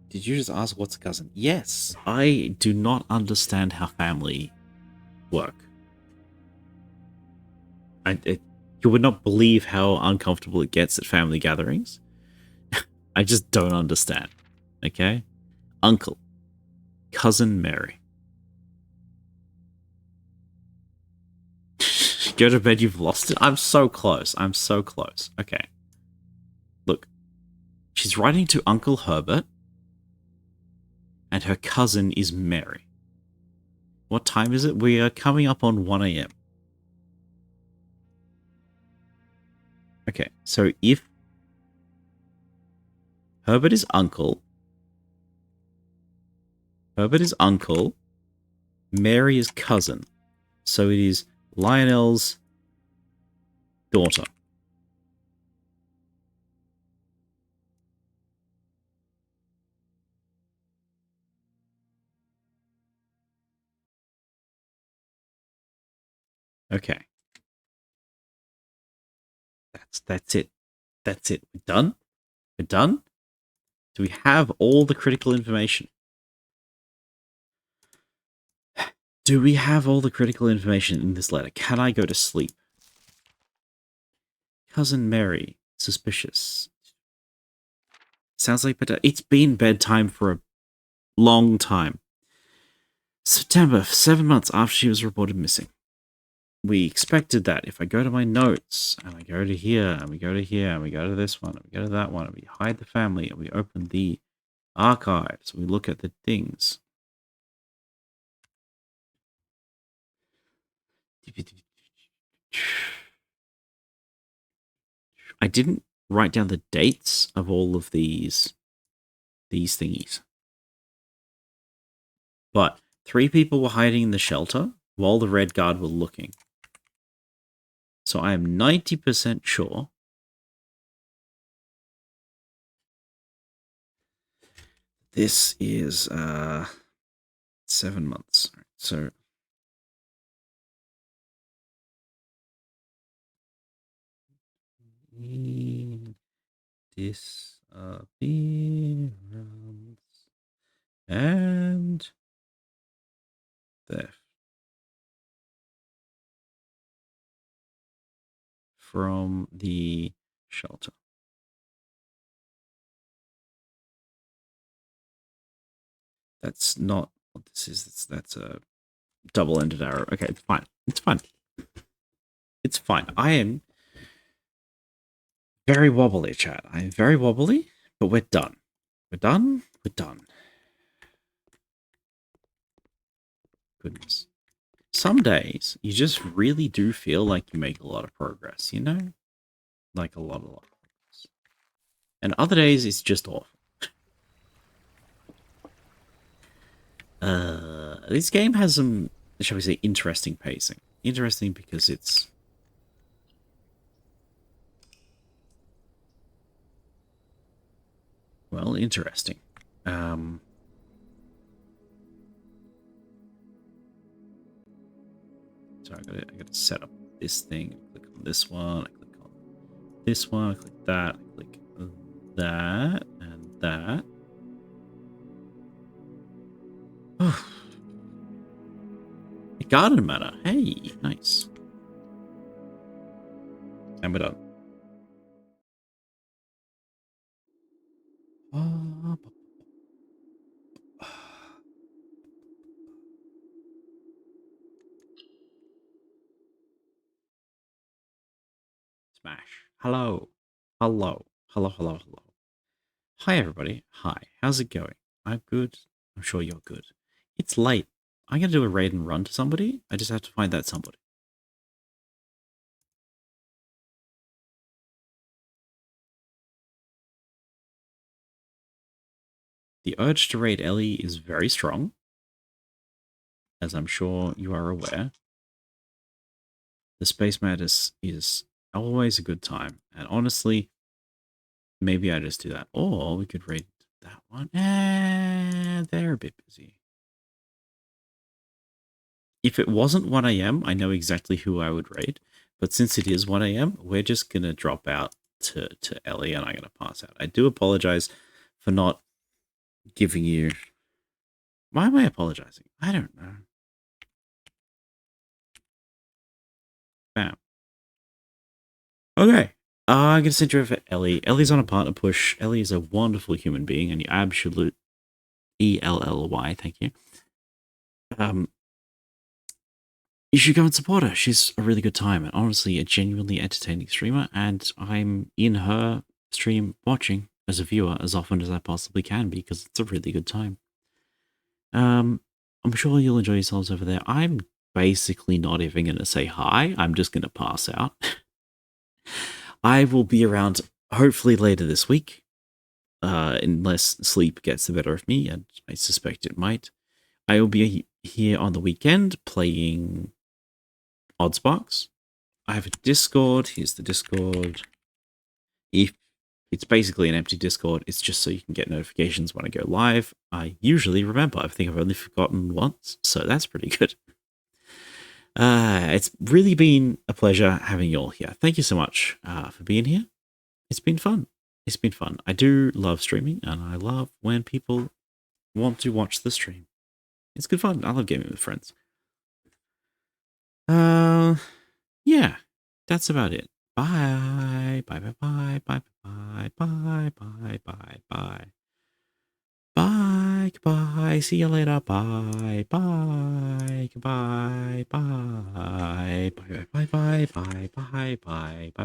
Speaker 1: Did you just ask what's a cousin? Yes. I do not understand how family work. You would not believe how uncomfortable it gets at family gatherings. I just don't understand. Okay? Uncle. Cousin Mary. Go to bed, you've lost it. I'm so close. I'm so close. Okay. Look. She's writing to Uncle Herbert. And her cousin is Mary. What time is it? We are coming up on 1 a.m. Okay, so if Herbert is uncle, Mary is cousin, so it is Lionel's daughter. Okay. So that's it. That's it. We're done? We're done? Do we have all the critical information? Do we have all the critical information in this letter? Can I go to sleep? Cousin Mary, suspicious. Sounds like it's been bedtime for a long time. September, 7 months after she was reported missing. We expected that. If I go to my notes, and I go to here, and we go to here, and we go to this one, and we go to that one, and we hide the family, and we open the archives, we look at the things. I didn't write down the dates of all of these thingies. But 3 people were hiding in the shelter while the Red Guard were looking. So I am 90% sure this is 7 months. So disappearance and theft from the shelter. That's not what this is. That's a double-ended arrow. Okay, it's fine. It's fine. It's fine. I am very wobbly, chat. I am very wobbly, but we're done. We're done. We're done. Goodness. Some days, you just really do feel like you make a lot of progress, you know? Like a lot of progress. And other days, it's just awful. This game has some, shall we say, interesting pacing. Interesting because it's... well, interesting. So I gotta set up this thing. I click on this one. I click on this one. I click that. I click that and that. Oh. A garden matter. Hey, nice. And we're done. Smash. Hello. Hello. Hello, hello, hello. Hi, everybody. Hi. How's it going? I'm good. I'm sure you're good. It's late. I'm going to do a raid and run to somebody. I just have to find that somebody. The urge to raid Ellie is very strong, as I'm sure you are aware. The Space Madness is always a good time, and honestly, maybe I just do that. Or we could raid that one. They're a bit busy. If it wasn't 1 a.m., I know exactly who I would raid, but since it is 1 a.m., we're just going to drop out to Ellie, and I'm going to pass out. I do apologize for not giving you... Why am I apologizing? I don't know. Bam. Okay. I'm going to send you over Ellie. Ellie's on a partner push. Ellie is a wonderful human being, and you absolute ELLY, thank you. You should go and support her. She's a really good time, and honestly, a genuinely entertaining streamer, and I'm in her stream watching as a viewer as often as I possibly can because it's a really good time. I'm sure you'll enjoy yourselves over there. I'm basically not even going to say hi. I'm just going to pass out. I will be around hopefully later this week, unless sleep gets the better of me, and I suspect it might. I will be here on the weekend playing Oddsparks. I have a Discord. Here's the Discord. If it's basically an empty Discord, it's just so you can get notifications when I go live. I usually remember. I think I've only forgotten once, so that's pretty good. It's really been a pleasure having you all here. Thank you so much for being here. It's been fun. It's been fun. I do love streaming, and I love when people want to watch the stream. It's good fun. I love gaming with friends. Uh, yeah, that's about it. Bye. Bye, bye, bye, bye, bye, bye, bye, bye, bye. Bye, goodbye, see you later, bye, bye, goodbye, bye, bye, bye, bye, bye, bye, bye, bye, bye, bye.